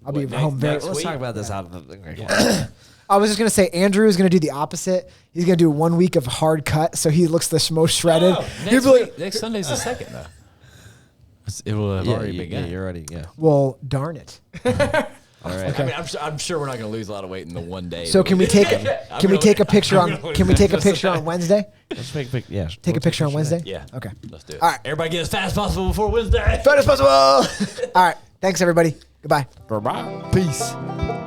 I'll be home very. next Let's week? talk about this out of the. I was just gonna say Andrew is gonna do the opposite. He's gonna do 1 week of hard cut, so he looks the most shredded. He'll Next, be like, week, next Sunday's the second though. It will have already begun. You're already well, darn it. all right. I mean, I'm sure we're not going to lose a lot of weight in the one day. So can we take a picture on? Can we take a picture on Wednesday? Let's make a pic. Yeah. Take a picture on Wednesday. Yeah. Okay. Let's do it. All right. Everybody get as fast as possible before Wednesday. Fun as possible. All right. Thanks, everybody. Goodbye. Bye-bye. Peace.